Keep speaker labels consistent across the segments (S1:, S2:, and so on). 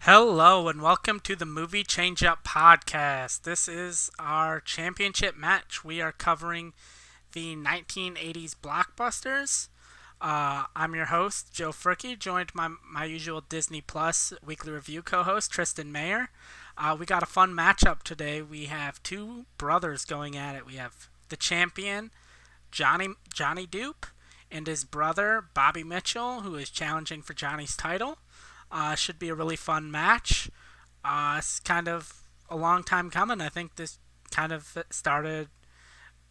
S1: Hello and welcome to the Movie Changeup podcast. This is our championship match. We are covering the 1980s blockbusters. I'm your host, Joe Fricke, joined by my usual Disney Plus weekly review co-host, Tristan Mayer. We got a fun matchup today. We have two brothers going at it. We have the champion, Johnny Doop, and his brother, Bobby Mitchell, who is challenging for Johnny's title. Should be a really fun match. It's kind of a long time coming. I think this kind of started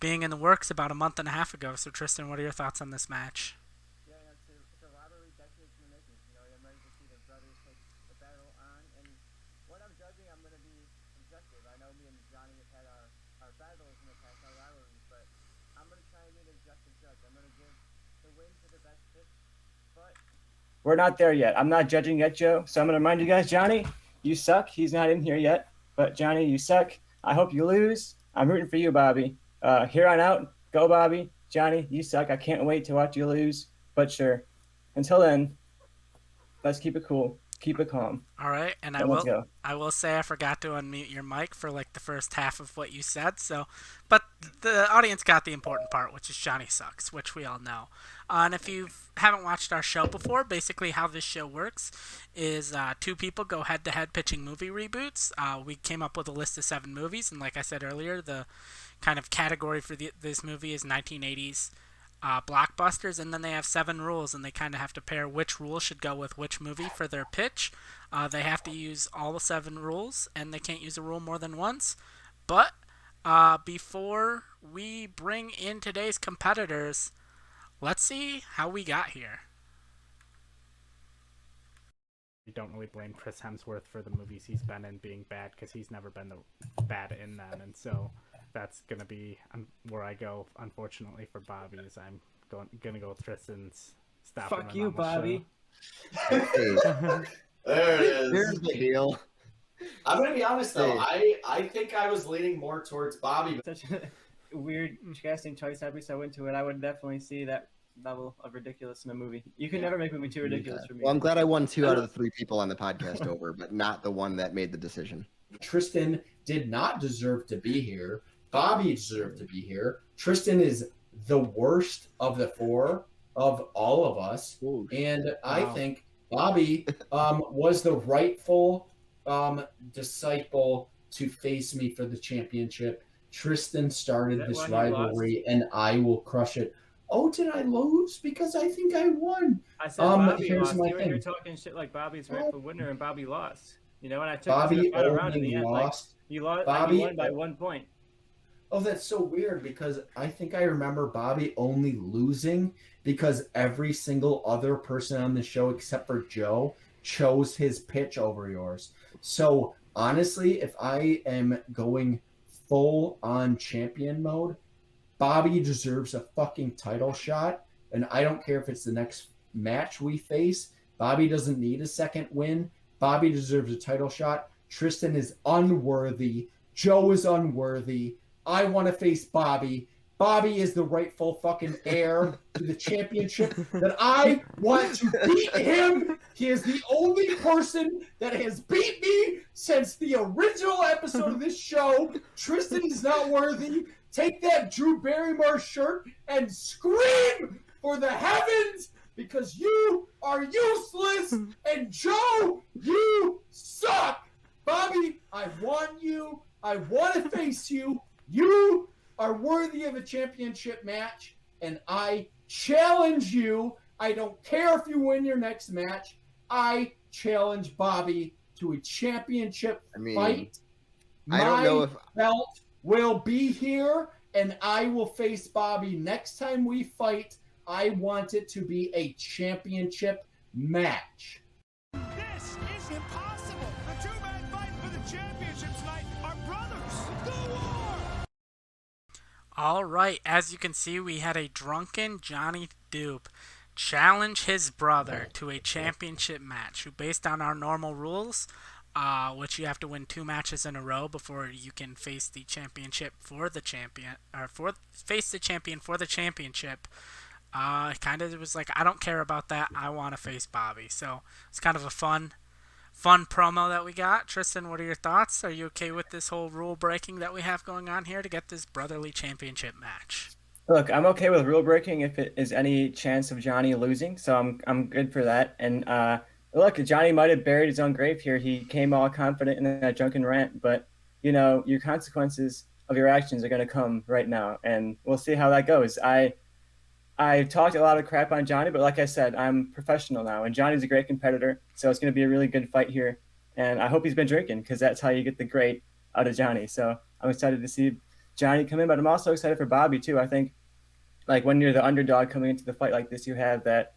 S1: being in the works about a month and a half ago. So, Tristan, what are your thoughts on this match?
S2: Yeah, it's a rivalry decades in the making. I'm ready to see the brothers take the battle on. And when I'm judging, I'm going to be objective. I know me and Johnny have had our battles in the past, our rivalries, but I'm going to try and be an objective judge. I'm going to give the win to the best pitch, but we're not there yet. I'm not judging yet, Joe. So I'm going to remind you guys, Johnny, you suck. He's not in here yet. But Johnny, you suck. I hope you lose. I'm rooting for you, Bobby. Here on out, go, Bobby. Johnny, you suck. I can't wait to watch you lose. But sure. Until then, let's keep it cool. Keep it calm.
S1: All right, and
S2: Let's go.
S1: I will say I forgot to unmute your mic for like the first half of what you said. So, but the audience got the important part, which is Johnny sucks, which we all know. And if you haven't watched our show before, basically how this show works is two people go head to head pitching movie reboots. We came up with a list of 7 movies, and like I said earlier, the kind of category for this movie is 1980s blockbusters, and then they have 7 rules, and they kind of have to pair which rule should go with which movie for their pitch. They have to use all the 7 rules, and they can't use a rule more than once. But before we bring in today's competitors, let's see how we got here. We don't really blame Chris Hemsworth for the movies he's been in being bad because he's never been bad in them, and so that's gonna be where I go. Unfortunately for Bobby, is I'm gonna go with Tristan's stop.
S2: Fuck you, Bobby.
S3: Hey, there it is.
S4: Here's the deal.
S3: I'm gonna be honest though.
S4: Hey.
S3: I think I was leaning more towards Bobby.
S2: Such a weird casting choice. Every so into it, I would definitely see that level of ridiculous in a movie. You can never make a movie too ridiculous for me.
S4: Well, I'm glad I won 2 out of the 3 people on the podcast over, but not the one that made the decision.
S3: Tristan did not deserve to be here. Bobby deserved to be here. Tristan is the worst of the 4 of all of us, and I think Bobby was the rightful disciple to face me for the championship. Tristan started this rivalry, and I will crush it. Oh, did I lose? Because I think I won.
S2: I said Bobby
S3: here's
S2: lost.
S3: my thing.
S2: You're talking shit like Bobby's rightful winner, and Bobby lost. And I took
S3: Bobby
S2: the around in the
S3: only
S2: end.
S3: lost.
S2: Like, you lost.
S3: Bobby
S2: You won by 1 point.
S3: Oh, that's so weird because I think I remember Bobby only losing because every single other person on the show except for Joe chose his pitch over yours. So honestly, if I am going full on champion mode, Bobby deserves a fucking title shot. And I don't care if it's the next match we face. Bobby doesn't need a second win. Bobby deserves a title shot. Tristan is unworthy. Joe is unworthy. I want to face Bobby. Bobby is the rightful fucking heir to the championship that I want to beat him. He is the only person that has beat me since the original episode of this show. Tristan is not worthy. Take that Drew Barrymore shirt and scream for the heavens because you are useless and Joe, you suck. Bobby, I want you. I want to face you. You are worthy of a championship match, and I challenge you. I don't care if you win your next match. I challenge Bobby to a championship fight.
S4: I don't know if
S3: belt will be here, and I will face Bobby next time we fight. I want it to be a championship match.
S5: This is impossible. The 2-man fight for the championship tonight are brothers. Go war!
S1: All right, as you can see, we had a drunken Johnny Doop challenge his brother to a championship match, who, based on our normal rules, which you have to win 2 matches in a row before you can face the championship for the champion, or face the champion for the championship. Kind of was like, I don't care about that. I want to face Bobby. So it's kind of a fun fun promo that we got. Tristan, what are your thoughts? Are you okay with this whole rule breaking that we have going on here to get this brotherly championship match?
S6: Look, I'm okay with rule breaking if it is any chance of Johnny losing, so I'm good for that. And look, Johnny might have buried his own grave here. He came all confident in that drunken rant, but your consequences of your actions are going to come right now, and we'll see how that goes. I talked a lot of crap on Johnny, but like I said, I'm professional now, and Johnny's a great competitor, so it's going to be a really good fight here. And I hope he's been drinking, because that's how you get the great out of Johnny. So I'm excited to see Johnny come in, but I'm also excited for Bobby too. I think, like, when you're the underdog coming into the fight like this, you have that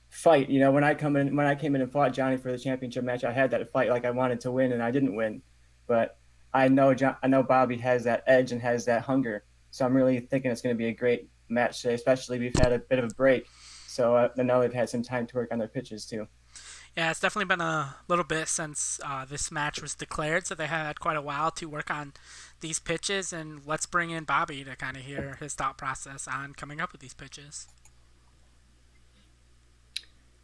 S6: fight. When I came in and fought Johnny for the championship match, I had that fight like I wanted to win, and I didn't win. But I know Bobby has that edge and has that hunger. So I'm really thinking it's going to be a great match today, especially we've had a bit of a break. So I know they've had some time to work on their pitches too.
S1: Yeah, it's definitely been a little bit since this match was declared, so they had quite a while to work on these pitches, and let's bring in Bobby to kind of hear his thought process on coming up with these pitches.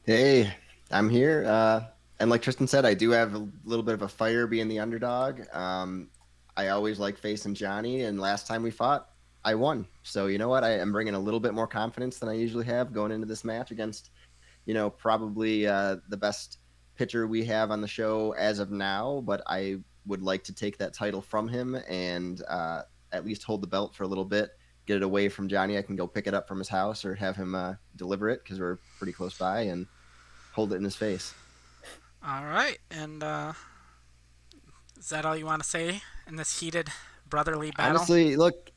S4: Hey, I'm here. And like Tristan said, I do have a little bit of a fire being the underdog. I always like facing Johnny, and last time we fought, I won. So you know what? I am bringing a little bit more confidence than I usually have going into this match against probably the best pitcher we have on the show as of now, but I would like to take that title from him and at least hold the belt for a little bit, get it away from Johnny. I can go pick it up from his house or have him deliver it because we're pretty close by, and hold it in his face.
S1: All right, and is that all you want to say in this heated brotherly battle?
S4: Honestly, look,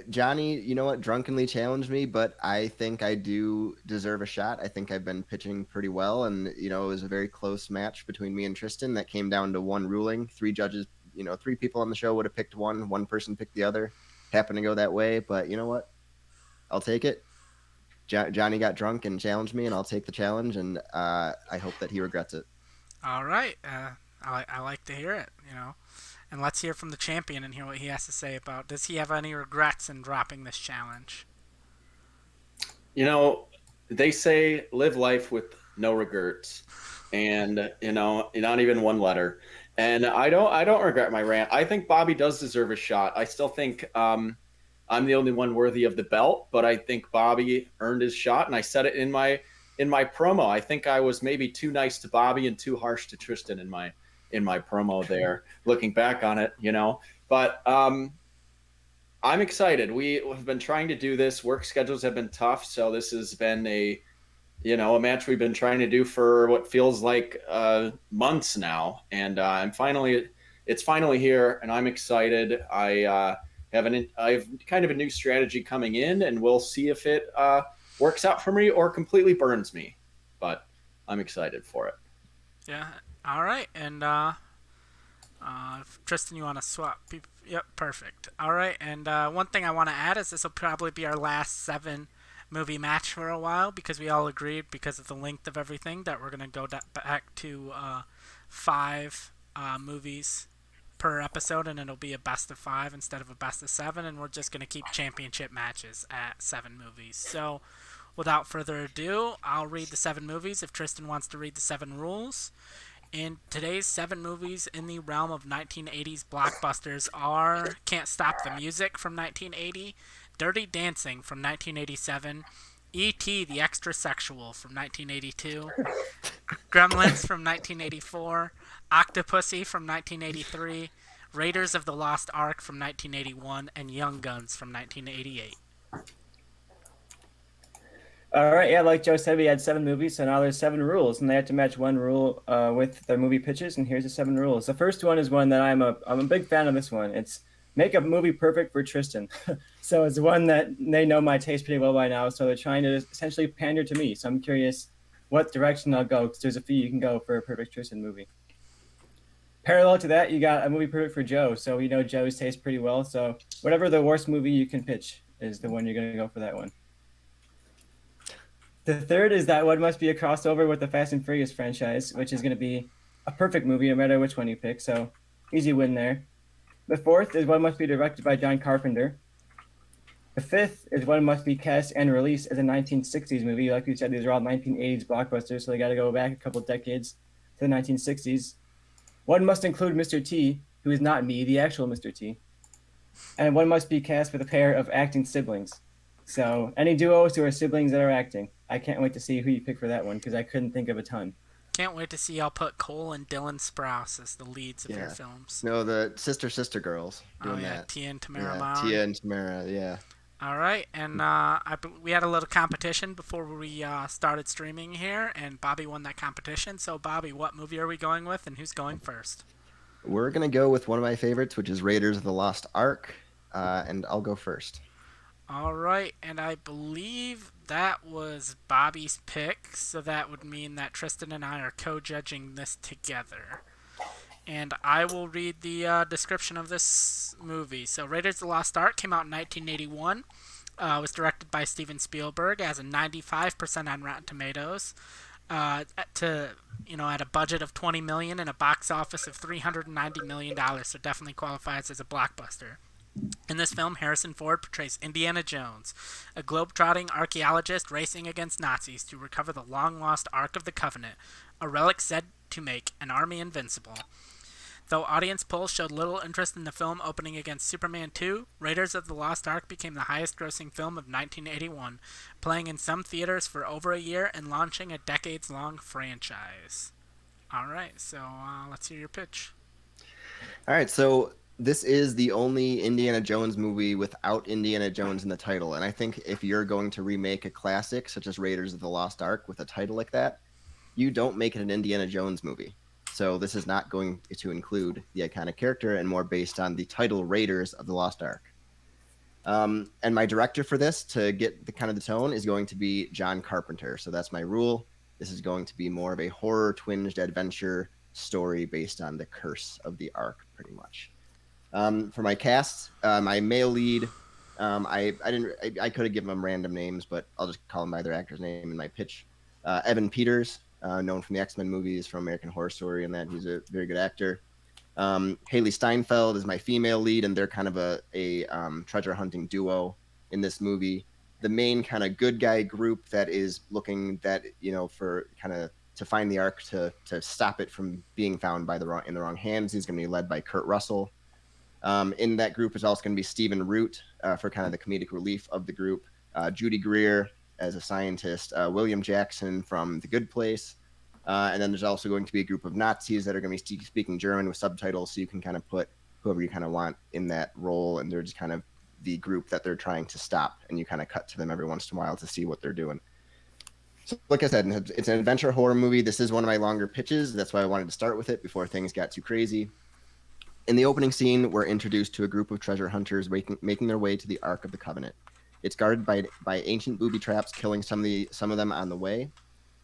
S4: Johnny, you know what, drunkenly challenged me, but I think I do deserve a shot. I think I've been pitching pretty well, and it was a very close match between me and Tristan that came down to one ruling. 3 judges, 3 people on the show would have picked one person picked the other. Happened to go that way, but you know what? I'll take it. Johnny got drunk and challenged me, and I'll take the challenge, and I hope that he regrets it.
S1: All right, I like to hear it, And let's hear from the champion and hear what he has to say about, does he have any regrets in dropping this challenge?
S7: They say live life with no regrets, and not even one letter. And I don't regret my rant. I think Bobby does deserve a shot. I still think I'm the only one worthy of the belt, but I think Bobby earned his shot, and I said it in my promo. I think I was maybe too nice to Bobby and too harsh to Tristan in my promo there, looking back on it, but I'm excited. We have been trying to do this. Work schedules have been tough. So this has been a match we've been trying to do for what feels like months now. And it's finally here, and I'm excited. I have kind of a new strategy coming in, and we'll see if it works out for me or completely burns me, but I'm excited for it.
S1: Yeah. All right, and Tristan, you want to swap? Yep, perfect. All right, and one thing I want to add is this will probably be our last 7-movie match for a while, because we all agreed, because of the length of everything, that we're going to go back to 5 movies per episode, and it'll be a best of 5 instead of a best of 7, and we're just going to keep championship matches at 7 movies. So without further ado, I'll read the 7 movies if Tristan wants to read the 7 rules. And today's 7 movies in the realm of 1980s blockbusters are Can't Stop the Music from 1980, Dirty Dancing from 1987, E.T. the Extra-Sexual from 1982, Gremlins from 1984, Octopussy from 1983, Raiders of the Lost Ark from 1981, and Young Guns from 1988.
S6: All right, yeah, like Joe said, we had 7 movies, so now there's 7 rules, and they have to match one rule with their movie pitches, and here's the 7 rules. The first one is one that I'm a big fan of. This one, it's make a movie perfect for Tristan. So it's one that they know my taste pretty well by now, so they're trying to essentially pander to me. So I'm curious what direction I'll go, because there's a few you can go for a perfect Tristan movie. Parallel to that, you got a movie perfect for Joe, so we know Joe's taste pretty well, so whatever the worst movie you can pitch is the one you're going to go for that one. The third is that one must be a crossover with the Fast and Furious franchise, which is going to be a perfect movie no matter which one you pick, so easy win there. The fourth is one must be directed by John Carpenter. The fifth is one must be cast and released as a 1960s movie. Like we said, these are all 1980s blockbusters, so they got to go back a couple decades to the 1960s. One must include Mr. T, who is not me, the actual Mr. T. And one must be cast with a pair of acting siblings. So any duos who are siblings that are acting, I can't wait to see who you pick for that one because I couldn't think of a ton.
S1: Can't wait to see y'all put Cole and Dylan Sprouse as the leads of your films.
S4: No, the sister girls doing
S1: that. Tia and Tamara
S4: yeah,
S1: Mowry.
S4: Tia and Tamara, yeah.
S1: All right, and we had a little competition before we started streaming here, and Bobby won that competition. So, Bobby, what movie are we going with, and who's going first?
S4: We're going to go with one of my favorites, which is Raiders of the Lost Ark, and I'll go first.
S1: All right, and I believe that was Bobby's pick, so that would mean that Tristan and I are co-judging this together. And I will read the description of this movie. So, Raiders of the Lost Ark came out in 1981. Was directed by Steven Spielberg, has a 95% on Rotten Tomatoes. At a budget of $20 million and a box office of $390 million, so definitely qualifies as a blockbuster. In this film, Harrison Ford portrays Indiana Jones, a globe-trotting archaeologist racing against Nazis to recover the long-lost Ark of the Covenant, a relic said to make an army invincible. Though audience polls showed little interest in the film opening against Superman 2, Raiders of the Lost Ark became the highest-grossing film of 1981, playing in some theaters for over a year and launching a decades-long franchise. All right, so let's hear your pitch.
S4: All right, so this is the only Indiana Jones movie without Indiana Jones in the title, and I think if you're going to remake a classic such as Raiders of the Lost Ark with a title like that, you don't make it an Indiana Jones movie. So this is not going to include the iconic character and more based on the title Raiders of the Lost Ark. And my director for this, to get the kind of the tone, is going to be John Carpenter. So that's my rule. This is going to be more of a horror-twinged adventure story based on the curse of the Ark, pretty much. For my cast, my male lead, I could have given them random names, but I'll just call them by their actor's name in my pitch. Evan Peters, known from the X-Men movies, from American Horror Story, and that he's a very good actor. Haley Steinfeld is my female lead, and they're kind of a treasure hunting duo in this movie. The main kind of good guy group that is looking for kind of to find the Ark to stop it from being found in the wrong hands. He's going to be led by Kurt Russell. In that group is also going to be Stephen Root for kind of the comedic relief of the group. Judy Greer as a scientist, William Jackson from The Good Place, and then there's also going to be a group of Nazis that are going to be speaking German with subtitles, so you can kind of put whoever you kind of want in that role, and they're just kind of the group that they're trying to stop, and you kind of cut to them every once in a while to see what they're doing. So, like I said, it's an adventure horror movie. This is one of my longer pitches. That's why I wanted to start with it before things got too crazy. In the opening scene, we're introduced to a group of treasure hunters making their way to the Ark of the Covenant. It's guarded by ancient booby traps, killing some of them on the way,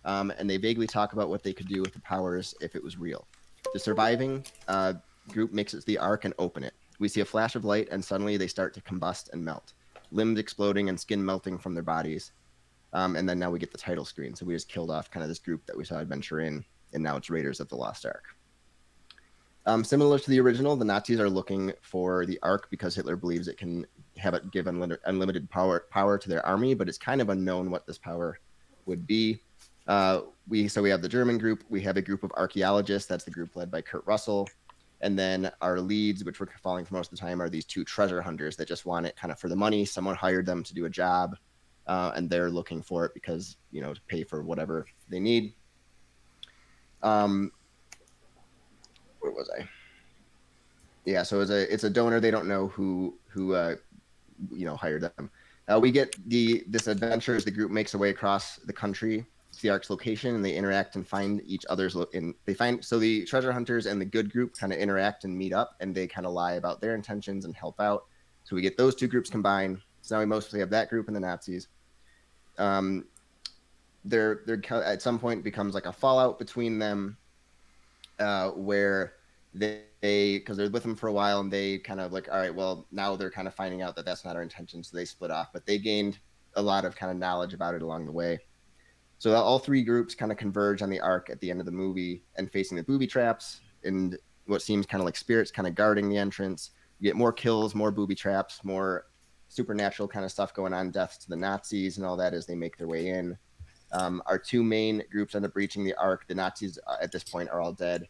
S4: and they vaguely talk about what they could do with the powers if it was real. The surviving group makes it to the Ark and open it. We see a flash of light, and suddenly they start to combust and melt, limbs exploding and skin melting from their bodies. And then now we get the title screen. So we just killed off kind of this group that we saw adventure in, and now it's Raiders of the Lost Ark. Similar to the original, the Nazis are looking for the Ark because Hitler believes it can give unlimited power to their army, but it's kind of unknown what this power would be. We have the German group. We have a group of archaeologists. That's the group led by Kurt Russell. And then our leads, which we're following for most of the time, are these two treasure hunters that just want it kind of for the money. Someone hired them to do a job, and they're looking for it because, to pay for whatever they need. Where was I? Yeah, so it's a donor. They don't know who hired them. We get this adventure as the group makes their way across the country to the Ark's location, and they interact and find each other's. So the treasure hunters and the good group kind of interact and meet up, and they kind of lie about their intentions and help out. So we get those two groups combined. So now we mostly have that group and the Nazis. There at some point becomes like a fallout between them. Where because they're with them for a while, and they kind of like, all right, well, now they're kind of finding out that that's not our intention, so they split off. But they gained a lot of kind of knowledge about it along the way. So all three groups kind of converge on the Ark at the end of the movie and facing the booby traps and what seems kind of like spirits kind of guarding the entrance. You get more kills, more booby traps, more supernatural kind of stuff going on, deaths to the Nazis and all that as they make their way in. Our two main groups end up breaching the Ark. The Nazis at this point are all dead.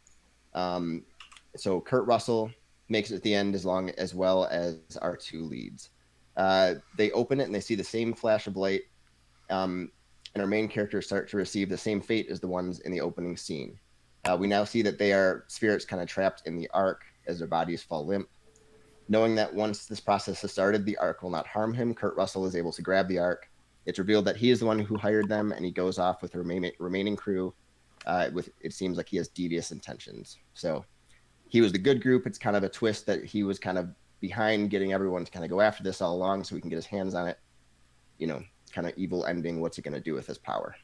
S4: So Kurt Russell makes it at the end as well as our two leads. They open it and they see the same flash of light, and our main characters start to receive the same fate as the ones in the opening scene. We now see that they are spirits kind of trapped in the Ark as their bodies fall limp. Knowing that once this process has started, the Ark will not harm him, Kurt Russell is able to grab the Ark. It's revealed that he is the one who hired them, and he goes off with the remaining crew. It seems like he has devious intentions. So he was the good group. It's kind of a twist that he was kind of behind getting everyone to kind of go after this all along so he can get his hands on it. Kind of evil ending. What's he going to do with his power?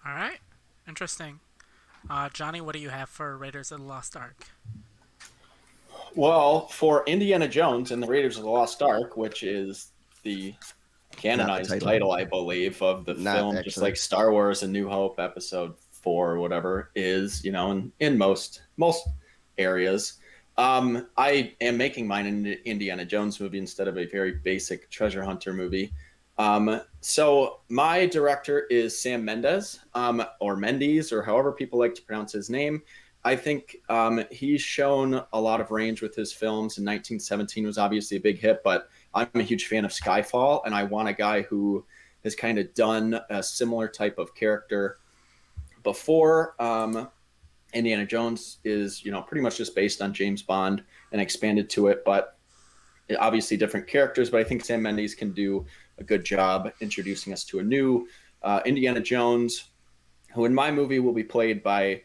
S1: All right. Interesting. Johnny, what do you have for Raiders of the Lost Ark?
S7: Well, for Indiana Jones and the Raiders of the Lost Ark, which is the canonized title, I believe, of the film, actually. Just like Star Wars: A New Hope, Episode 4 or whatever is, in most areas. I am making mine an Indiana Jones movie instead of a very basic treasure hunter movie. So my director is Sam Mendes, or Mendes, or however people like to pronounce his name. I think he's shown a lot of range with his films. And 1917 was obviously a big hit, but I'm a huge fan of Skyfall, and I want a guy who has kind of done a similar type of character before. Indiana Jones is, pretty much just based on James Bond and expanded to it, but obviously different characters. But I think Sam Mendes can do a good job introducing us to a new Indiana Jones, who in my movie will be played by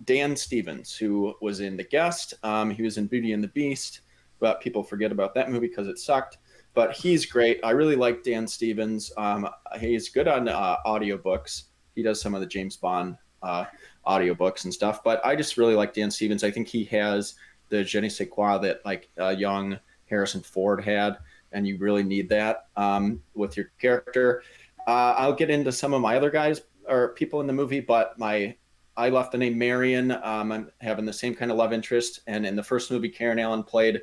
S7: Dan Stevens, who was in The Guest. He was in Beauty and the Beast, but people forget about that movie because it sucked. But he's great. I really like Dan Stevens. He's good on audiobooks. He does some of the James Bond audiobooks and stuff. But I just really like Dan Stevens. I think he has the je ne sais quoi that like young Harrison Ford had, and you really need that with your character. I'll get into some of my other guys or people in the movie, but I left the name Marion. I'm having the same kind of love interest. And in the first movie Karen Allen played,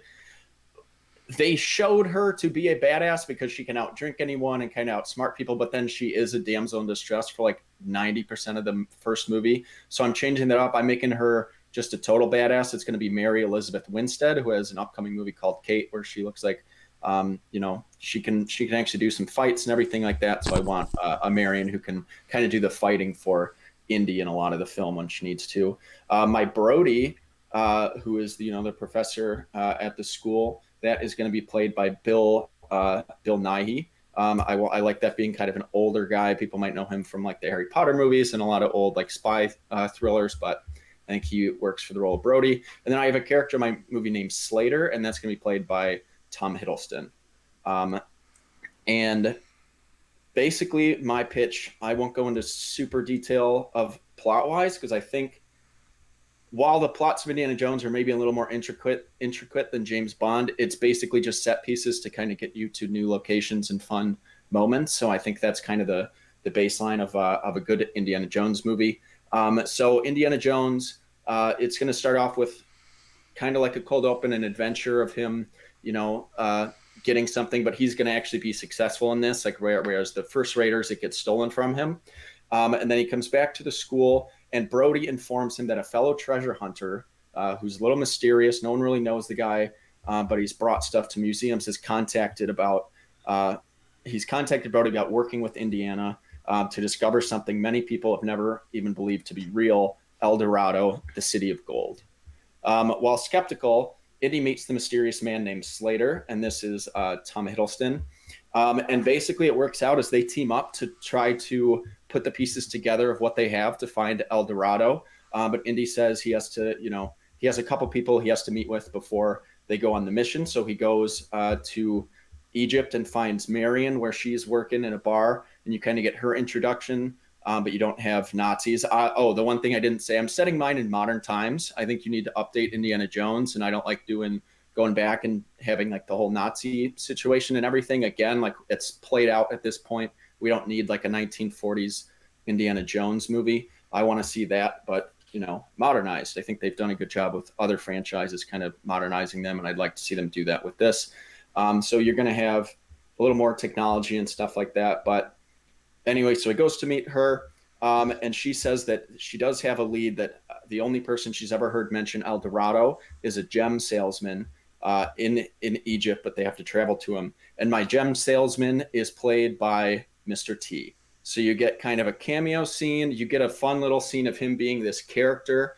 S7: they showed her to be a badass because she can outdrink anyone and kind of outsmart people, but then she is a damsel in distress for like 90% of the first movie. So I'm changing that up. I'm making her just a total badass. It's going to be Mary Elizabeth Winstead, who has an upcoming movie called Kate, where she looks like, she can actually do some fights and everything like that. So I want a Marion who can kind of do the fighting for Indy in a lot of the film when she needs to. My Brody, who is the professor at the school, that is going to be played by Bill Nighy. I like that being kind of an older guy. People might know him from like the Harry Potter movies and a lot of old like spy thrillers, but I think he works for the role of Brody. And then I have a character in my movie named Slater, and that's going to be played by Tom Hiddleston. And basically my pitch, I won't go into super detail of plot-wise, because I think while the plots of Indiana Jones are maybe a little more intricate than James Bond, it's basically just set pieces to kind of get you to new locations and fun moments. So I think that's kind of the baseline of a good Indiana Jones movie. So Indiana Jones, it's going to start off with kind of like a cold open, an adventure of him, getting something, but he's going to actually be successful in this. Like whereas the first Raiders, it gets stolen from him. And then he comes back to the school, and Brody informs him that a fellow treasure hunter, who's a little mysterious, no one really knows the guy, but he's brought stuff to museums, has contacted Brody about working with Indiana to discover something many people have never even believed to be real: El Dorado, the city of gold. While skeptical, Indy meets the mysterious man named Slater, and this is Tom Hiddleston. And basically it works out as they team up to try to put the pieces together of what they have to find El Dorado. But Indy says he has to, he has a couple people he has to meet with before they go on the mission. So he goes to Egypt and finds Marion, where she's working in a bar, and you kind of get her introduction, but you don't have Nazis. The one thing I didn't say, I'm setting mine in modern times. I think you need to update Indiana Jones, and I don't like going back and having like the whole Nazi situation and everything again. Like, it's played out at this point. We don't need like a 1940s Indiana Jones movie. I want to see that, but modernized. I think they've done a good job with other franchises, kind of modernizing them, and I'd like to see them do that with this. So you're going to have a little more technology and stuff like that. But anyway, so he goes to meet her, and she says that she does have a lead that the only person she's ever heard mention El Dorado is a gem salesman in Egypt, but they have to travel to him. And my gem salesman is played by Mr. T. So you get kind of a cameo scene. You get a fun little scene of him being this character.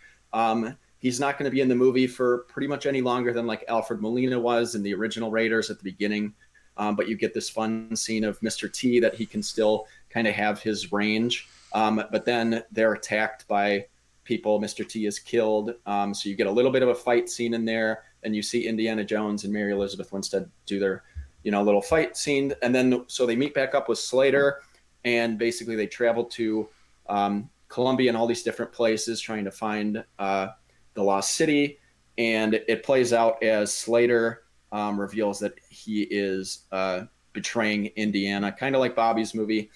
S7: He's not going to be in the movie for pretty much any longer than like Alfred Molina was in the original Raiders at the beginning. But you get this fun scene of Mr. T that he can still kind of have his range. But then they're attacked by people. Mr. T is killed. So you get a little bit of a fight scene in there, and you see Indiana Jones and Mary Elizabeth Winstead do their, little fight scene. And then so they meet back up with Slater, and basically they travel to Colombia and all these different places trying to find the Lost City. And it plays out as Slater reveals that he is betraying Indiana, kind of like Bobby's movie,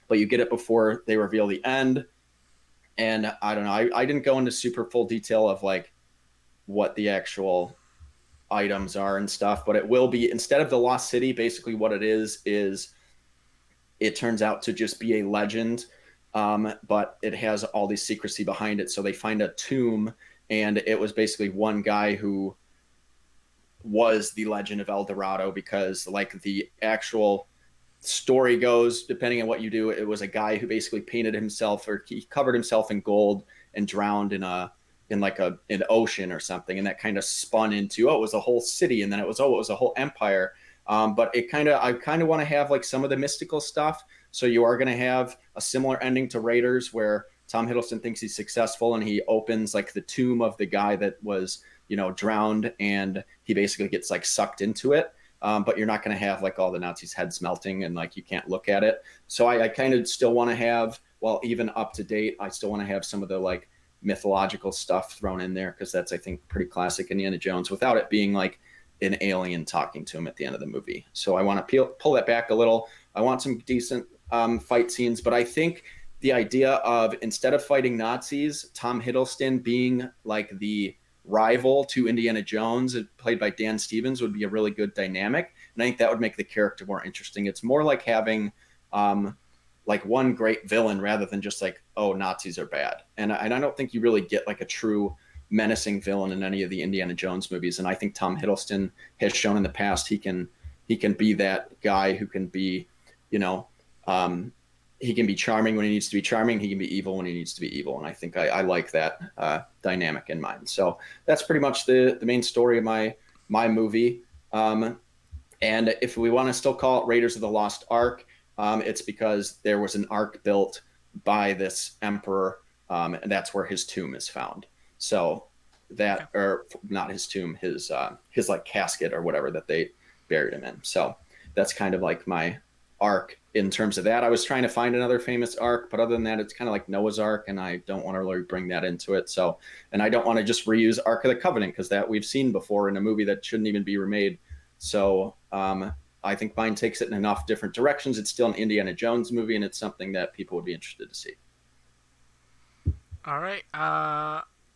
S7: but you get it before they reveal the end. And I don't know, I didn't go into super full detail of like what the actual items are and stuff, but it will be, instead of the Lost City, basically what it is it turns out to just be a legend, but it has all this secrecy behind it. So they find a tomb, and it was basically one guy who was the legend of El Dorado, because like the actual story goes, depending on what you do, it was a guy who basically painted himself, or he covered himself in gold and drowned in an ocean or something, and that kind of spun into, it was a whole city, and then it was a whole empire. But I kind of want to have like some of the mystical stuff. So you are going to have a similar ending to Raiders, where Tom Hiddleston thinks he's successful, and he opens like the tomb of the guy that was, drowned, and he basically gets like sucked into it. But you're not going to have like all the Nazis' heads melting and like you can't look at it. So I kind of still want to have, well, even up to date, I still want to have some of the like mythological stuff thrown in there, because that's, I think, pretty classic Indiana Jones, without it being like an alien talking to him at the end of the movie. So I want to pull that back a little. I want some decent fight scenes, but I think the idea of, instead of fighting Nazis, Tom Hiddleston being like the rival to Indiana Jones, played by Dan Stevens, would be a really good dynamic. And I think that would make the character more interesting. It's more like having like one great villain rather than just like, oh, Nazis are bad. And I don't think you really get like a true menacing villain in any of the Indiana Jones movies. And I think Tom Hiddleston has shown in the past he can be that guy who can be, he can be charming when he needs to be charming. He can be evil when he needs to be evil. And I think I like that dynamic in mind. So that's pretty much the main story of my movie. And if we want to still call it Raiders of the Lost Ark, it's because there was an ark built by this emperor, and that's where his tomb is found. So that, or not his tomb, his like casket or whatever that they buried him in. So that's kind of like my arc in terms of that. I was trying to find another famous arc, but other than that, it's kind of like Noah's Ark, and I don't want to really bring that into it. So, and I don't want to just reuse Ark of the Covenant, because that we've seen before in a movie that shouldn't even be remade. So I think mine takes it in enough different directions. It's still an Indiana Jones movie, and it's something that people would be interested to see.
S1: All right.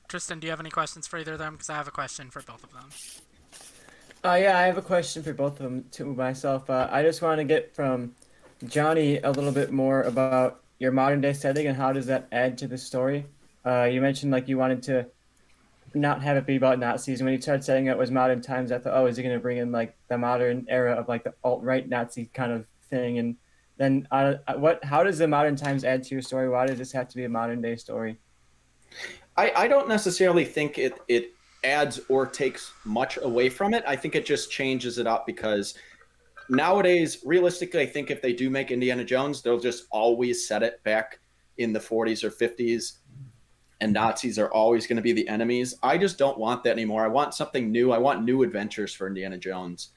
S1: Tristan, do you have any questions for either of them? Because I have a question for both of them.
S6: Yeah, I have a question for both of them to myself. I just want to get from Johnny a little bit more about your modern day setting and how does that add to the story. You mentioned like you wanted to not have it be about Nazis. And when you started setting it was modern times, I thought, oh, is he going to bring in like the modern era of like the alt-right Nazi kind of thing? And then how does the modern times add to your story? Why does this have to be a modern day story?
S7: I don't necessarily think it adds or takes much away from it. I think it just changes it up, because nowadays, realistically, I think if they do make Indiana Jones, they'll just always set it back in the 40s or 50s, and Nazis are always going to be the enemies. I just don't want that anymore. I want something new. I want new adventures for Indiana Jones.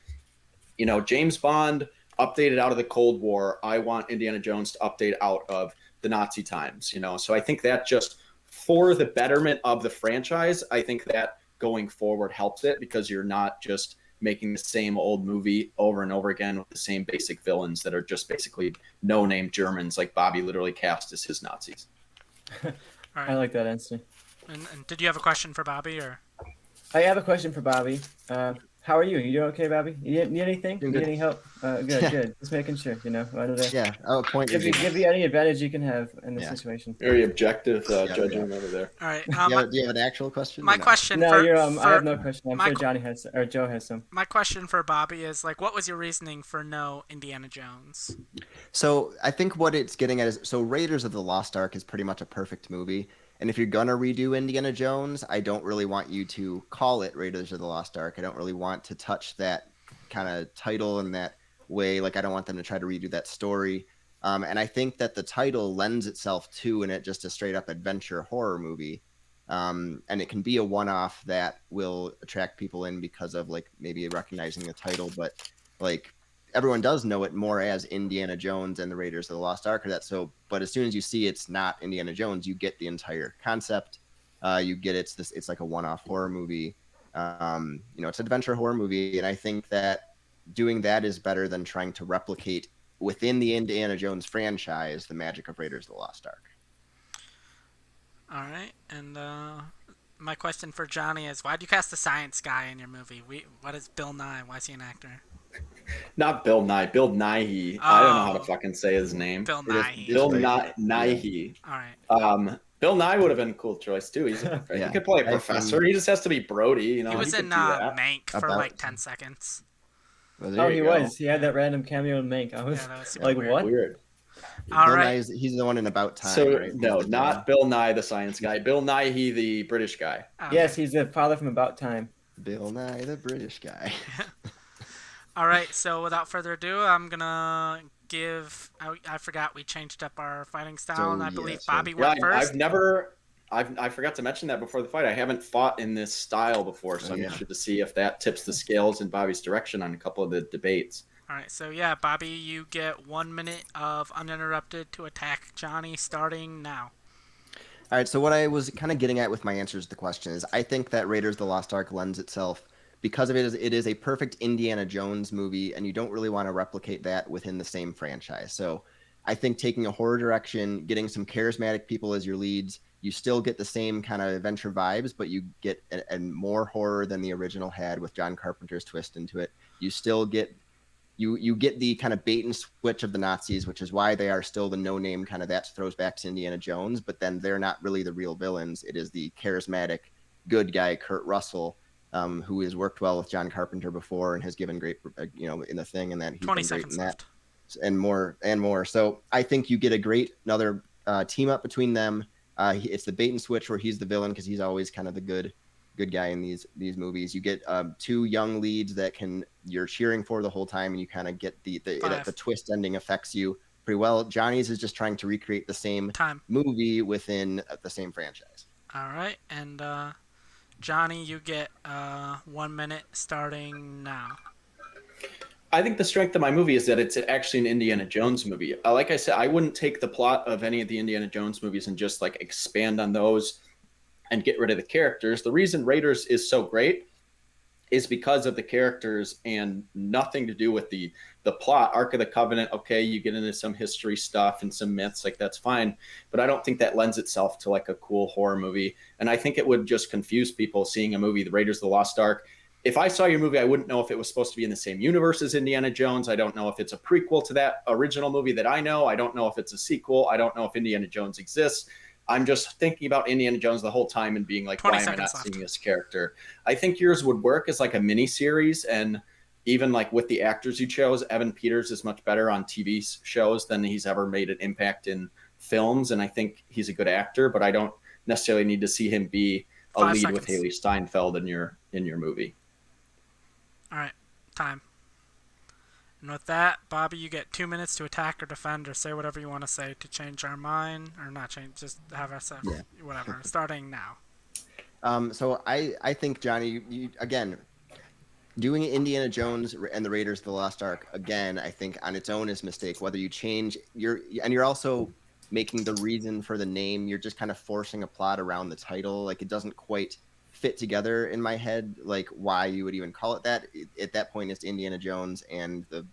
S7: James Bond updated out of the Cold War. I want Indiana Jones to update out of the Nazi times, So I think that just for the betterment of the franchise, I think that going forward helps it, because you're not just making the same old movie over and over again with the same basic villains that are just basically no-name Germans, like Bobby literally cast as his Nazis.
S1: All right.
S6: I like that answer.
S1: And did you have a question for Bobby, or?
S6: I have a question for Bobby. How are you? You doing okay, Bobby? You need anything?
S4: Doing
S6: Need
S4: good.
S6: any help? Good,
S4: Yeah.
S6: good. Just making sure, wanted to
S4: Yeah, I'll point you.
S6: give you any advantage you can have in this
S4: Yeah.
S6: situation.
S7: Very objective
S4: Yeah.
S7: judging over there.
S1: All right.
S4: Do you have an actual question?
S1: My
S4: or no?
S1: question
S6: No,
S1: for,
S6: you're I
S1: for
S6: have no question. I'm
S1: my
S6: sure
S1: qu-
S6: Johnny has or Joe has some.
S1: my question for Bobby is like, what was your reasoning for no Indiana Jones?
S4: So I think what it's getting at is, so Raiders of the Lost Ark is pretty much a perfect movie. And if you're gonna redo Indiana Jones, I don't really want you to call it Raiders of the Lost Ark. I don't really want to touch that kind of title in that way. Like, I don't want them to try to redo that story. And I think that the title lends itself to, and it just a straight up adventure horror movie. And it can be a one-off that will attract people in because of like maybe recognizing the title, but like everyone does know it more as Indiana Jones and the Raiders of the Lost Ark, or that. So, but as soon as you see it's not Indiana Jones, you get the entire concept. You get it's like a one-off horror movie. It's an adventure horror movie, and I think that doing that is better than trying to replicate within the Indiana Jones franchise the magic of Raiders of the Lost Ark.
S1: All right, and my question for Johnny is, why'd you cast the science guy in your movie? What is Bill Nye? Why is he an actor?
S7: Not Bill Nye. Bill Nighy. I don't know how to fucking say his name.
S1: Bill
S4: It is
S1: Nye.
S7: Bill
S4: Right.
S7: Nighy.
S1: All right.
S7: Bill Nye would have been a cool choice too. He
S4: Yeah.
S7: could play a
S4: I
S7: professor.
S4: think-
S7: He just has to be Brody. You know,
S1: He was
S7: could
S1: in
S7: do that.
S1: Mank for
S4: About-
S1: like 10 seconds.
S4: Well,
S6: Oh,
S4: there
S6: he
S4: you go.
S6: was. He had that random cameo in Mank. I was
S1: Yeah, that was super
S6: like,
S1: weird.
S6: what?
S7: Weird.
S1: All
S4: Bill
S1: right.
S4: Nye he's the one in About Time.
S7: So
S4: right?
S7: no,
S4: He's the
S7: not Bill Nye the science guy. Bill Nighy the British guy.
S1: Okay.
S6: Yes, he's the father from About Time.
S4: Bill Nye the British guy.
S1: All right, so without further ado, I'm gonna give. I forgot we changed up our fighting style, and I believe Bobby went first.
S7: I forgot to mention that before the fight. I haven't fought in this style before, so I'm interested to see if that tips the scales in Bobby's direction on a couple of the debates.
S1: All right, so yeah, Bobby, you get 1 minute of uninterrupted to attack Johnny, starting now.
S4: All right, so what I was kind of getting at with my answers to the question is I think that Raiders of the Lost Ark lends itself, because of it is a perfect Indiana Jones movie, and you don't really want to replicate that within the same franchise. So I think taking a horror direction, getting some charismatic people as your leads, you still get the same kind of adventure vibes, but you get a more horror than the original had with John Carpenter's twist into it. You still get you get the kind of bait and switch of the Nazis, which is why they are still the no-name kind of, that throws back to Indiana Jones, but then they're not really the real villains. It is the charismatic good guy, Kurt Russell, who has worked well with John Carpenter before and has given great, in The Thing, and that he's
S1: 20
S4: been great
S1: seconds
S4: in that,
S1: left.
S4: and more. So I think you get another team up between them. It's the bait and switch where he's the villain because he's always kind of the good guy in these movies. You get two young leads that you're cheering for the whole time, and you kind of get the twist ending affects you pretty well. Johnny's is just trying to recreate the same movie within the same franchise.
S1: All right, and Johnny, you get 1 minute starting now.
S7: I think the strength of my movie is that it's actually an Indiana Jones movie. Like I said, I wouldn't take the plot of any of the Indiana Jones movies and just like expand on those and get rid of the characters. The reason Raiders is so great is because of the characters and nothing to do with the plot. Ark of the Covenant, okay, you get into some history stuff and some myths, like that's fine, but I don't think that lends itself to like a cool horror movie. And I think it would just confuse people seeing a movie, The Raiders of the Lost Ark. If I saw your movie, I wouldn't know if it was supposed to be in the same universe as Indiana Jones. I don't know if it's a prequel to that original movie that I know. I don't know if it's a sequel. I don't know if Indiana Jones exists. I'm just thinking about Indiana Jones the whole time and being like, why am I not seeing this character? I think yours would work as like a mini series, and even like with the actors you chose, Evan Peters is much better on TV shows than he's ever made an impact in films, and I think he's a good actor, but I don't necessarily need to see him be a
S1: 5
S7: lead
S1: seconds.
S7: with Haley Steinfeld in your movie.
S1: All right, time. And with that, Bobby, you get 2 minutes to attack or defend or say whatever you want to say to change our mind, or not change, just have us whatever. Starting now.
S4: So I think, Johnny, you again, doing Indiana Jones and the Raiders of the Lost Ark again, I think on its own is a mistake. Whether you change you're also making the reason for the name, you're just kind of forcing a plot around the title. Like, it doesn't quite fit together in my head, like why you would even call it that. At that point, it's Indiana Jones and the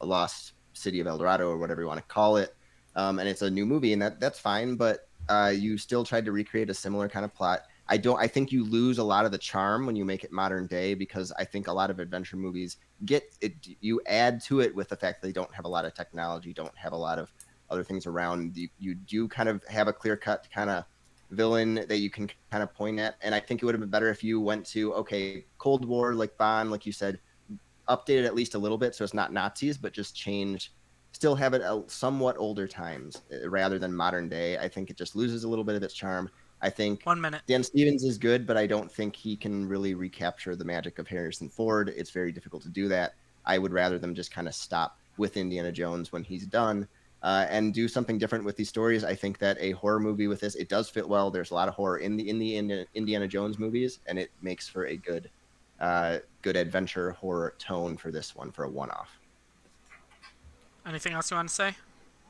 S4: Lost City of El Dorado, or whatever you want to call it, and it's a new movie, and that's fine, but you still tried to recreate a similar kind of plot. I think you lose a lot of the charm when you make it modern day, because I think a lot of adventure movies you add to it with the fact that they don't have a lot of technology, don't have a lot of other things around. You do kind of have a clear cut kind of villain that you can kind of point at. And I think it would have been better if you went to, okay, Cold War, like Bond, like you said, updated at least a little bit, so it's not Nazis, but just change, still have it somewhat older times rather than modern day. I think it just loses a little bit of its charm. I think
S1: 1 minute.
S4: Dan Stevens is good, but I don't think he can really recapture the magic of Harrison Ford. It's very difficult to do that. I would rather them just kind of stop with Indiana Jones when he's done, and do something different with these stories. I think that a horror movie with this, it does fit well. There's a lot of horror in the Indiana Jones movies, and it makes for a good adventure horror tone for this one, for a one-off.
S1: Anything else you want to say?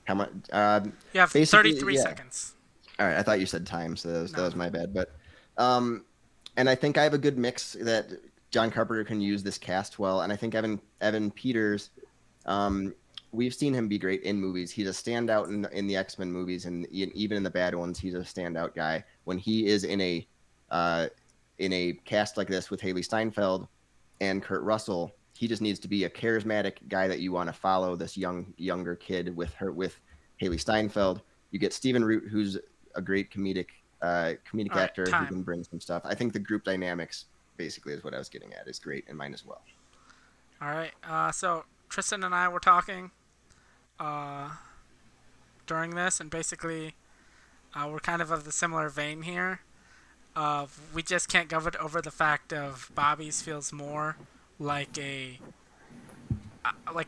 S4: How much?
S1: You have 33 seconds.
S4: All right, I thought you said time, so that was my bad. But, and I think I have a good mix that John Carpenter can use this cast well, and I think Evan Peters, we've seen him be great in movies. He's a standout in the X-Men movies, and even in the bad ones, he's a standout guy. When he is in a cast like this with Haley Steinfeld and Kurt Russell, he just needs to be a charismatic guy that you want to follow. This younger kid with Haley Steinfeld. You get Stephen Root, who's a great comedic actor who can bring some stuff. I think the group dynamics basically is what I was getting at, is great in mine as well.
S1: All right. So Tristan and I were talking during this, and basically we're kind of the similar vein here. We just can't go over the fact of Bobby's feels more like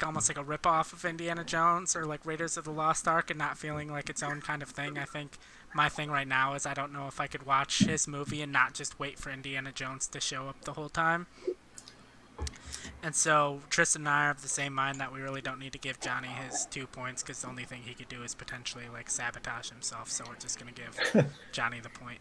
S1: almost like a ripoff of Indiana Jones or like Raiders of the Lost Ark, and not feeling like its own kind of thing. I think my thing right now is I don't know if I could watch his movie and not just wait for Indiana Jones to show up the whole time. And so Tristan and I are of the same mind that we really don't need to give Johnny his 2 points, because the only thing he could do is potentially like sabotage himself. So we're just gonna give Johnny the point.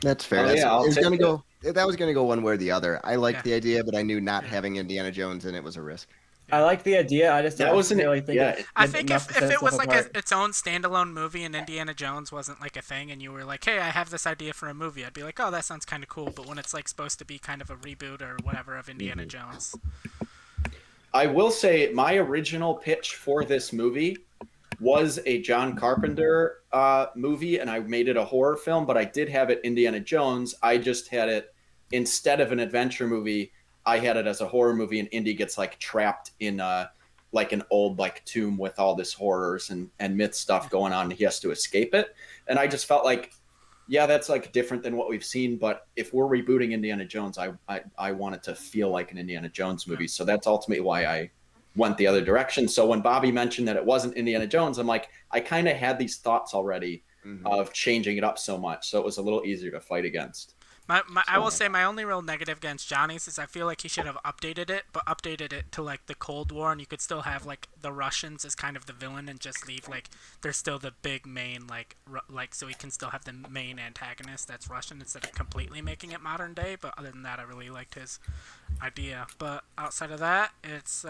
S4: That's fair. That was gonna go one way or the other. I liked the idea, but I knew not having Indiana Jones in it was a risk.
S6: I like the idea. I just don't really think.
S1: I think if it was like its own standalone movie and Indiana Jones wasn't like a thing, and you were like, "Hey, I have this idea for a movie," I'd be like, "Oh, that sounds kind of cool." But when it's like supposed to be kind of a reboot or whatever of Indiana Jones,
S7: I will say my original pitch for this movie was a John Carpenter movie, and I made it a horror film, but I did have it Indiana Jones. I just had it, instead of an adventure movie, I had it as a horror movie, and Indy gets like trapped in like an old like tomb with all this horrors and myth stuff going on, and he has to escape it. And I just felt like, yeah, that's like different than what we've seen, but if we're rebooting Indiana Jones, I want it to feel like an Indiana Jones movie. So that's ultimately why I went the other direction. So when Bobby mentioned that it wasn't Indiana Jones, I'm like, I kind of had these thoughts already of changing it up so much, so it was a little easier to fight against.
S1: I will say my only real negative against Johnny's is I feel like he should have updated it to like the Cold War, and you could still have like the Russians as kind of the villain, and just leave like there's still the big main like so he can still have the main antagonist that's Russian instead of completely making it modern day. But other than that, I really liked his idea. But outside of that, it's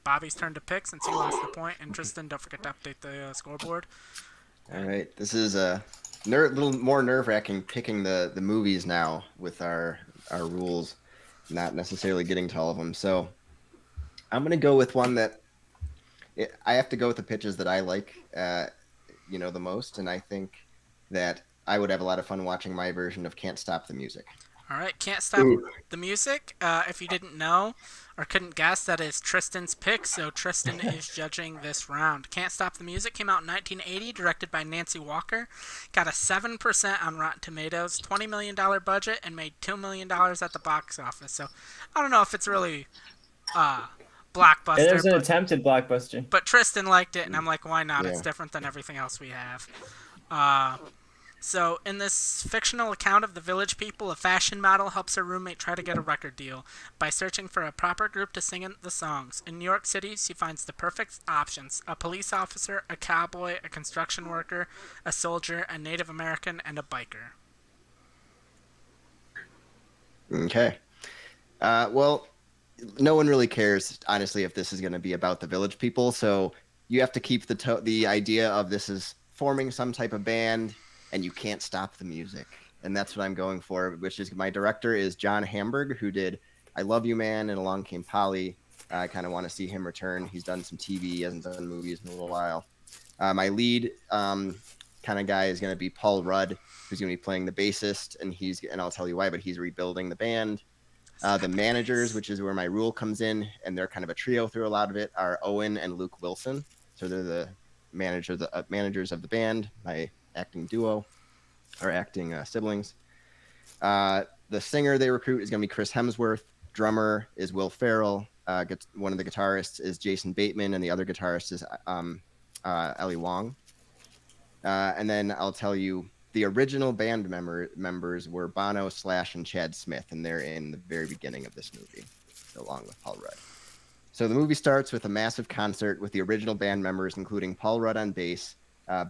S1: Bobby's turn to pick since he lost the point. And Tristan, don't forget to update the scoreboard.
S4: All right, this is a little more nerve-wracking picking the movies now with our rules, not necessarily getting to all of them. So I'm going to go with one that I have to go with the pitches that I like, the most, and I think that I would have a lot of fun watching my version of Can't Stop the Music.
S1: All right, Can't Stop the Music. If you didn't know or couldn't guess, that is Tristan's pick, so Tristan is judging this round. Can't Stop the Music came out in 1980, directed by Nancy Walker. Got a 7% on Rotten Tomatoes, $20 million budget, and made $2 million at the box office. So I don't know if it's really blockbuster.
S6: It was an attempted blockbuster.
S1: But Tristan liked it, and I'm like, why not? Yeah. It's different than everything else we have. So, in this fictional account of the village people, a fashion model helps her roommate try to get a record deal by searching for a proper group to sing in the songs. In New York City, she finds the perfect options: a police officer, a cowboy, a construction worker, a soldier, a Native American, and a biker.
S4: Okay. Well, no one really cares, honestly, if this is going to be about the village people, so you have to keep the idea of this is forming some type of band, and you can't stop the music. and that's what I'm going for. Which is my director is John Hamburg, who did I Love You Man and Along Came Polly. I kind of want to see him return. He's done some TV, he hasn't done movies in a little while. My lead kind of guy is going to be Paul Rudd, who's going to be playing the bassist, and I'll tell you why, but he's rebuilding the band. The managers, which is where my rule comes in, and they're kind of a trio through a lot of it, are Owen and Luke Wilson. So they're the managers of the band, my acting duo, or acting siblings. The singer they recruit is going to be Chris Hemsworth. Drummer is Will Ferrell. One of the guitarists is Jason Bateman, and the other guitarist is Ellie Wong. And then I'll tell you, the original band members were Bono, Slash, and Chad Smith, and they're in the very beginning of this movie, along with Paul Rudd. So the movie starts with a massive concert with the original band members, including Paul Rudd on bass,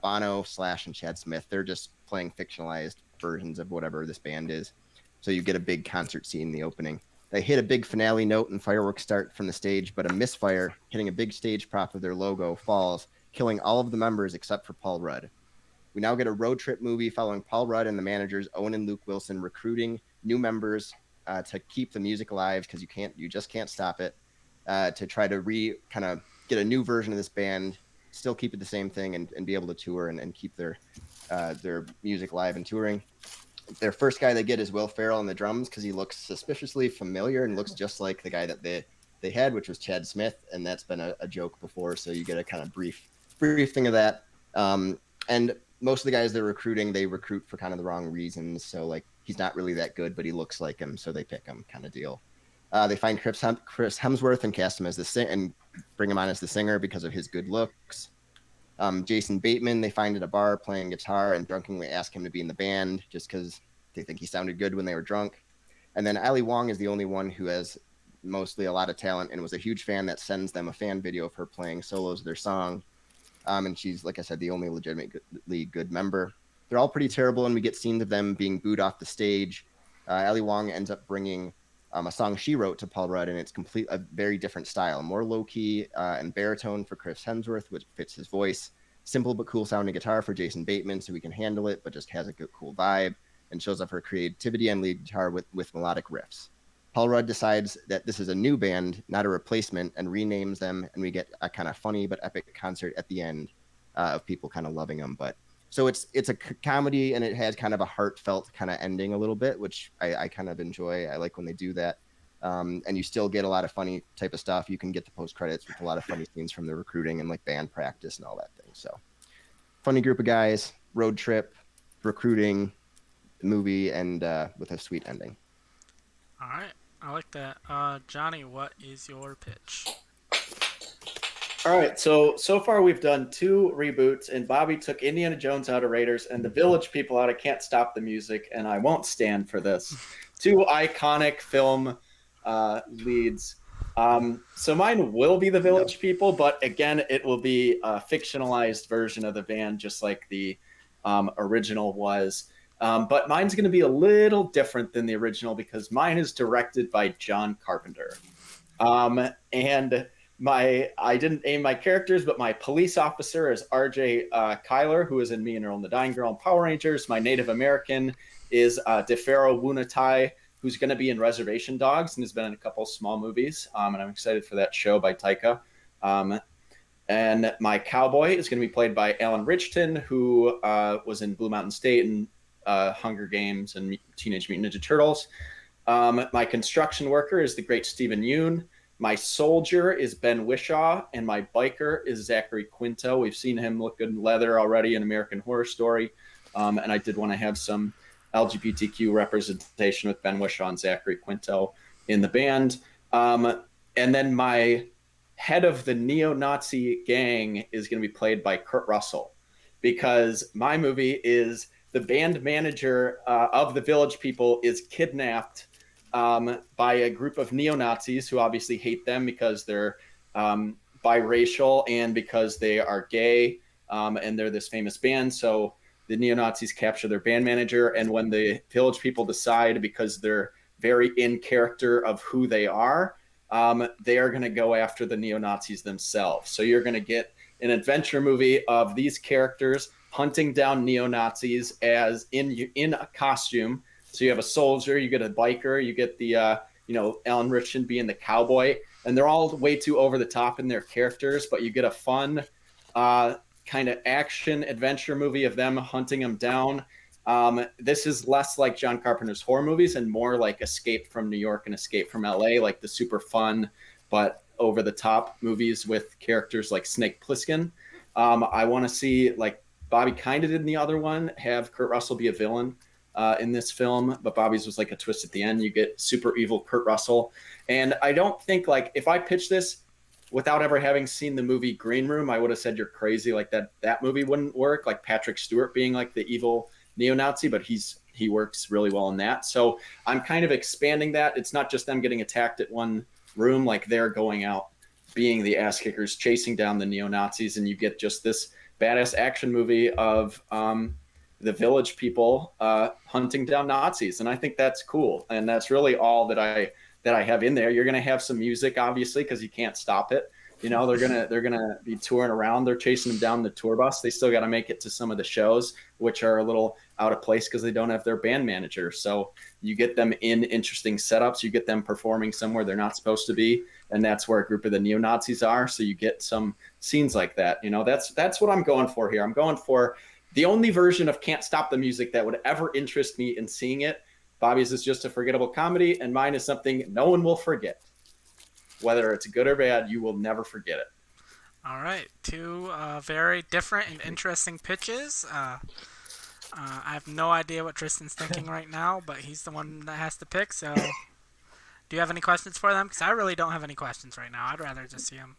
S4: Bono, Slash, and Chad Smith. They're just playing fictionalized versions of whatever this band is. So you get a big concert scene in the opening. They hit a big finale note and fireworks start from the stage, but a misfire hitting a big stage prop of their logo falls, killing all of the members except for Paul Rudd. We now get a road trip movie following Paul Rudd and the managers, Owen and Luke Wilson, recruiting new members to keep the music alive, because you just can't stop it, to try to kind of get a new version of this band, still keep it the same thing, and be able to tour and keep their music live and touring. Their first guy they get is Will Ferrell on the drums, because he looks suspiciously familiar and looks just like the guy that they had, which was Chad Smith, and that's been a joke before, so you get a kind of brief thing of that. And most of the guys they're recruiting, they recruit for kind of the wrong reasons. So like, he's not really that good, but he looks like him, so they pick him, kind of deal. They find Chris Hemsworth and cast him as and bring him on as the singer because of his good looks. Jason Bateman, they find at a bar playing guitar and drunkenly ask him to be in the band just because they think he sounded good when they were drunk. And then Ali Wong is the only one who has mostly a lot of talent and was a huge fan that sends them a fan video of her playing solos of their song. And she's, like I said, the only legitimately good member. They're all pretty terrible, and we get scenes of them being booed off the stage. Ali Wong ends up bringing a song she wrote to Paul Rudd, and it's a very different style, more low-key and baritone for Chris Hemsworth, which fits his voice. Simple but cool sounding guitar for Jason Bateman, so he can handle it, but just has a good, cool vibe, and shows off her creativity on lead guitar with melodic riffs. Paul Rudd decides that this is a new band, not a replacement, and renames them, and we get a kind of funny but epic concert at the end of people kind of loving them. But so it's a comedy, and it has kind of a heartfelt kind of ending a little bit, which I kind of enjoy. I like when they do that. And you still get a lot of funny type of stuff. You can get the post credits with a lot of funny scenes from the recruiting and like band practice and all that thing. So funny group of guys, road trip, recruiting, movie, and with a sweet ending.
S1: All right. I like that. Johnny, what is your pitch?
S7: All right, so far we've done 2 reboots, and Bobby took Indiana Jones out of Raiders and the Village People out of Can't Stop the Music, and I won't stand for this. 2 iconic film leads. So mine will be the Village People, but again, it will be a fictionalized version of the band, just like the original was. But mine's going to be a little different than the original because mine is directed by John Carpenter. And I didn't name my characters, but my police officer is RJ Kyler, who is in Me and Earl and the Dying Girl and Power Rangers. My Native American is DeFaro Wunatai, who's going to be in Reservation Dogs and has been in a couple small movies. And I'm excited for that show by Taika. And my cowboy is going to be played by Alan Richton, who was in Blue Mountain State and Hunger Games and Teenage Mutant Ninja Turtles. My construction worker is the great Stephen Yeun. My soldier is Ben Whishaw, and my biker is Zachary Quinto. We've seen him look good in leather already in American Horror Story, and I did want to have some LGBTQ representation with Ben Whishaw and Zachary Quinto in the band. And then my head of the neo-Nazi gang is going to be played by Kurt Russell, because my movie is the band manager of the Village People is kidnapped by a group of neo-Nazis who obviously hate them because they're biracial and because they are gay, and they're this famous band. So the neo-Nazis capture their band manager, and when the Village People decide, because they're very in character of who they are going to go after the neo-Nazis themselves. So you're going to get an adventure movie of these characters hunting down neo-Nazis as in a costume. So you have a soldier, you get a biker, you get the Alan Richardson being the cowboy, and they're all way too over the top in their characters, but you get a fun kind of action adventure movie of them hunting them down. This is less like John Carpenter's horror movies and more like Escape from New York and Escape from LA, like the super fun but over the top movies with characters like Snake Plissken. I want to see, like Bobby kind of did in the other one, have Kurt Russell be a villain in this film, but Bobby's was like a twist at the end. You get super evil Kurt Russell. And I don't think, like, if I pitched this without ever having seen the movie Green Room, I would have said you're crazy. Like that movie wouldn't work. Like Patrick Stewart being like the evil neo-Nazi, but he works really well in that. So I'm kind of expanding that. It's not just them getting attacked at one room, like they're going out being the ass kickers, chasing down the neo-Nazis, and you get just this badass action movie of the village people hunting down Nazis. And I think that's cool. And that's really all that I have in there. You're going to have some music, obviously, because you can't stop it. You know, they're gonna be touring around. They're chasing them down the tour bus. They still got to make it to some of the shows, which are a little out of place because they don't have their band manager. So you get them in interesting setups. You get them performing somewhere they're not supposed to be, and that's where a group of the neo-Nazis are. So you get some scenes like that. You know, that's what I'm going for here. I'm going for the only version of Can't Stop the Music that would ever interest me in seeing it. Bobby's is just a forgettable comedy, and mine is something no one will forget. Whether it's good or bad, you will never forget it.
S1: All right, two very different and interesting pitches. I have no idea what Tristan's thinking right now, but he's the one that has to pick. So, do you have any questions for them? Because I really don't have any questions right now. I'd rather just see them.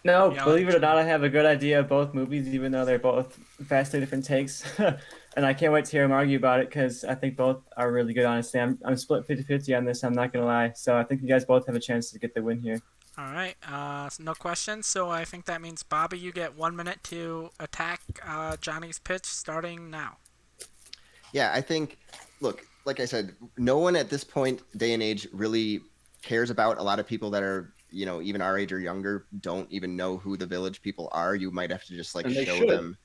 S6: No, believe it or not, I have a good idea of both movies, even though they're both vastly different takes. And I can't wait to hear them argue about it because I think both are really good, honestly. I'm split 50-50 on this, I'm not going to lie. So I think you guys both have a chance to get the win here.
S1: All right, no questions. So I think that means, Bobby, you get 1 minute to attack Johnny's pitch starting now.
S4: Yeah, I think, look, like I said, no one at this point, day and age, really cares about. A lot of people that are, you know, even our age or younger don't even know who the village people are. You might have to just like show them.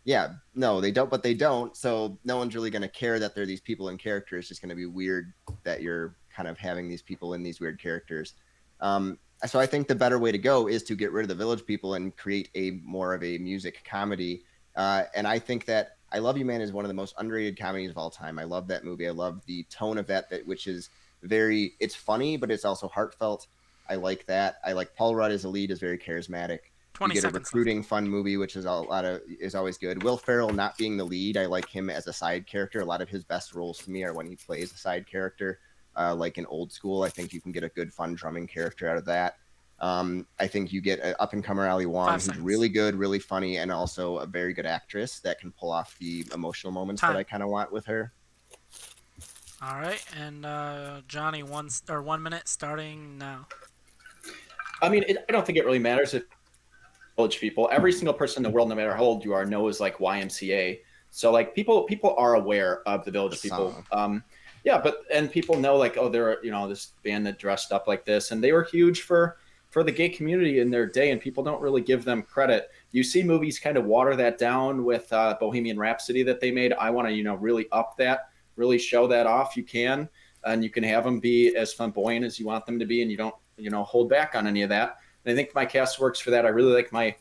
S4: Yeah, no, they don't, but they don't. So no one's really going to care that they're these people in character. It's just going to be weird that you're kind of having these people in these weird characters. So I think the better way to go is to get rid of the village people and create a more of a music comedy. And I think that I Love You Man is one of the most underrated comedies of all time. I love that movie. I love the tone of that which is it's funny, but it's also heartfelt. I like that. I like Paul Rudd as a lead, is very charismatic. You get a recruiting fun movie, which is is always good. Will Ferrell not being the lead, I like him as a side character. A lot of his best roles to me are when he plays a side character, like in Old School. I think you can get a good fun drumming character out of that. I think you get an up-and-comer Ali Wong, who's really good, really funny, and also a very good actress that can pull off the emotional moments that I kind of want with her.
S1: All right, and Johnny, 1 minute starting now.
S7: I mean, I don't think it really matters if village people, every single person in the world, no matter how old you are, knows like YMCA. So like people are aware of the village people. Yeah, and people know like, oh, they're, you know, this band that dressed up like this, and they were huge for the gay community in their day, and people don't really give them credit. You see movies kind of water that down with Bohemian Rhapsody that they made. I want to, you know, really up that, really show that off. You can, and you can have them be as flamboyant as you want them to be, and you don't, you know, hold back on any of that. And I think my cast works for that. I really like my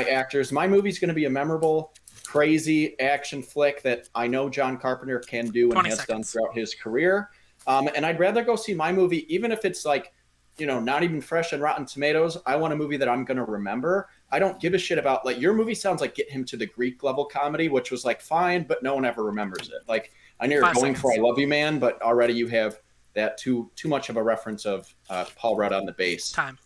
S7: actors. My movie's going to be a memorable, crazy action flick that I know John Carpenter can do and has done throughout his career. And I'd rather go see my movie, even if it's like, you know, not even fresh on Rotten Tomatoes. I want a movie that I'm going to remember. I don't give a shit about, like, your movie sounds like Get Him to the Greek level comedy, which was like fine, but no one ever remembers it. Like, I know you're going for I Love You Man, but already you have that too much of a reference of Paul Rudd on the bass.
S1: Time.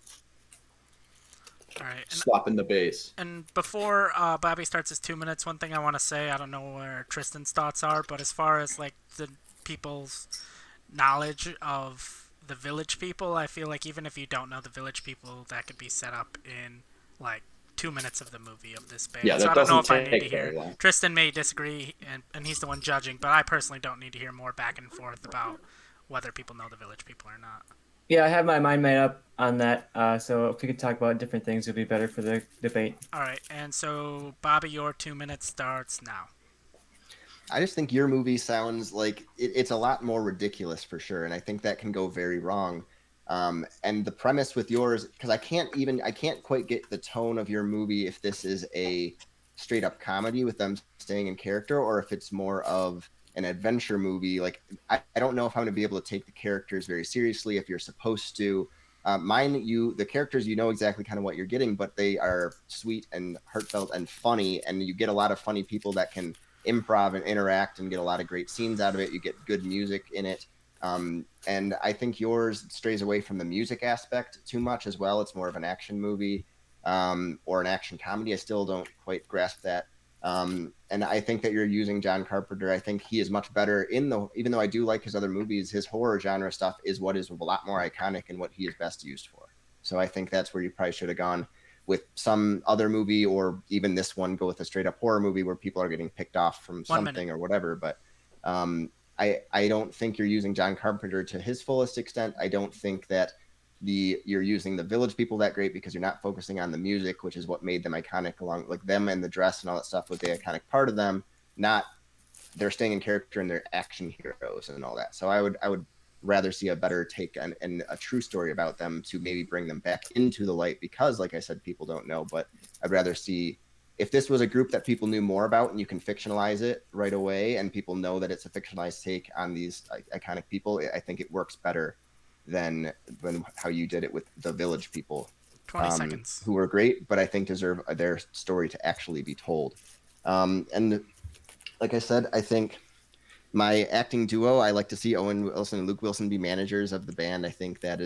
S1: All right.
S7: Slapping the bass.
S1: And before Bobby starts his 2 minutes, one thing I want to say, I don't know where Tristan's thoughts are, but as far as like the people's knowledge of the village people, I feel like even if you don't know the village people, that could be set up in like 2 minutes of the movie of this band.
S7: Yeah,
S1: so
S7: that
S1: I don't know if
S7: doesn't
S1: I need to
S7: take
S1: hear.
S7: very long.
S1: Tristan may disagree, and he's the one judging, but I personally don't need to hear more back and forth about whether people know the village people or not.
S6: Yeah, I have my mind made up on that. So if we could talk about different things, it'd be better for the debate.
S1: All right, and so Bobby, your 2 minutes starts now.
S4: I just think your movie sounds like it's a lot more ridiculous for sure, and I think that can go very wrong. And the premise with yours, because I can't quite get the tone of your movie if this is a straight up comedy with them staying in character, or if it's more of an adventure movie. Like I don't know if I'm going to be able to take the characters very seriously if you're supposed to. The characters, you know exactly kind of what you're getting, but they are sweet and heartfelt and funny, and you get a lot of funny people that can improv and interact and get a lot of great scenes out of it. You get good music in it. And I think yours strays away from the music aspect too much as well. It's more of an action movie or an action comedy. I still don't quite grasp that. And I think that you're using John Carpenter. I think he is much better even though I do like his other movies, his horror genre stuff is what is a lot more iconic and what he is best used for. So I think that's where you probably should have gone with some other movie, or even this one, go with a straight up horror movie where people are getting picked off from something or whatever. But I don't think you're using John Carpenter to his fullest extent. I don't think that you're using the Village people that great, because you're not focusing on the music, which is what made them iconic, along like them and the dress and all that stuff was the iconic part of them, not they're staying in character and they're action heroes and all that. So I would rather see a better take and a true story about them to maybe bring them back into the light, because like I said, people don't know. But I'd rather see, if this was a group that people knew more about and you can fictionalize it right away and people know that it's a fictionalized take on these iconic people, I think it works better than how you did it with the Village people,
S1: 20 seconds.
S4: who were great, but I think deserve their story to actually be told. And like I said, I think my acting duo, I like to see Owen Wilson and Luke Wilson be managers of the band. I think that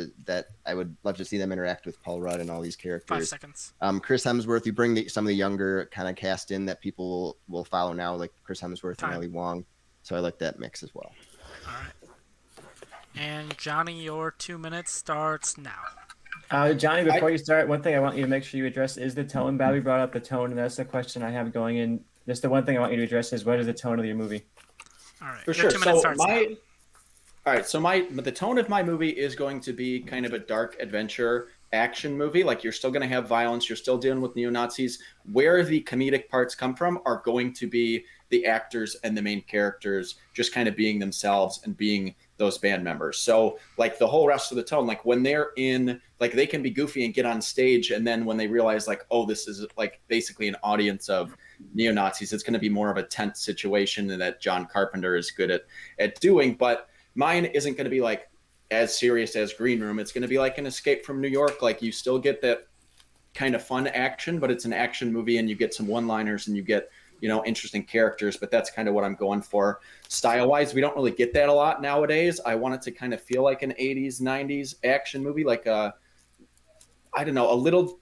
S4: I would love to see them interact with Paul Rudd and all these characters.
S1: 5 seconds.
S4: Chris Hemsworth, you bring some of the younger kind of cast in that people will follow now, like Chris Hemsworth and Ali Wong. So I like that mix as well.
S1: All right. And Johnny, your 2 minutes starts now.
S6: Johnny, before you start, one thing I want you to make sure you address is the tone. Bobby brought up the tone, and that's the question I have going in. Just the one thing I want you to address is, what is the tone of your movie?
S1: All right.
S7: For sure. So the tone of my movie is going to be kind of a dark adventure action movie. Like, you're still going to have violence. You're still dealing with neo-Nazis. Where the comedic parts come from are going to be the actors and the main characters just kind of being themselves and being those band members. So like the whole rest of the tone, like when they're in, like they can be goofy and get on stage, and then when they realize like, oh, this is like basically an audience of neo-Nazis, it's going to be more of a tense situation that John Carpenter is good at doing. But mine isn't going to be like as serious as Green Room. It's going to be like an Escape from New York. Like, you still get that kind of fun action, but it's an action movie, and you get some one-liners and you get, you know, interesting characters. But that's kind of what I'm going for. Style-wise, we don't really get that a lot nowadays. I want it to kind of feel like an 80s, 90s action movie, like a little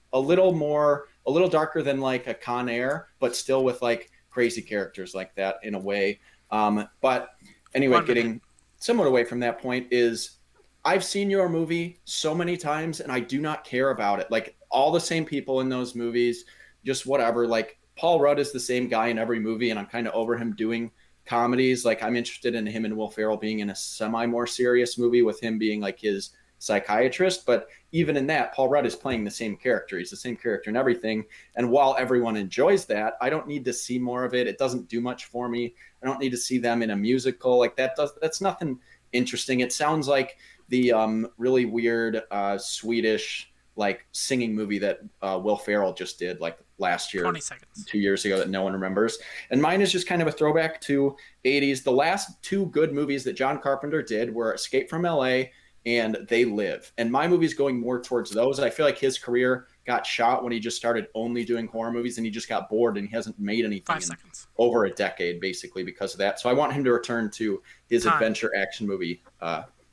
S7: darker than like a Con Air, but still with like crazy characters like that in a way. But anyway, getting somewhat away from that point is, I've seen your movie so many times and I do not care about it. Like, all the same people in those movies, just whatever. Like, Paul Rudd is the same guy in every movie, and I'm kind of over him doing comedies. Like, I'm interested in him and Will Ferrell being in a semi more serious movie with him being like his psychiatrist. But even in that, Paul Rudd is playing the same character. He's the same character in everything. And while everyone enjoys that, I don't need to see more of it. It doesn't do much for me. I don't need to see them in a musical. Like, that's nothing interesting. It sounds like the really weird Swedish like singing movie that Will Ferrell just did like last year,
S1: 20 seconds.
S7: 2 years ago, that no one remembers. And mine is just kind of a throwback to 80s. The last two good movies that John Carpenter did were Escape from LA and They Live. And my movie's going more towards those. I feel like his career got shot when he just started only doing horror movies, and he just got bored, and he hasn't made anything
S1: 5
S7: in
S1: seconds.
S7: over a decade, basically, because of that. So I want him to return to his adventure action movie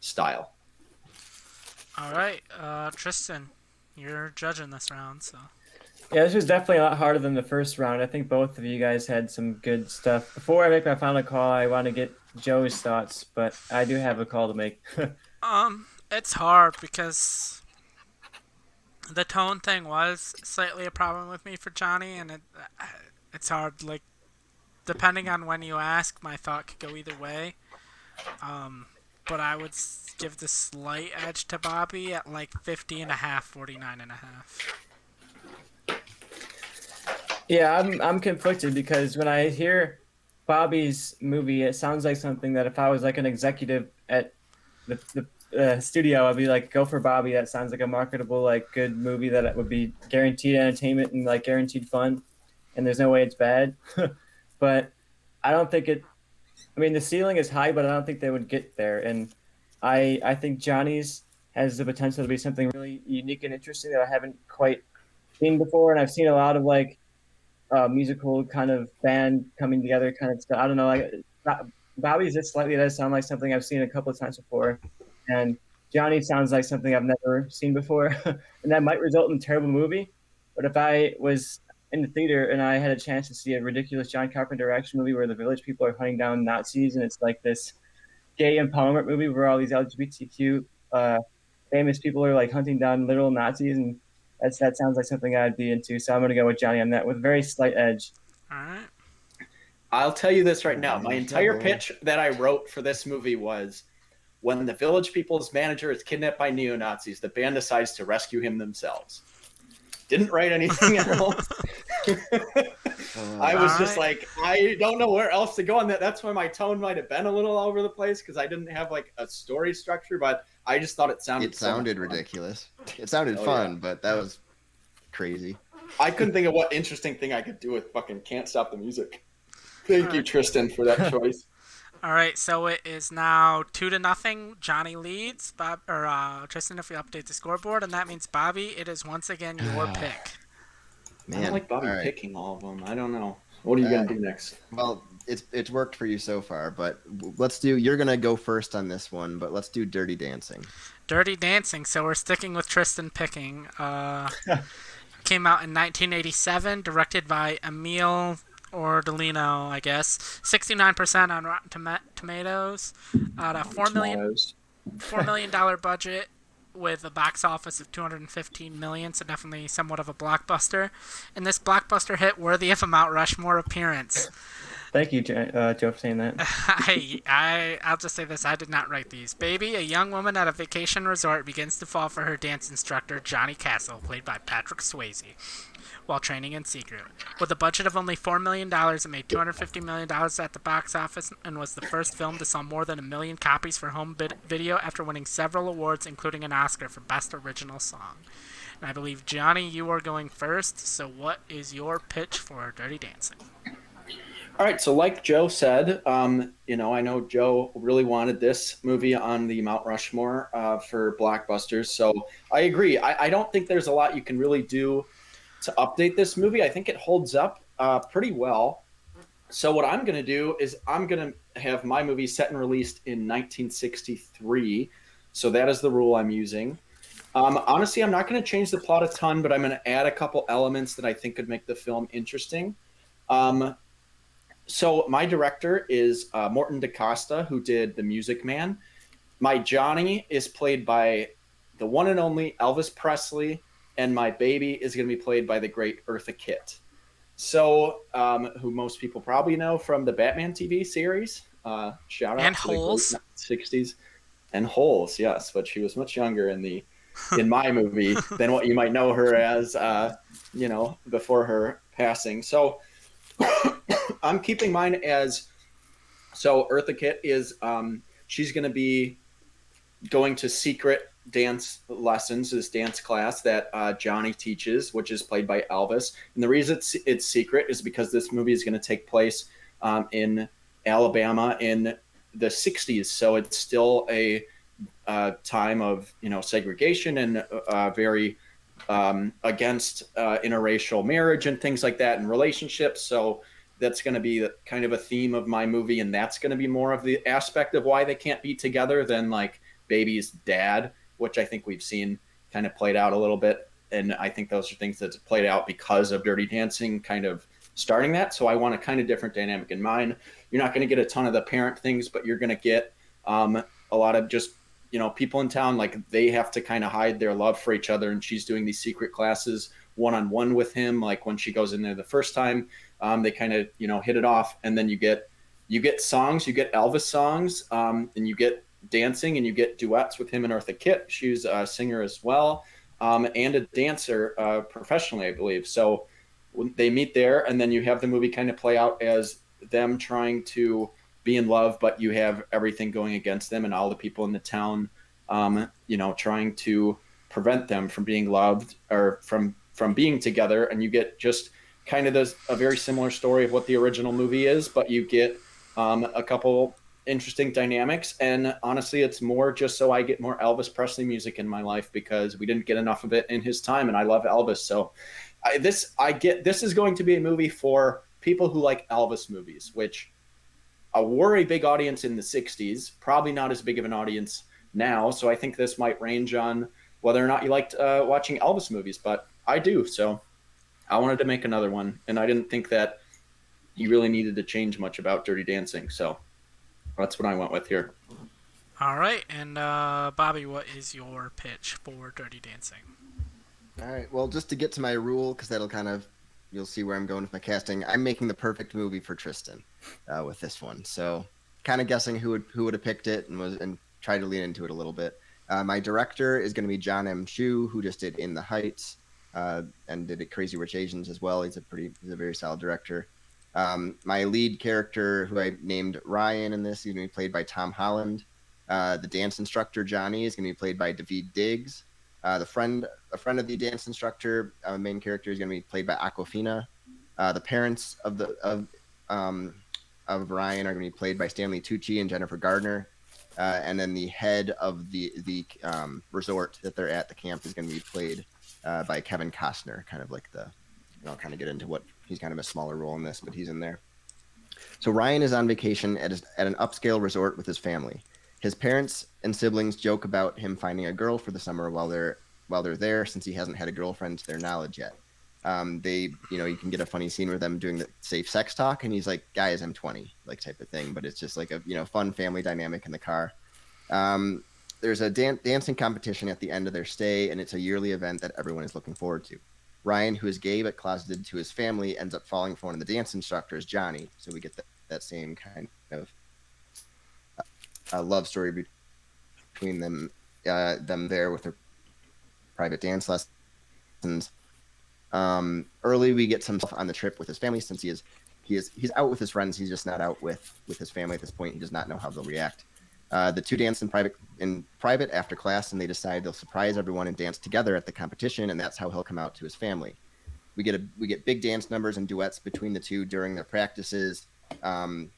S7: style.
S1: All right, Tristan, you're judging this round, so.
S6: Yeah, this was definitely a lot harder than the first round. I think both of you guys had some good stuff. Before I make my final call, I want to get Joe's thoughts, but I do have a call to make.
S1: It's hard because the tone thing was slightly a problem with me for Johnny, and it's hard. Like, depending on when you ask, my thought could go either way. but I would give the slight edge to Bobby at like 50.5, 49.5.
S6: Yeah, I'm conflicted because when I hear Bobby's movie, it sounds like something that if I was like an executive at the studio, I'd be like, go for Bobby. That sounds like a marketable, like good movie that would be guaranteed entertainment and like guaranteed fun. And there's no way it's bad. But I don't think it. I mean, the ceiling is high, but I don't think they would get there. And I think Johnny's has the potential to be something really unique and interesting that I haven't quite seen before. And I've seen a lot of like musical kind of band coming together kind of stuff. I don't know. Like Bobby's just slightly does sound like something I've seen a couple of times before, and Johnny sounds like something I've never seen before, and that might result in a terrible movie. But if I was in the theater and I had a chance to see a ridiculous John Carpenter action movie where the village people are hunting down Nazis and it's like this gay empowerment movie where all these LGBTQ famous people are like hunting down literal Nazis, and that sounds like something I'd be into. So I'm going to go with Johnny on that with a very slight edge.
S1: All right.
S7: I'll tell you this right now. My entire pitch that I wrote for this movie was when the Village People's manager is kidnapped by neo-Nazis, the band decides to rescue him themselves. Didn't write anything else. I was just like, I don't know where else to go on that. That's why my tone might have been a little all over the place because I didn't have like a story structure, but I just thought it sounded
S4: ridiculous. It sounded fun, but that was crazy.
S7: I couldn't think of what interesting thing I could do with fucking Can't Stop the Music. Thank you, Tristan, for that choice.
S1: All right, so it is now 2-0. Johnny leads. Tristan, if you update the scoreboard, and that means Bobby, it is once again your pick.
S7: Man, I don't like Bobby picking all of them. I don't know. What are you gonna do next?
S4: Well, it's worked for you so far, but you're gonna go first on this one, but let's do Dirty Dancing.
S1: Dirty Dancing. So we're sticking with Tristan picking. Came out in 1987, directed by Emile Ordolino, I guess. 69% on Rotten Tomatoes. At a $4 million budget with a box office of $215 million, so definitely somewhat of a blockbuster. And this blockbuster hit worthy of a Mount Rushmore appearance.
S6: Thank you, Joe, for saying that.
S1: I'll just say this. I did not write these. Baby, a young woman at a vacation resort begins to fall for her dance instructor, Johnny Castle, played by Patrick Swayze, while training in secret. With a budget of only $4 million, it made $250 million at the box office and was the first film to sell more than 1 million copies for home video after winning several awards, including an Oscar for Best Original Song. And I believe, Johnny, you are going first, so what is your pitch for Dirty Dancing?
S7: All right, so like Joe said, I know Joe really wanted this movie on the Mount Rushmore for blockbusters, so I agree. I don't think there's a lot you can really do to update this movie. I think it holds up pretty well. So what I'm going to do is I'm going to have my movie set and released in 1963, so that is the rule I'm using. Honestly, I'm not going to change the plot a ton, but I'm going to add a couple elements that I think could make the film interesting. So my director is Morton DaCosta, who did The Music Man. My Johnny is played by the one and only Elvis Presley, and my baby is going to be played by the great Eartha Kitt. So, who most people probably know from the Batman TV series. Shout out
S1: and
S7: to
S1: Holes.
S7: the 60s. And Holes, yes, but she was much younger in my movie than what you might know her as, before her passing. So I'm keeping mine as, so Eartha Kitt is, she's going to be going to secret dance lessons, this dance class that Johnny teaches, which is played by Elvis. And the reason it's secret is because this movie is going to take place in Alabama in the 60s. So it's still a time of, segregation and very against interracial marriage and things like that and relationships. So that's going to be kind of a theme of my movie. And that's going to be more of the aspect of why they can't be together than like baby's dad, which I think we've seen kind of played out a little bit. And I think those are things that's played out because of Dirty Dancing kind of starting that. So I want a kind of different dynamic in mine. You're not going to get a ton of the parent things, but you're going to get a lot of just, people in town, like they have to kind of hide their love for each other. And she's doing these secret classes one-on-one with him. Like when she goes in there the first time, they kind of, hit it off. And then you get songs, you get Elvis songs, and you get dancing, and you get duets with him and Eartha Kitt. She's a singer as well, and a dancer professionally, I believe. So they meet there, and then you have the movie kind of play out as them trying to be in love, but you have everything going against them and all the people in the town, trying to prevent them from being loved or from being together. And you get just kind of a very similar story of what the original movie is, but you get a couple interesting dynamics. And honestly, it's more just so I get more Elvis Presley music in my life, because we didn't get enough of it in his time, and I love Elvis. So this is going to be a movie for people who like Elvis movies, which were a big audience in the 60s, probably not as big of an audience now. So I think this might range on whether or not you liked watching Elvis movies, but I do. So I wanted to make another one, and I didn't think that you really needed to change much about Dirty Dancing. So that's what I went with here.
S1: All right, and Bobby, what is your pitch for Dirty Dancing?
S4: All right. Well, just to get to my rule, because that'll you'll see where I'm going with my casting. I'm making the perfect movie for Tristan with this one. So kind of guessing who would have picked it and try to lean into it a little bit. My director is going to be John M. Chu, who just did In the Heights and did Crazy Rich Asians as well. He's a very solid director. My lead character, who I named Ryan in this, is going to be played by Tom Holland. The dance instructor, Johnny, is going to be played by Daveed Diggs. A friend of the dance instructor, main character, is going to be played by Aquafina. The parents of Ryan are going to be played by Stanley Tucci and Jennifer Gardner. And then the head of the resort that they're at, the camp, is going to be played by Kevin Costner, kind of like I'll kind of get into what he's kind of a smaller role in this, but he's in there. So Ryan is on vacation at an upscale resort with his family. His parents and siblings joke about him finding a girl for the summer while they're there, since he hasn't had a girlfriend to their knowledge yet. You can get a funny scene with them doing the safe sex talk, and he's like, "Guys, I'm 20," like type of thing. But it's just like a fun family dynamic in the car. There's a dancing competition at the end of their stay, and it's a yearly event that everyone is looking forward to. Ryan, who is gay but closeted to his family, ends up falling for one of the dance instructors, Johnny. So we get that same kind of love story between them there with their private dance lessons. Early, we get some stuff on the trip with his family, since he's out with his friends. He's just not out with his family at this point. He does not know how they'll react. The two dance in private after class, and they decide they'll surprise everyone and dance together at the competition, and that's how he'll come out to his family. We get big dance numbers and duets between the two during their practices, and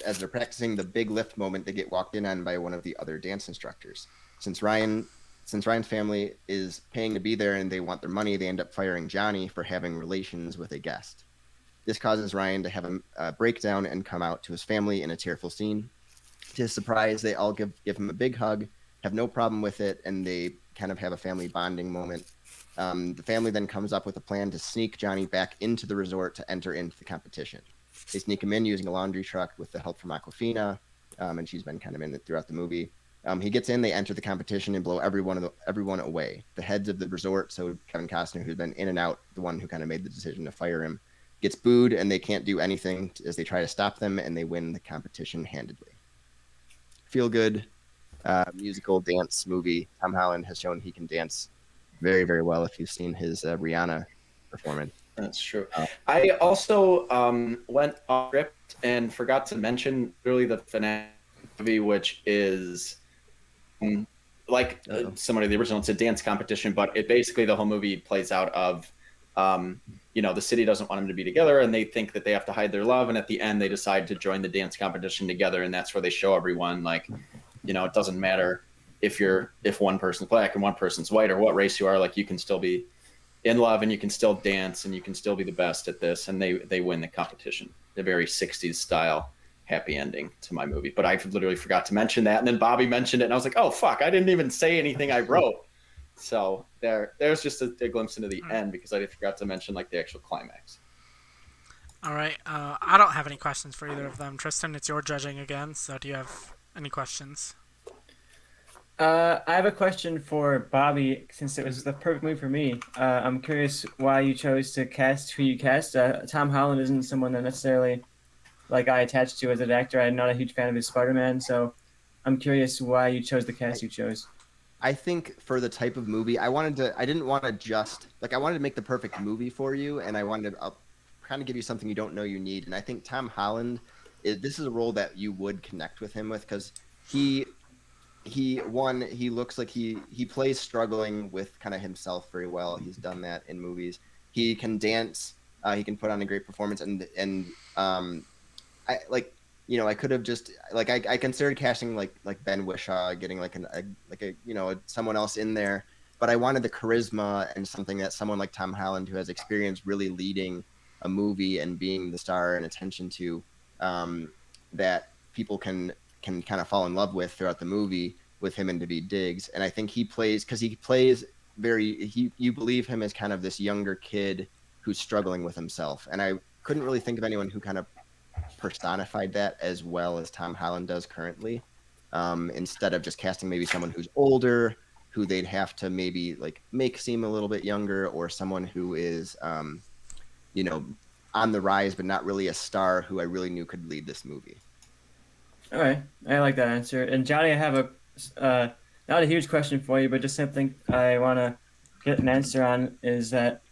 S4: as they're practicing the big lift moment, they get walked in on by one of the other dance instructors. Since Ryan's family is paying to be there and they want their money, they end up firing Johnny for having relations with a guest. This causes Ryan to have a breakdown and come out to his family in a tearful scene. To his surprise, they all give him a big hug, have no problem with it, and they kind of have a family bonding moment. The family then comes up with a plan to sneak Johnny back into the resort to enter into the competition. They sneak him in using a laundry truck with the help from Aquafina, and she's been kind of in it throughout the movie. He gets in, they enter the competition and blow everyone away. The heads of the resort, so Kevin Costner, who's been in and out, the one who kind of made the decision to fire him, gets booed, and they can't do anything as they try to stop them, and they win the competition handedly. Feel good musical dance movie. Tom Holland has shown he can dance very, very well. If you've seen his Rihanna performance.
S7: That's true. I also went off script and forgot to mention really the finale movie, which is similar to the original. It's a dance competition, but it basically, the whole movie plays out of the city doesn't want them to be together, and they think that they have to hide their love, and at the end they decide to join the dance competition together, and that's where they show everyone it doesn't matter if one person's black and one person's white or what race you are, like you can still be in love and you can still dance and you can still be the best at this, and they win the competition. The very 60s style happy ending to my movie. But I literally forgot to mention that, and then Bobby mentioned it, and I was like, oh fuck, I didn't even say anything I wrote. So there's just a glimpse into the end, because I forgot to mention the actual climax.
S1: All right, I don't have any questions for either of them. Tristan, it's your judging again, so do you have any questions?
S6: I have a question for Bobby, since it was the perfect movie for me. I'm curious why you chose to cast who you cast. Tom Holland isn't someone that necessarily I attached to as an actor. I'm not a huge fan of his Spider-Man, so I'm curious why you chose the cast you chose.
S4: I think for the type of movie, I didn't want to just, like, I wanted to make the perfect movie for you, and I wanted to kind of give you something you don't know you need. And I think Tom Holland, this is a role that you would connect with him with, because he looks like he plays struggling with kind of himself very well. He's done that in movies. He can dance. He can put on a great performance, and I like, you know, I could have just like I considered casting like Ben Whishaw, getting like someone else in there, but I wanted the charisma and something that someone like Tom Holland, who has experience really leading a movie and being the star and attention to, that people can kind of fall in love with throughout the movie with him and Daveed Diggs. And I think he plays you believe him as kind of this younger kid who's struggling with himself. And I couldn't really think of anyone who kind of personified that as well as Tom Holland does currently. Instead of just casting maybe someone who's older, who they'd have to maybe like make seem a little bit younger, or someone who is, you know, on the rise, but not really a star who I really knew could lead this movie.
S6: All right, I like that answer. And Johnny, I have a not a huge question for you, but just something I want to get an answer on. Is that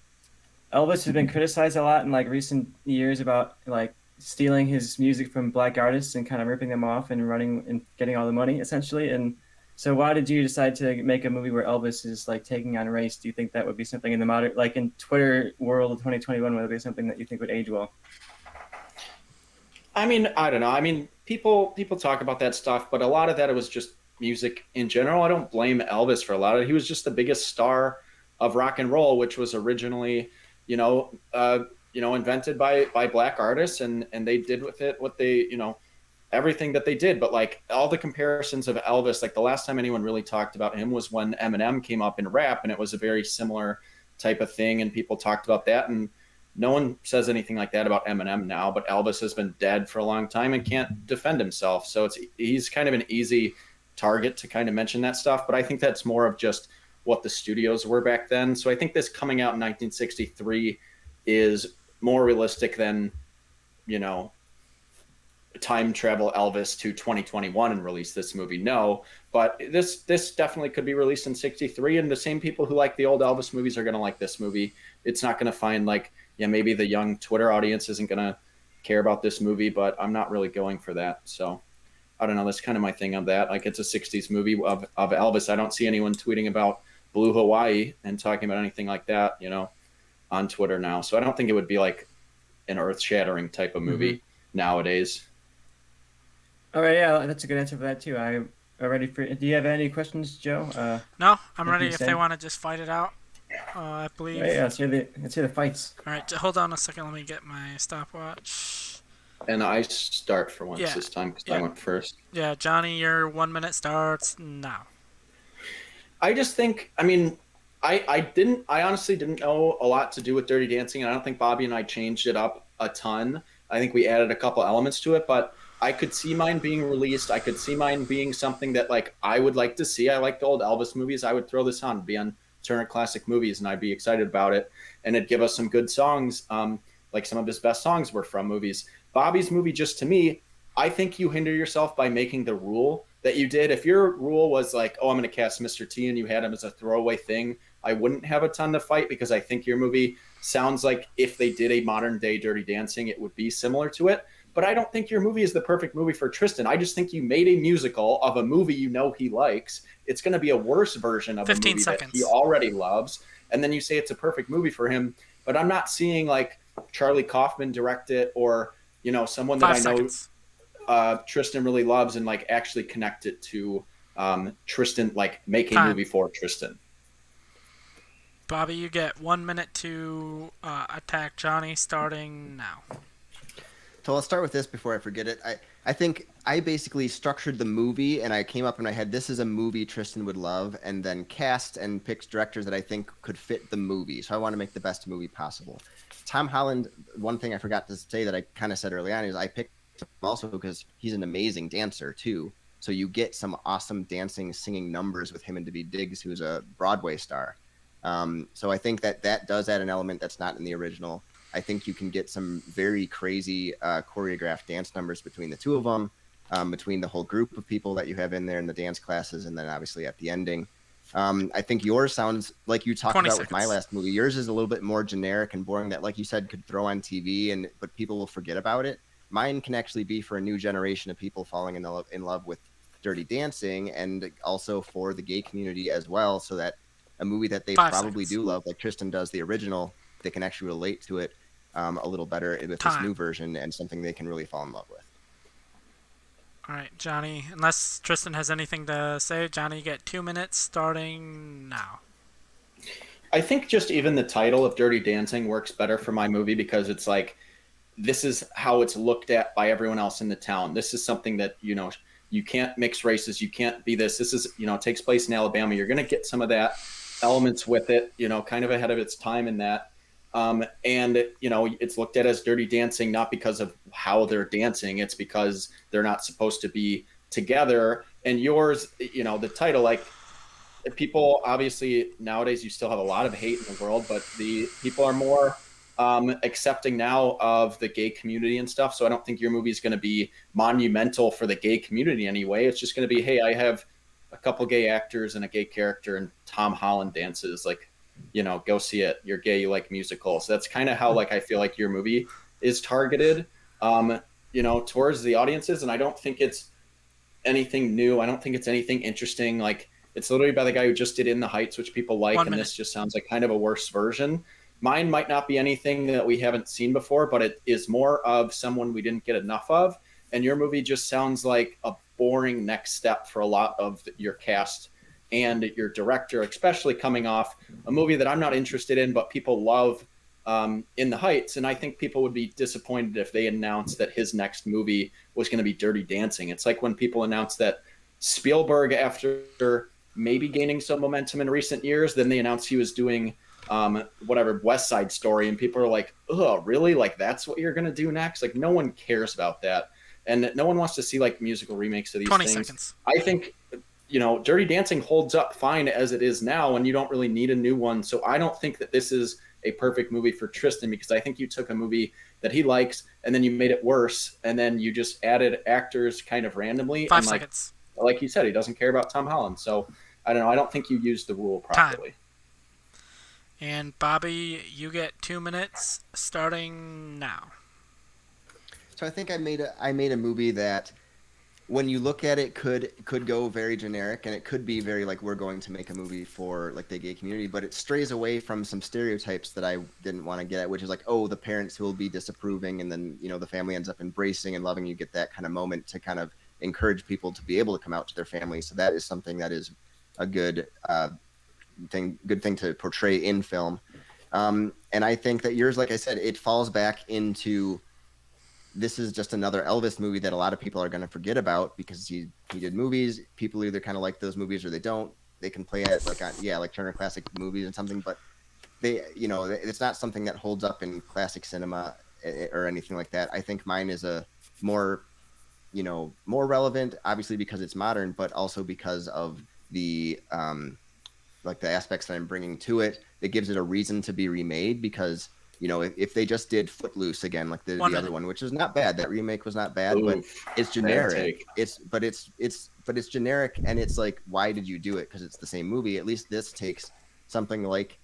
S6: Elvis has been criticized a lot in like recent years about like stealing his music from black artists and kind of ripping them off and running and getting all the money essentially. And so why did you decide to make a movie where Elvis is like taking on race? Do you think that would be something in the modern, like in Twitter world of 2021, would it be something that you think would age well?
S7: I mean, I don't know. I mean, people talk about that stuff, but a lot of that, it was just music in general. I don't blame Elvis for a lot of it. He was just the biggest star of rock and roll, which was originally, invented by black artists, and they did with it what they, everything that they did. But like all the comparisons of Elvis, like the last time anyone really talked about him was when Eminem came up in rap, and it was a very similar type of thing, and people talked about that, and no one says anything like that about Eminem now. But Elvis has been dead for a long time and can't defend himself, so he's kind of an easy target to kind of mention that stuff. But I think that's more of just what the studios were back then. So I think this coming out in 1963 is more realistic than, time travel Elvis to 2021 and release this movie. No, but this definitely could be released in 63, and the same people who like the old Elvis movies are going to like this movie. It's not going to find like, maybe the young Twitter audience isn't going to care about this movie, but I'm not really going for that. So I don't know. That's kind of my thing on that. Like, it's a 60s movie of Elvis. I don't see anyone tweeting about Blue Hawaii and talking about anything like that, on Twitter now. So I don't think it would be like an earth-shattering type of movie nowadays. All
S6: right, yeah, that's a good answer for that too. I'm ready for. Do you have any questions, Joe?
S1: No, I'm ready. If they want to just fight it out, I believe.
S6: Yeah, let's hear the fights.
S1: All right, hold on a second. Let me get my stopwatch.
S7: And I start for once this time because I went first.
S1: Yeah, Johnny, your 1 minute starts now.
S7: I just think, I honestly didn't know a lot to do with Dirty Dancing, and I don't think Bobby and I changed it up a ton. I think we added a couple elements to it, but I could see mine being released. I could see mine being something that like I would like to see. I like the old Elvis movies. I would throw this on, be on Turner Classic Movies, and I'd be excited about it. And it'd give us some good songs, like some of his best songs were from movies. Bobby's movie, just to me, I think you hinder yourself by making the rule that you did. If your rule was like, oh, I'm going to cast Mr. T, and you had him as a throwaway thing, I wouldn't have a ton to fight, because I think your movie sounds like if they did a modern day Dirty Dancing, it would be similar to it. But I don't think your movie is the perfect movie for Tristan. I just think you made a musical of a movie he likes. It's going to be a worse version of a movie that he already loves. And then you say it's a perfect movie for him. But I'm not seeing like Charlie Kaufman direct it, or, someone that I know Tristan really loves and like actually connect it to Tristan, like make a movie for Tristan.
S1: Bobby, you get 1 minute to attack Johnny starting now.
S4: So I'll start with this before I forget it. I think I basically structured the movie, and I came up and I had, this is a movie Tristan would love, and then cast and picked directors that I think could fit the movie. So I want to make the best movie possible. Tom Holland, one thing I forgot to say that I kind of said early on is I picked him also because he's an amazing dancer too. So you get some awesome dancing, singing numbers with him and Daveed Diggs, who's a Broadway star. So I think that does add an element that's not in the original. I think you can get some very crazy choreographed dance numbers between the two of them. between the whole group of people that you have in there in the dance classes, and then obviously at the ending. I think yours sounds like you talked
S1: 20
S4: about with my
S1: seconds.
S4: last movie. Yours is a little bit more generic and boring that, like you said, could throw on TV, but people will forget about it. Mine can actually be for a new generation of people falling in love with Dirty Dancing, and also for the gay community as well, so that a movie that they
S1: 5
S4: probably
S1: seconds.
S4: do love, like Tristan does the original, they can actually relate to it a little better with this
S1: Time.
S4: new version, and something they can really fall in love with.
S1: All right, Johnny. Unless Tristan has anything to say, Johnny, you get 2 minutes starting now.
S7: I think just even the title of Dirty Dancing works better for my movie because it's like, this is how it's looked at by everyone else in the town. This is something that, you can't mix races. You can't be this. This is, it takes place in Alabama. You're going to get some of that elements with it, kind of ahead of its time in that. And it's looked at as Dirty Dancing, not because of how they're dancing. It's because they're not supposed to be together. And yours, the title, like, people obviously nowadays, you still have a lot of hate in the world, but the people are more accepting now of the gay community and stuff. So I don't think your movie is going to be monumental for the gay community anyway. It's just going to be, hey, I have a couple gay actors and a gay character, and Tom Holland dances. Like, go see it. You're gay, you like musicals. So that's kind of how, like, I feel like your movie is targeted, towards the audiences. And I don't think it's anything new. I don't think it's anything interesting. Like, it's literally by the guy who just did In the Heights, which people like.
S1: 1
S7: And
S1: minute.
S7: this just sounds like kind of a worse version. Mine might not be anything that we haven't seen before, but it is more of someone we didn't get enough of. And your movie just sounds like a boring next step for a lot of your cast and your director, especially coming off a movie that I'm not interested in, but people love, In the Heights. And I think people would be disappointed if they announced that his next movie was going to be Dirty Dancing. It's like when people announced that Spielberg, after maybe gaining some momentum in recent years, then they announced he was doing West Side Story, and people are like, oh, really? Like, that's what you're going to do next? Like, no one cares about that. And no one wants to see, like, musical remakes of these
S1: 20
S7: things.
S1: seconds.
S7: I think, Dirty Dancing holds up fine as it is now, and you don't really need a new one. So I don't think that this is a perfect movie for Tristan, because I think you took a movie that he likes and then you made it worse, and then you just added actors kind of randomly.
S1: 5
S7: and
S1: seconds.
S7: Like you said, he doesn't care about Tom Holland. So I don't know. I don't think you used the rule properly.
S1: And Bobby, you get 2 minutes starting now.
S4: So I think I made a movie that, when you look at it, could go very generic, and it could be very like, we're going to make a movie for like the gay community, but it strays away from some stereotypes that I didn't want to get at, which is like, oh, the parents who will be disapproving, and then the family ends up embracing and loving. You get that kind of moment to kind of encourage people to be able to come out to their family. So that is something that is a good thing to portray in film. And I think that yours, like I said, it falls back into, this is just another Elvis movie that a lot of people are going to forget about, because he did movies. People either kind of like those movies or they don't. They can play it like Turner Classic Movies and something, but they, it's not something that holds up in classic cinema or anything like that. I think mine is a more relevant, obviously because it's modern, but also because of the like the aspects that I'm bringing to it. That gives it a reason to be remade, because if they just did Footloose again, like the other one, which is not bad, that remake was not bad, but it's generic. It's generic, and it's like, why did you do it? Because it's the same movie. At least this takes something like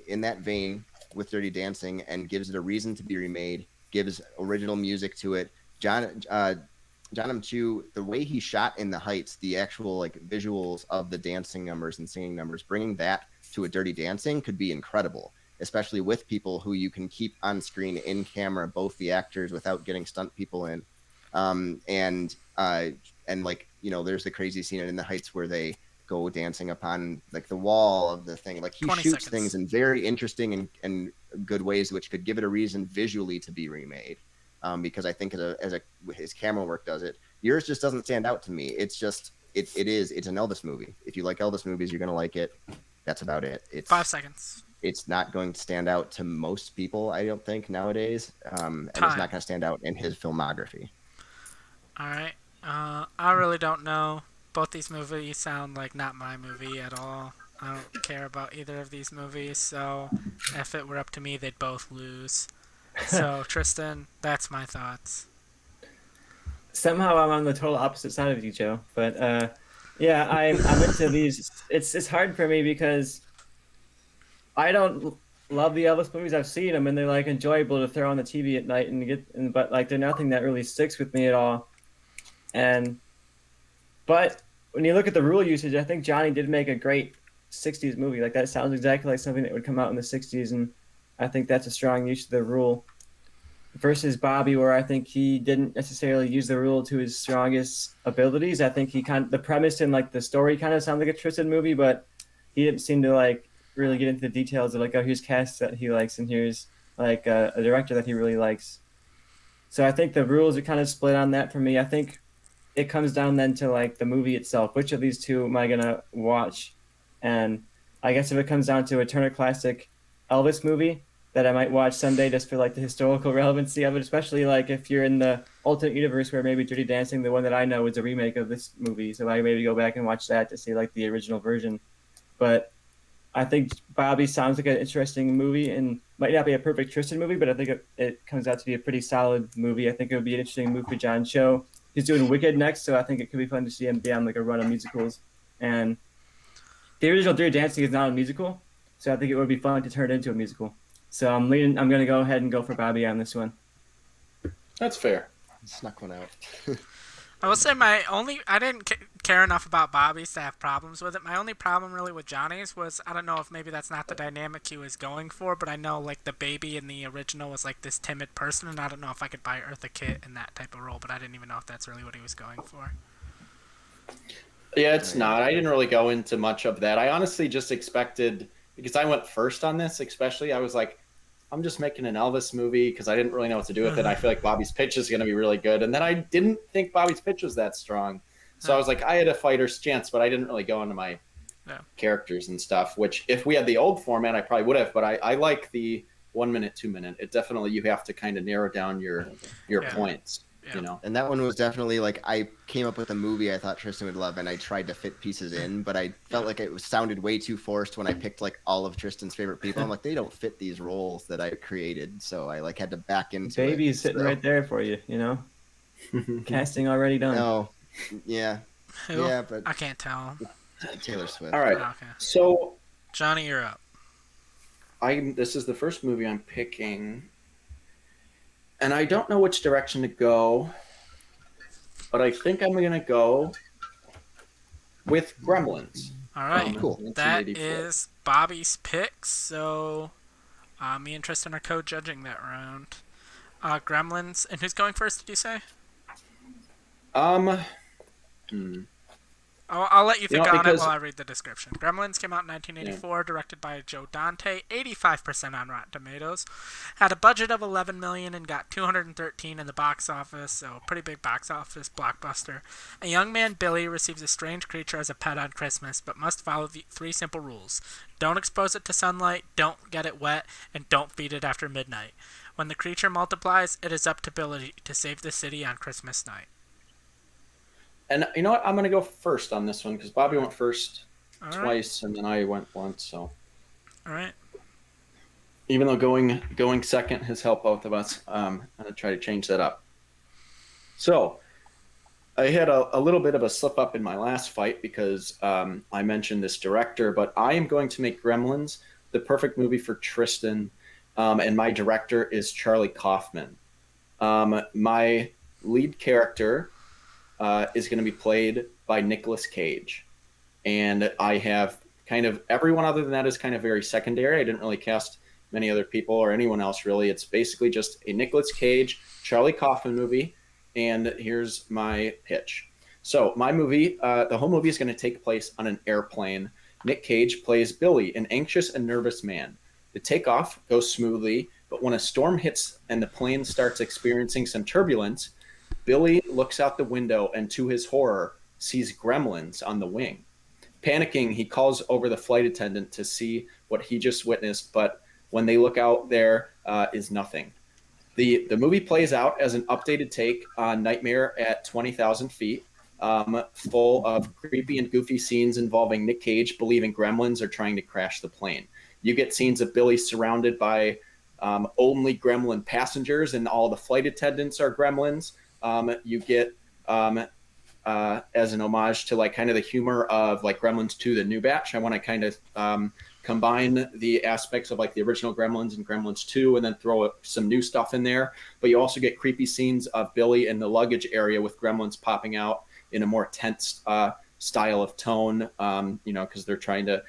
S4: in that vein with Dirty Dancing and gives it a reason to be remade, gives original music to it. John M. Chu, the way he shot In the Heights, the actual like visuals of the dancing numbers and singing numbers, bringing that to a Dirty Dancing could be incredible, especially with people who you can keep on screen in camera, both the actors, without getting stunt people in. And like, there's the crazy scene in The Heights where they go dancing upon like the wall of the thing. Like, he shoots things in very interesting and good ways, which could give it a reason visually to be remade. Because I think his camera work does it. Yours just doesn't stand out to me. It's just, it's an Elvis movie. If you like Elvis movies, you're going to like it. That's about it. It's
S1: 5 seconds.
S4: It's not going to stand out to most people, I don't think, nowadays. And it's not going to stand out in his filmography.
S1: All right. I really don't know. Both these movies sound like not my movie at all. I don't care about either of these movies, so if it were up to me, they'd both lose. So, Tristan, that's my thoughts.
S6: Somehow I'm on the total opposite side of you, Joe. But yeah, I'm into these. It's hard for me because I don't love the Elvis movies. I've seen them and they're like enjoyable to throw on the TV at night but like they're nothing that really sticks with me at all. But when you look at the rule usage, I think Johnny did make a great 60s movie. Like that sounds exactly like something that would come out in the 60s, and I think that's a strong use of the rule. Versus Bobby, where I think he didn't necessarily use the rule to his strongest abilities. I think the premise and like the story kind of sounds like a Tristan movie, but he didn't seem to like really get into the details of like, oh, here's cast that he likes and here's like a director that he really likes. So I think the rules are kind of split on that for me. I think it comes down then to like the movie itself. Which of these two am I gonna watch? And I guess if it comes down to a Turner Classic Elvis movie that I might watch someday just for like the historical relevancy of it, especially like if you're in the alternate universe where maybe Dirty Dancing, the one that I know, is a remake of this movie, so I maybe go back and watch that to see like the original version. But I think Bobby sounds like an interesting movie and might not be a perfect Tristan movie, but I think it comes out to be a pretty solid movie. I think it would be an interesting move for John Cho. He's doing Wicked next, so I think it could be fun to see him be on like a run of musicals. And the original Dirty Dancing is not a musical, so I think it would be fun to turn it into a musical. So I'm going to go ahead and go for Bobby on this one.
S7: That's fair.
S4: Snuck one out.
S1: I will say I didn't care enough about Bobby's to have problems with it. My only problem really with Johnny's was, I don't know if maybe that's not the dynamic he was going for, but I know like the baby in the original was like this timid person, and I don't know if I could buy Eartha Kitt in that type of role, but I didn't even know if that's really what he was going for.
S7: Yeah, it's not. I didn't really go into much of that. I honestly just expected, because I went first on this, especially, I was like, I'm just making an Elvis movie because I didn't really know what to do with it. I feel like Bobby's pitch is going to be really good. And then I didn't think Bobby's pitch was that strong. So I was like, I had a fighter's chance, but I didn't really go into my characters and stuff, which if we had the old format, I probably would have. But I like the 1 minute, 2 minute. It definitely, you have to kind of narrow down your points.
S1: Yeah.
S7: You know,
S4: And that one was definitely like, I came up with a movie I thought Tristan would love, and I tried to fit pieces in, but I felt like it sounded way too forced when I picked like all of Tristan's favorite people. I'm like, they don't fit these roles that I created, so I like had to back into it.
S6: Baby's sitting right there for you, you know? Casting already done.
S4: No, yeah,
S1: Who?
S4: yeah, but
S1: I can't tell.
S4: Taylor Swift.
S7: all right.
S1: Okay.
S7: So
S1: Johnny, you're up.
S7: this is the first movie I'm picking, and I don't know which direction to go, but I think I'm going to go with Gremlins.
S1: All right.
S4: Cool.
S1: That
S7: 1984.
S1: is Bobby's pick, so me and Tristan are co-judging that round. Gremlins, and who's going first, did you say? I'll let you think on it while I read the description. Gremlins came out in 1984, directed by Joe Dante, 85% on Rotten Tomatoes. Had a budget of $11 million and got $213 in the box office, so a pretty big box office blockbuster. A young man, Billy, receives a strange creature as a pet on Christmas, but must follow the 3 simple rules. Don't expose it to sunlight, don't get it wet, and don't feed it after midnight. When the creature multiplies, it is up to Billy to save the city on Christmas night.
S7: And you know what? I'm going to go first on this one because Bobby went first
S1: All
S7: twice, and then I went once. So,
S1: All right.
S7: even though going second has helped both of us, I'm going to try to change that up. So, I had a little bit of a slip up in my last fight because I mentioned this director, but I am going to make Gremlins the perfect movie for Tristan, and my director is Charlie Kaufman. My lead character is going to be played by Nicolas Cage. And I have kind of everyone other than that is kind of very secondary. I didn't really cast many other people or anyone else really. It's basically just a Nicolas Cage, Charlie Kaufman movie. And here's my pitch. So my movie, the whole movie is going to take place on an airplane. Nick Cage plays Billy, an anxious and nervous man. The takeoff goes smoothly, but when a storm hits and the plane starts experiencing some turbulence, Billy looks out the window and, to his horror, sees gremlins on the wing. Panicking, he calls over the flight attendant to see what he just witnessed, but when they look out, there is nothing. The movie plays out as an updated take on Nightmare at 20,000 feet, full of creepy and goofy scenes involving Nick Cage believing gremlins are trying to crash the plane. You get scenes of Billy surrounded by only gremlin passengers, and all the flight attendants are gremlins. You get as an homage to like kind of the humor of like Gremlins 2, the new batch. I want to kind of combine the aspects of like the original Gremlins and Gremlins 2 and then throw some new stuff in there. But you also get creepy scenes of Billy in the luggage area with Gremlins popping out in a more tense style of tone, you know, because they're trying to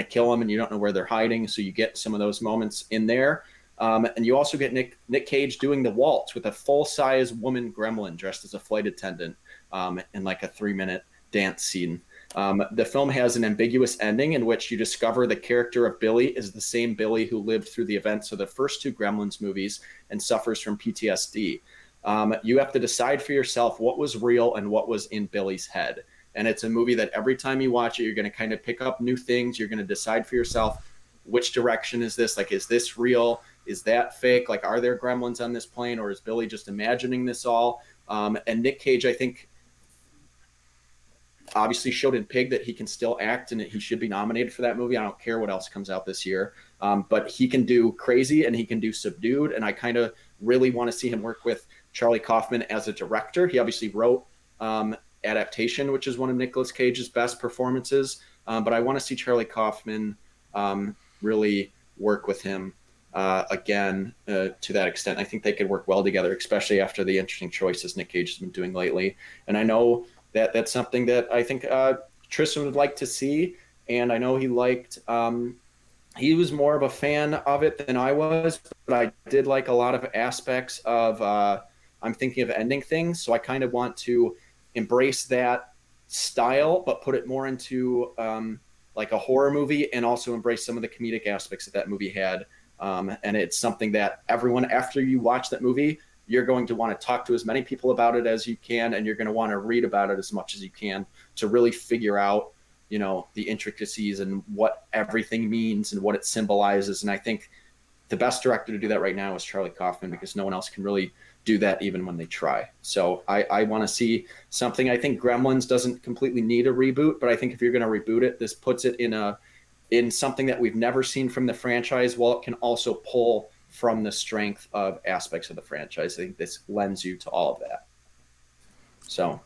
S7: kill him and you don't know where they're hiding. So you get some of those moments in there. And you also get Nick Cage doing the waltz with a full-size woman gremlin dressed as a flight attendant in like a 3-minute dance scene. The film has an ambiguous ending in which you discover the character of Billy is the same Billy who lived through the events of the first 2 Gremlins movies and suffers from PTSD. You have to decide for yourself what was real and what was in Billy's head. And it's a movie that every time you watch it, you're going to kind of pick up new things. You're going to decide for yourself, which direction is this? Like, is this real? Is that fake? Like, are there gremlins on this plane, or is Billy just imagining this all? And Nick Cage, I think, obviously showed in Pig that he can still act and that he should be nominated for that movie. I don't care what else comes out this year. But he can do crazy and he can do subdued. And I kind of really want to see him work with Charlie Kaufman as a director. He obviously wrote Adaptation, which is one of Nicolas Cage's best performances. But I want to see Charlie Kaufman really work with him again to that extent. I think they could work well together, especially after the interesting choices Nick Cage has been doing lately. And I know that that's something that I think Tristan would like to see. And I know he liked, he was more of a fan of it than I was, but I did like a lot of aspects of, I'm thinking of ending things. So I kind of want to embrace that style, but put it more into like a horror movie and also embrace some of the comedic aspects that movie had. And it's something that everyone, after you watch that movie, you're going to want to talk to as many people about it as you can, and you're going to want to read about it as much as you can to really figure out, you know, the intricacies and what everything means and what it symbolizes. And I think the best director to do that right now is Charlie Kaufman, because no one else can really do that even when they try. So I want to see something. I think Gremlins doesn't completely need a reboot, but I think if you're going to reboot it, this puts it in something that we've never seen from the franchise, while it can also pull from the strength of aspects of the franchise. I think this lends you to all of that. So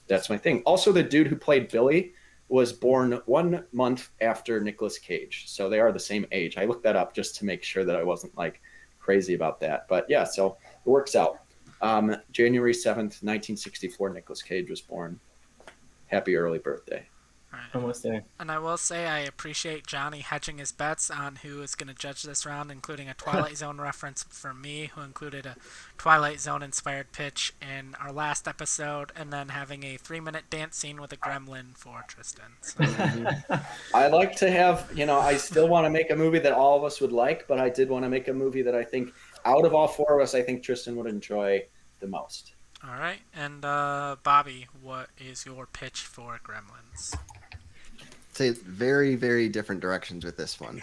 S7: that's my thing. Also, the dude who played Billy was born 1 month after Nicolas Cage. So they are the same age. I looked that up just to make sure that I wasn't like crazy about that. But yeah, so it works out. January 7th, 1964, Nicolas Cage was born. Happy early birthday.
S1: Right.
S6: Almost there.
S1: And I will say I appreciate Johnny hedging his bets on who is going to judge this round, including a Twilight Zone reference for me, who included a Twilight Zone-inspired pitch in our last episode, and then having a 3-minute dance scene with a gremlin for Tristan. So.
S7: I like to have, you know, I still want to make a movie that all of us would like, but I did want to make a movie that I think, out of all 4 of us, I think Tristan would enjoy the most.
S1: All right. And Bobby, what is your pitch for Gremlins?
S4: Say very, very different directions with this one.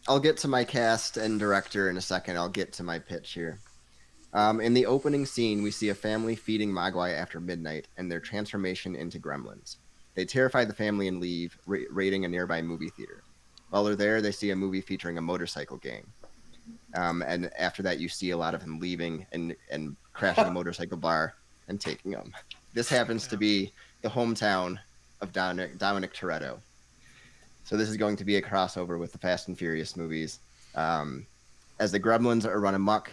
S4: I'll get to my cast and director in a second. I'll get to my pitch here. In the opening scene, we see a family feeding Mogwai after midnight and their transformation into gremlins. They terrify the family and leave, raiding a nearby movie theater. While they're there, they see a movie featuring a motorcycle gang. And after that, you see a lot of them leaving and crashing a motorcycle bar and taking them. This happens to be the hometown of Dominic Toretto. So this is going to be a crossover with the Fast and Furious movies. As the Gremlins are run amok,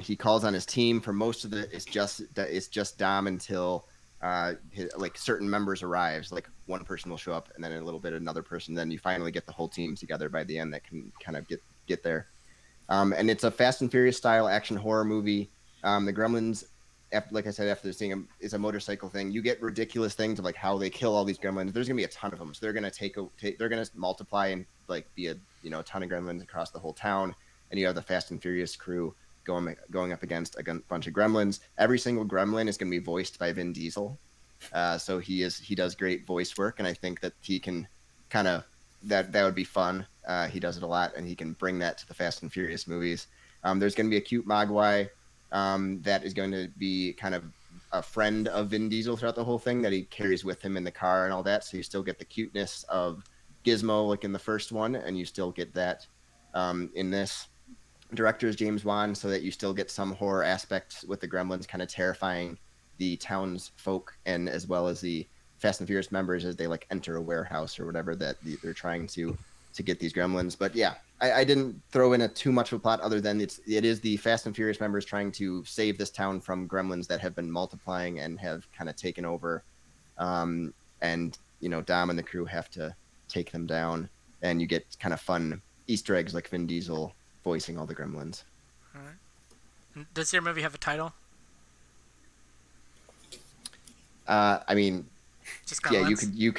S4: he calls on his team. For most of it's just Dom until like certain members arrives. Like one person will show up, and then in a little bit another person. Then you finally get the whole team together by the end that can kind of get there. And it's a Fast and Furious style action horror movie. The Gremlins, like I said, after seeing them, is a motorcycle thing. You get ridiculous things of like how they kill all these gremlins. There's gonna be a ton of them, so they're gonna they're gonna multiply and like be a ton of gremlins across the whole town. And you have the Fast and Furious crew going up against a bunch of gremlins. Every single gremlin is gonna be voiced by Vin Diesel, so he does great voice work, and I think that he can kind of that would be fun. He does it a lot, and he can bring that to the Fast and Furious movies. There's gonna be a cute Mogwai. That is going to be kind of a friend of Vin Diesel throughout the whole thing that he carries with him in the car and all that. So you still get the cuteness of Gizmo like in the first one, and you still get that in this. Director is James Wan, so that you still get some horror aspects with the Gremlins kind of terrifying the townsfolk and as well as the Fast and Furious members as they like enter a warehouse or whatever that they're trying to get these gremlins. But yeah, I didn't throw in too much of a plot other than it is the Fast and Furious members trying to save this town from gremlins that have been multiplying and have kind of taken over. And Dom and the crew have to take them down, and you get kind of fun Easter eggs like Vin Diesel voicing all the gremlins.
S1: All right. Does your movie have a title?
S4: I mean,
S1: Just Gremlins?
S4: Yeah,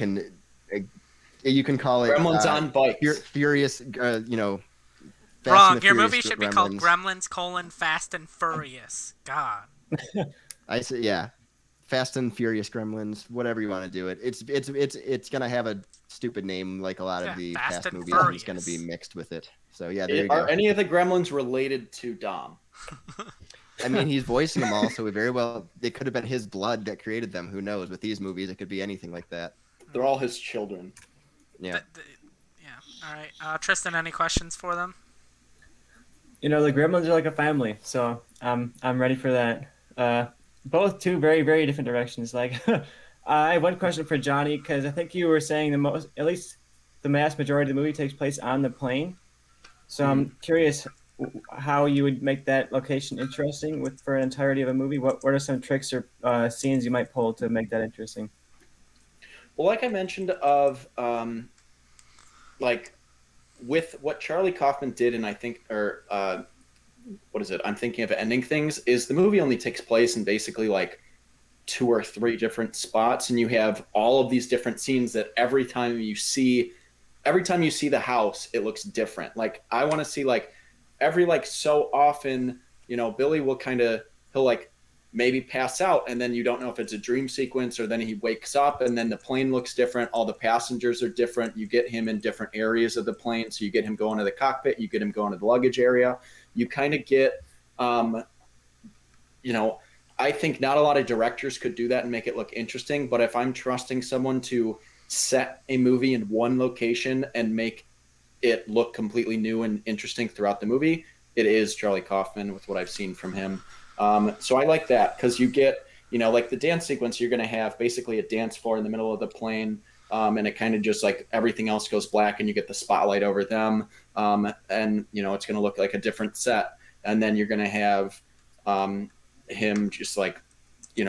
S4: you can call it
S7: Gremlins on bikes.
S4: Furious, Fast
S1: Wrong.
S4: and the
S1: Your
S4: Furious
S1: movie should be called
S4: Gremlins.
S1: Gremlins: Fast and Furious. God.
S4: I say, yeah, Fast and Furious Gremlins, whatever you want to do it. It's gonna have a stupid name like a lot of the
S1: Fast
S4: Fast
S1: and
S4: movies. And it's
S1: Furious.
S4: gonna be mixed with it. So yeah, there you go.
S7: Are any of the gremlins related to Dom?
S4: I mean, he's voicing them all, so it could have been his blood that created them. Who knows? With these movies, it could be anything like that.
S7: They're all his children.
S4: Yeah.
S1: Yeah. All right. Tristan, any questions for them?
S6: The Gremlins are like a family, so I'm ready for that. Both two very, very different directions. Like, I have one question for Johnny, because I think you were saying at least the mass majority of the movie takes place on the plane. So I'm curious how you would make that location interesting for an entirety of a movie. What are some tricks or scenes you might pull to make that interesting?
S7: Well, like I mentioned like with what Charlie Kaufman did, and I think, what is it? I'm thinking of ending things. Is the movie only takes place in basically like 2 or 3 different spots, and you have all of these different scenes that every time you see the house, it looks different. Like I want to see like every like so often, Billy will he'll like maybe pass out, and then you don't know if it's a dream sequence or then he wakes up and then the plane looks different. All the passengers are different. You get him in different areas of the plane. So you get him going to the cockpit, you get him going to the luggage area. You kind of get, I think not a lot of directors could do that and make it look interesting. But if I'm trusting someone to set a movie in one location and make it look completely new and interesting throughout the movie, it is Charlie Kaufman with what I've seen from him. So I like that because you get, like the dance sequence, you're going to have basically a dance floor in the middle of the plane. And it kind of just like everything else goes black and you get the spotlight over them. And, it's going to look like a different set. And then you're going to have him just like,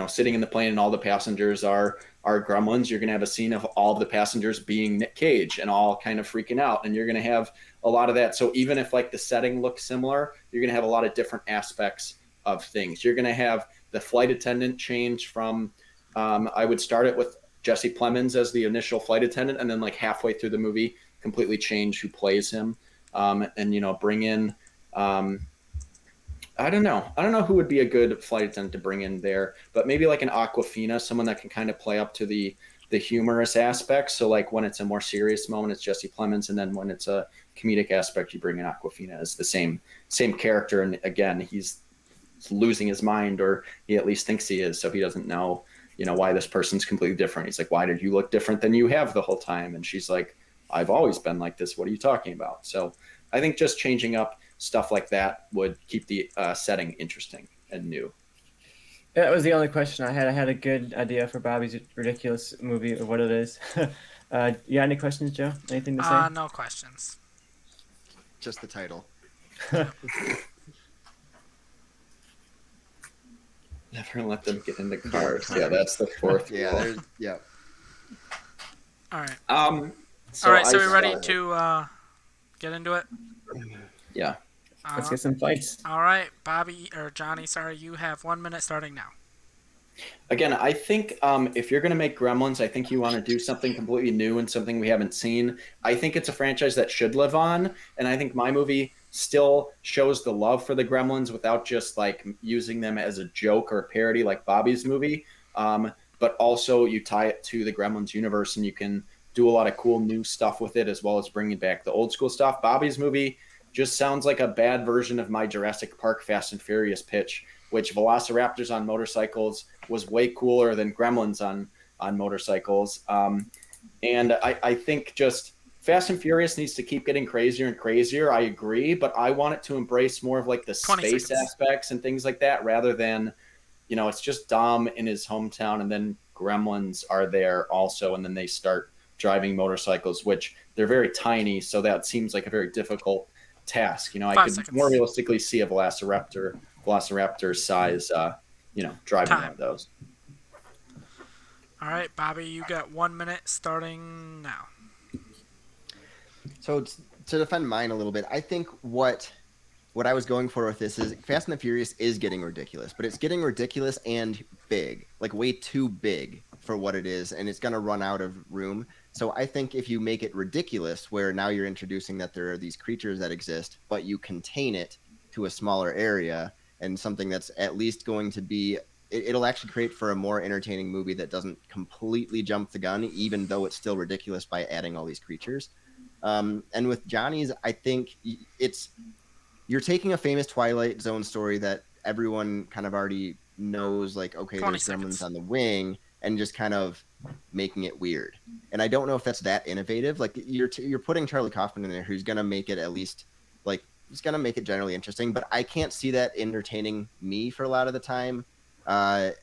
S7: sitting in the plane and all the passengers are gremlins. You're going to have a scene of all of the passengers being Nick Cage and all kind of freaking out. And you're going to have a lot of that. So even if like the setting looks similar, you're going to have a lot of different aspects of things. You're going to have the flight attendant change from, I would start it with Jesse Plemons as the initial flight attendant, and then like halfway through the movie, completely change who plays him, and bring in, I don't know who would be a good flight attendant to bring in there, but maybe like an Awkwafina, someone that can kind of play up to the humorous aspects. So like when it's a more serious moment, it's Jesse Plemons, and then when it's a comedic aspect, you bring in Awkwafina as the same character, and again, he's losing his mind, or he at least thinks he is, so he doesn't know why this person's completely different. He's like, why did you look different than you have the whole time? And she's like, I've always been like this, what are you talking about? So I think just changing up stuff like that would keep the setting interesting and new.
S6: That was the only question I had. I had a good idea for Bobby's ridiculous movie of what it is. You got any questions, Joe? Anything to say?
S1: No questions.
S4: Just the title.
S7: Never let them get into cars. Yeah, that's the fourth.
S4: Yeah,
S7: rule.
S1: All right.
S7: All
S1: right, so we're ready to get into it?
S7: Yeah.
S6: Let's get some fights.
S1: All right, Bobby, or Johnny, sorry, you have 1 minute starting now.
S7: Again, I think if you're going to make Gremlins, I think you want to do something completely new and something we haven't seen. I think it's a franchise that should live on, and I think my movie still shows the love for the Gremlins without just like using them as a joke or a parody like Bobby's movie. But also you tie it to the Gremlins universe, and you can do a lot of cool new stuff with it, as well as bringing back the old school stuff. Bobby's movie just sounds like a bad version of my Jurassic Park Fast and Furious pitch, which Velociraptors on motorcycles was way cooler than Gremlins on motorcycles. And I think just Fast and Furious needs to keep getting crazier and crazier. I agree, but I want it to embrace more of like the space aspects and things like that, rather than, it's just Dom in his hometown, and then Gremlins are there also, and then they start driving motorcycles, which they're very tiny, so that seems like a very difficult task. I
S1: 5
S7: could
S1: seconds.
S7: more realistically see a Velociraptor size, driving
S1: Time.
S7: one of those.
S1: All right, Bobby, you got 1 minute starting now.
S4: So to defend mine a little bit, I think what I was going for with this is Fast and the Furious is getting ridiculous, but it's getting ridiculous and big, like way too big for what it is, and it's going to run out of room. So I think if you make it ridiculous, where now you're introducing that there are these creatures that exist, but you contain it to a smaller area and something that's at least going to be, it'll actually create for a more entertaining movie that doesn't completely jump the gun, even though it's still ridiculous by adding all these creatures. And with Johnny's, I think you're taking a famous Twilight Zone story that everyone kind of already knows, like, okay,
S1: 20
S4: there's
S1: seconds.
S4: Gremlins on the wing, and just kind of making it weird. And I don't know if that's that innovative. Like, you're putting Charlie Kaufman in there, who's going to make it at least, like, he's going to make it generally interesting, but I can't see that entertaining me for a lot of the time. And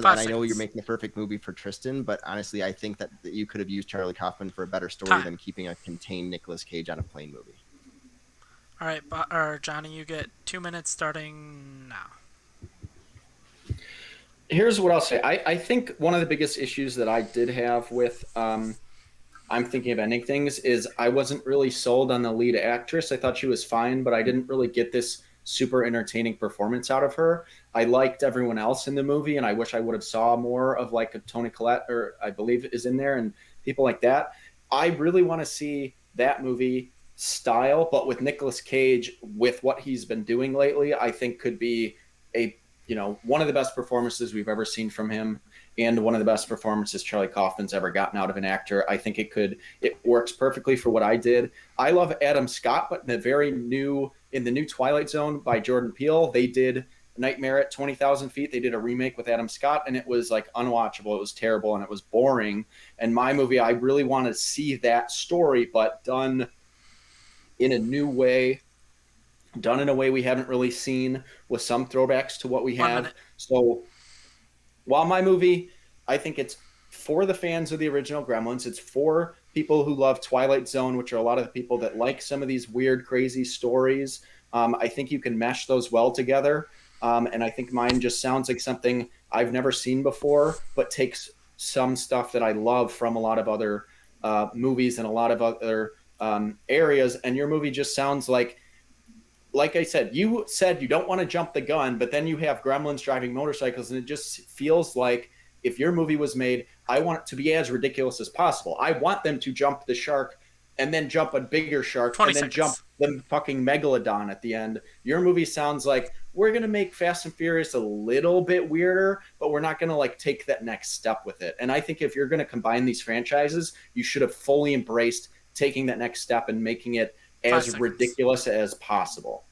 S4: I know you're making the perfect movie for Tristan, but honestly, I think that you could have used Charlie Kaufman for a better story than keeping a contained Nicolas Cage on a plane movie.
S1: All right, Johnny, you get 2 minutes starting now.
S7: Here's what I'll say. I think one of the biggest issues that I did have with I'm thinking of ending things is I wasn't really sold on the lead actress. I thought she was fine, but I didn't really get this super entertaining performance out of her. I liked everyone else in the movie, and I wish I would have saw more of like a Toni Collette, or I believe is in there, and people like that. I really want to see that movie style, but with Nicolas Cage, with what he's been doing lately, I think could be one of the best performances we've ever seen from him, and one of the best performances Charlie Kaufman's ever gotten out of an actor. I think it works perfectly for what I did. I love Adam Scott, but in the new Twilight Zone by Jordan Peele, they did Nightmare at 20,000 Feet. They did a remake with Adam Scott, and it was like unwatchable. It was terrible, and it was boring. And my movie, I really want to see that story, but done in a new way, done in a way we haven't really seen, with some throwbacks to what we have. So while my movie, I think it's for the fans of the original Gremlins, it's for people who love Twilight Zone, which are a lot of the people that like some of these weird, crazy stories. I think you can mesh those well together. And I think mine just sounds like something I've never seen before, but takes some stuff that I love from a lot of other movies and a lot of other areas. And your movie just sounds like I said, you said you don't want to jump the gun, but then you have Gremlins driving motorcycles, and it just feels like if your movie was made, I want it to be as ridiculous as possible. I want them to jump the shark and then jump a bigger shark and then jump the fucking megalodon at the end. Your movie sounds like we're going to make Fast and Furious a little bit weirder, but we're not going to like take that next step with it. And I think if you're going to combine these franchises, you should have fully embraced taking that next step and making it as ridiculous as possible.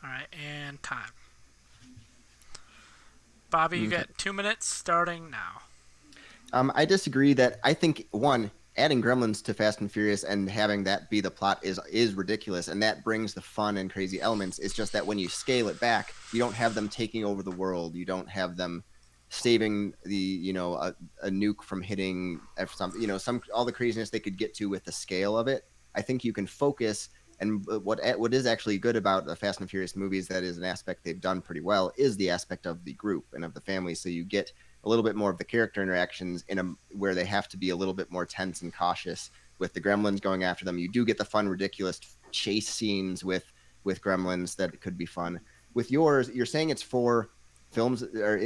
S1: All right, and time. Bobby, you get 2 minutes starting now.
S4: I disagree that I think, one, adding Gremlins to Fast and Furious and having that be the plot is ridiculous, and that brings the fun and crazy elements. It's just that when you scale it back, you don't have them taking over the world. You don't have them saving the a nuke from hitting all the craziness they could get to with the scale of it. I think you can focus, and what is actually good about the Fast and Furious movies, that is an aspect they've done pretty well, is the aspect of the group and of the family. So you get a little bit more of the character interactions where they have to be a little bit more tense and cautious with the Gremlins going after them. You do get the fun, ridiculous chase scenes with Gremlins that could be fun. With yours, you're saying it's for films, or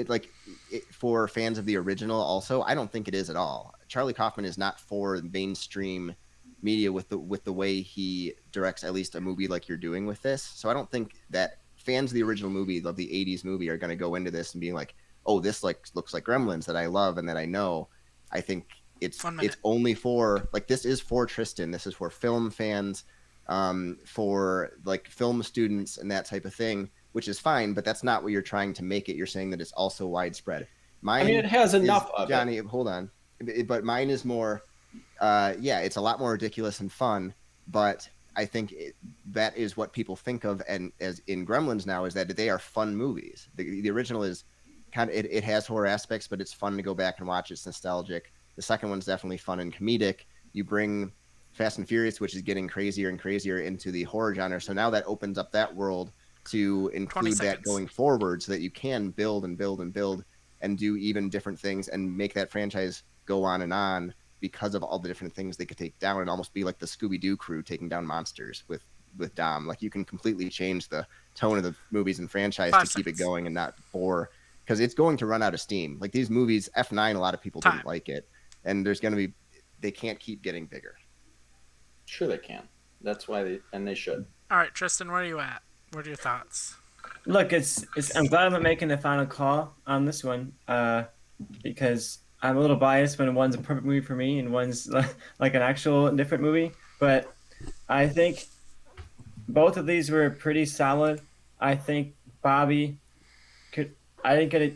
S4: for fans of the original also. I don't think it is at all. Charlie Kaufman is not for mainstream media with the way he directs at least a movie like you're doing with this. So I don't think that fans of the original movie, of the 80s movie, are going to go into this and being like, oh, this looks like Gremlins that I love and that I know. I think it's only for, this is for Tristan. This is for film fans, for like film students and that type of thing, which is fine, but that's not what you're trying to make it. You're saying that it's also widespread.
S7: It has enough of
S4: Johnny, hold on. But mine is more, it's a lot more ridiculous and fun, but I think that is what people think of, and as in Gremlins now, is that they are fun movies. The original is it has horror aspects, but it's fun to go back and watch. It's nostalgic. The second one's definitely fun and comedic. You bring Fast and Furious, which is getting crazier and crazier, into the horror genre. So now that opens up that world to include that going forward, so that you can build and build and build and do even different things and make that franchise go on because of all the different things they could take down, and almost be like the Scooby-Doo crew taking down monsters with Dom. Like, you can completely change the tone of the movies and franchise to keep it going and not bore, because it's going to run out of steam. Like, these movies, F9, a lot of people didn't like it, and they can't keep getting bigger.
S7: Sure they can. That's why they should.
S1: All right, Tristan, where are you at? What are your thoughts?
S6: Look, I'm glad I'm not making the final call on this one, because I'm a little biased when one's a perfect movie for me and one's like an actual different movie. But I think both of these were pretty solid. I think Bobby I didn't get a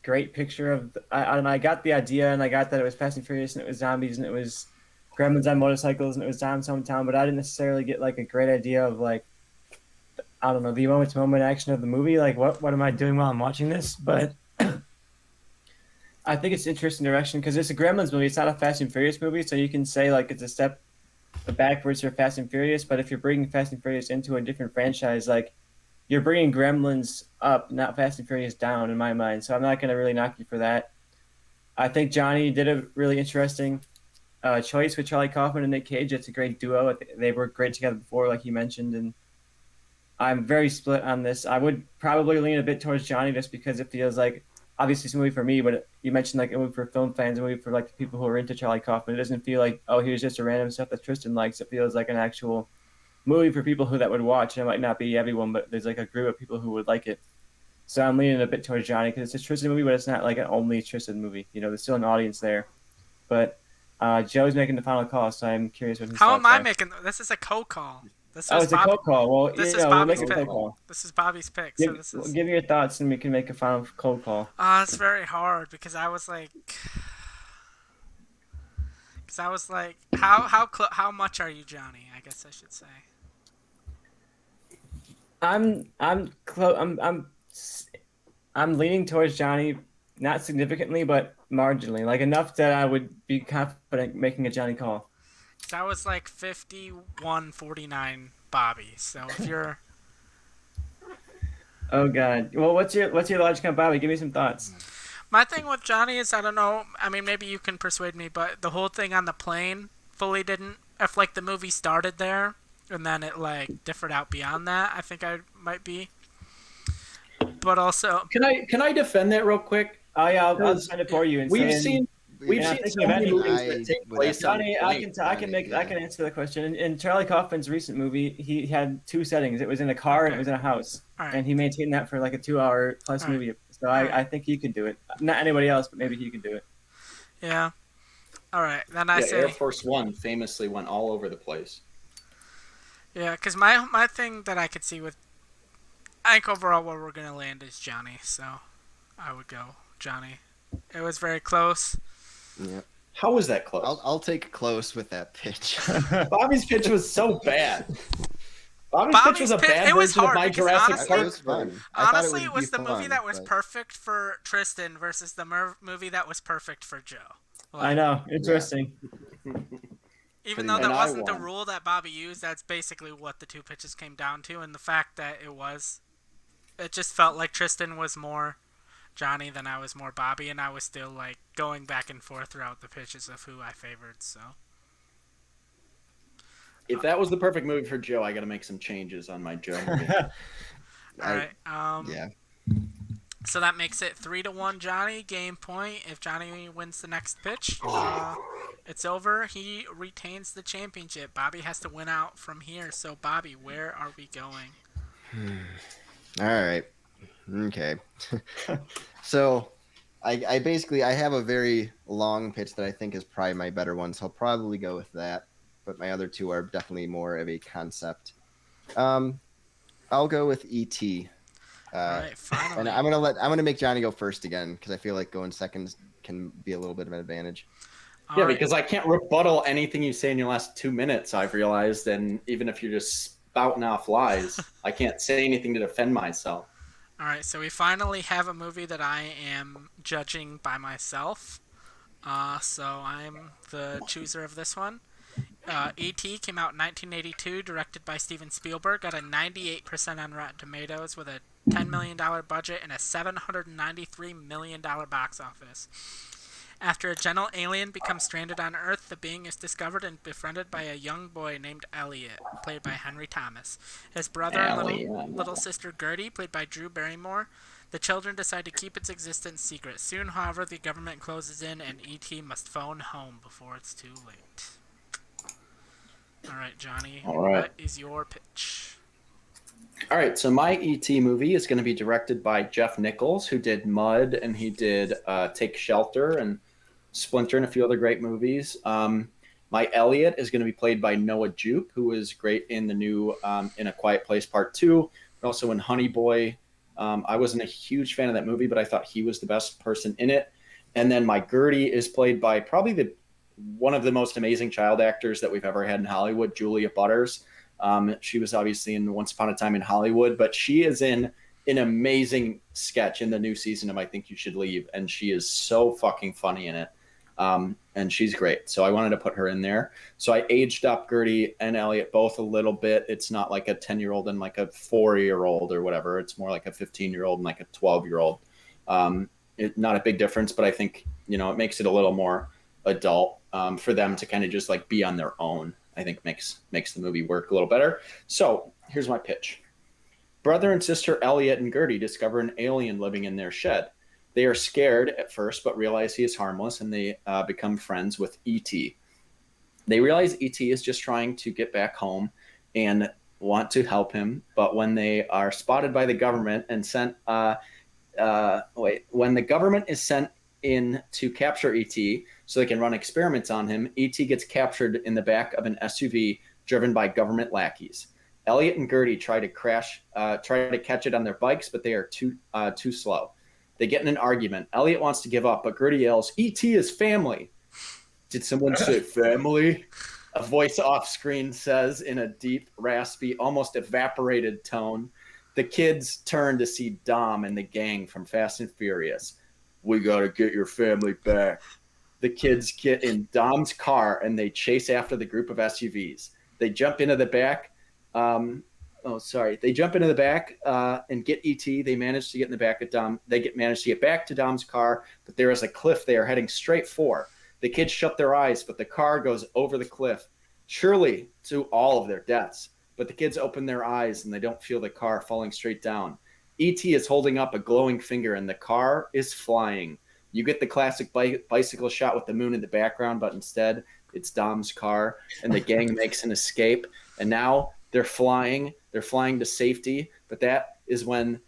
S6: great picture of. I got the idea, and I got that it was Fast and Furious, and it was zombies, and it was Gremlins on motorcycles, and it was Dom's hometown. But I didn't necessarily get like a great idea of like, I don't know, the moment-to-moment action of the movie. Like, what am I doing while I'm watching this? But I think it's an interesting direction, because it's a Gremlins movie. It's not a Fast and Furious movie, so you can say like it's a step backwards for Fast and Furious. But if you're bringing Fast and Furious into a different franchise, like, you're bringing Gremlins up, not Fast and Furious down, in my mind. So I'm not going to really knock you for that. I think Johnny did a really interesting choice with Charlie Kaufman and Nick Cage. It's a great duo. They worked great together before, like you mentioned, and I'm very split on this. I would probably lean a bit towards Johnny, just because it feels like, obviously it's a movie for me, but you mentioned like a movie for film fans, a movie for like the people who are into Charlie Kaufman. It doesn't feel like, oh, here's just a random stuff that Tristan likes. It feels like an actual movie for people that would watch. And it might not be everyone, but there's like a group of people who would like it. So I'm leaning a bit towards Johnny, because it's a Tristan movie, but it's not like an only Tristan movie. You know, there's still an audience there. But Joe's making the final call, so I'm curious what his
S1: How
S6: thoughts
S1: am I
S6: are.
S1: making? This is a co-call.
S6: It's a co-call. Well,
S1: this is
S6: we'll
S1: Bobby's
S6: make a
S1: pick.
S6: co-call.
S1: This is Bobby's pick.
S6: Give,
S1: So this is.
S6: give me your thoughts, and we can make a final co-call.
S1: It's very hard, because I was like, how much are you, Johnny? I guess I should say.
S6: I'm leaning towards Johnny, not significantly, but marginally, like enough that I would be confident making a Johnny call.
S1: So I was like 51-49 Bobby. So if you're
S6: Oh God. Well, what's your logic on Bobby? Give me some thoughts.
S1: My thing with Johnny is, I don't know. I mean, maybe you can persuade me, but the whole thing on the plane fully didn't. If like the movie started there and then it like differed out beyond that, I think I might be. But also,
S7: Can I defend that real quick?
S6: Oh yeah, I'll defend it for you. And
S7: We've
S6: saying,
S7: seen so many movies
S4: I
S7: that take
S4: would
S7: place on
S6: Johnny, I can answer the question. In Charlie Kaufman's recent movie, he had two settings. It was in a car and it was in a house,
S1: Alright.
S6: and he maintained that for like a 2-hour plus
S1: Alright.
S6: movie. So I think he could do it. Not anybody else, but maybe he could do it.
S1: yeah. All right, then I say
S7: Air Force One famously went all over the place.
S1: yeah, because my thing that I could see with, I think overall where we're gonna land is Johnny. So I would go Johnny. It was very close.
S4: Yeah.
S7: How was that close?
S4: I'll take close with that pitch.
S7: Bobby's pitch was so bad. Bobby's pitch was a
S1: pitch-
S7: bad
S1: it was
S7: version of
S1: hard
S7: my
S1: because
S7: Jurassic
S1: honestly-
S4: It
S7: Park.
S4: was fun. I thought
S1: Honestly, it
S4: would
S1: was
S4: be
S1: the movie
S4: fun,
S1: that was
S4: but-
S1: perfect for Tristan versus the movie that was perfect for Joe. Like,
S6: I know, interesting.
S1: even though
S7: And
S1: that
S7: I
S1: wasn't the
S7: won.
S1: rule that Bobby used, that's basically what the two pitches came down to. And the fact that it just felt like Tristan was more Johnny than I was more Bobby, and I was still like going back and forth throughout the pitches of who I favored. So
S7: If that was the perfect movie for Joe, I got to make some changes on my Joe movie.
S1: all right,
S4: Yeah.
S1: so that makes it 3-1 Johnny. Game point. If Johnny wins the next pitch, it's over. He retains the championship. Bobby has to win out from here. So Bobby, where are we going?
S4: All right. Okay. So I basically have a very long pitch that I think is probably my better one, so I'll probably go with that. But my other two are definitely more of a concept. I'll go with E.T.
S1: All right, finally.
S4: And I'm gonna make Johnny go first again, because I feel like going seconds can be a little bit of an advantage.
S1: All
S7: Yeah,
S1: right.
S7: because I can't rebuttal anything you say in your last 2 minutes, I've realized. And even if you're just spouting off lies, I can't say anything to defend myself.
S1: All right, so we finally have a movie that I am judging by myself. So I'm the chooser of this one. E.T. came out in 1982, directed by Steven Spielberg, got a 98% on Rotten Tomatoes with a $10 million budget and a $793 million box office. After a gentle alien becomes stranded on Earth, the being is discovered and befriended by a young boy named Elliot, played by Henry Thomas. His brother and little sister Gertie, played by Drew Barrymore. The children decide to keep its existence secret. Soon, however, the government closes in and E.T. must phone home before it's too late. All right, Johnny, what is your pitch?
S7: All right, so my E.T. movie is going to be directed by Jeff Nichols, who did Mud, and he did Take Shelter and Splinter and a few other great movies. My Elliot is going to be played by Noah Jupe, who is great in the new In a Quiet Place Part 2, but also in Honey Boy. I wasn't a huge fan of that movie, but I thought he was the best person in it. And then my Gertie is played by probably one of the most amazing child actors that we've ever had in Hollywood, Julia Butters. She was obviously in Once Upon a Time in Hollywood, but she is in an amazing sketch in the new season of I Think You Should Leave, and she is so fucking funny in it. And she's great. So I wanted to put her in there. So I aged up Gertie and Elliot both a little bit. It's not like a 10-year-old and like a 4-year-old or whatever. It's more like a 15-year-old and like a 12-year-old. Not a big difference, but I think, it makes it a little more adult for them to kind of just like be on their own. I think makes the movie work a little better. So here's my pitch. Brother and sister Elliot and Gertie discover an alien living in their shed. They are scared at first, but realize he is harmless, and they become friends with E.T. They realize E.T. is just trying to get back home and want to help him, but when they are spotted by the government and sent when the government is sent in to capture E.T. so they can run experiments on him, E.T. gets captured in the back of an SUV driven by government lackeys. Elliot and Gertie try to catch it on their bikes, but they are too slow. They get in an argument. Elliot wants to give up, but Gertie yells, "E.T. is family." Did someone say family? A voice off screen says in a deep, raspy, almost evaporated tone. The kids turn to see Dom and the gang from Fast and Furious. "We gotta get your family back." The kids get in Dom's car and they chase after the group of SUVs. They jump into the back. They jump into the back and get E.T. They manage to get in the back of Dom. Manage to get back to Dom's car, but there is a cliff they are heading straight for. The kids shut their eyes, but the car goes over the cliff, surely to all of their deaths. But the kids open their eyes and they don't feel the car falling straight down. E.T. is holding up a glowing finger and the car is flying. You get the classic bicycle shot with the moon in the background, but instead it's Dom's car, and the gang makes an escape. And now they're flying to safety, but that is when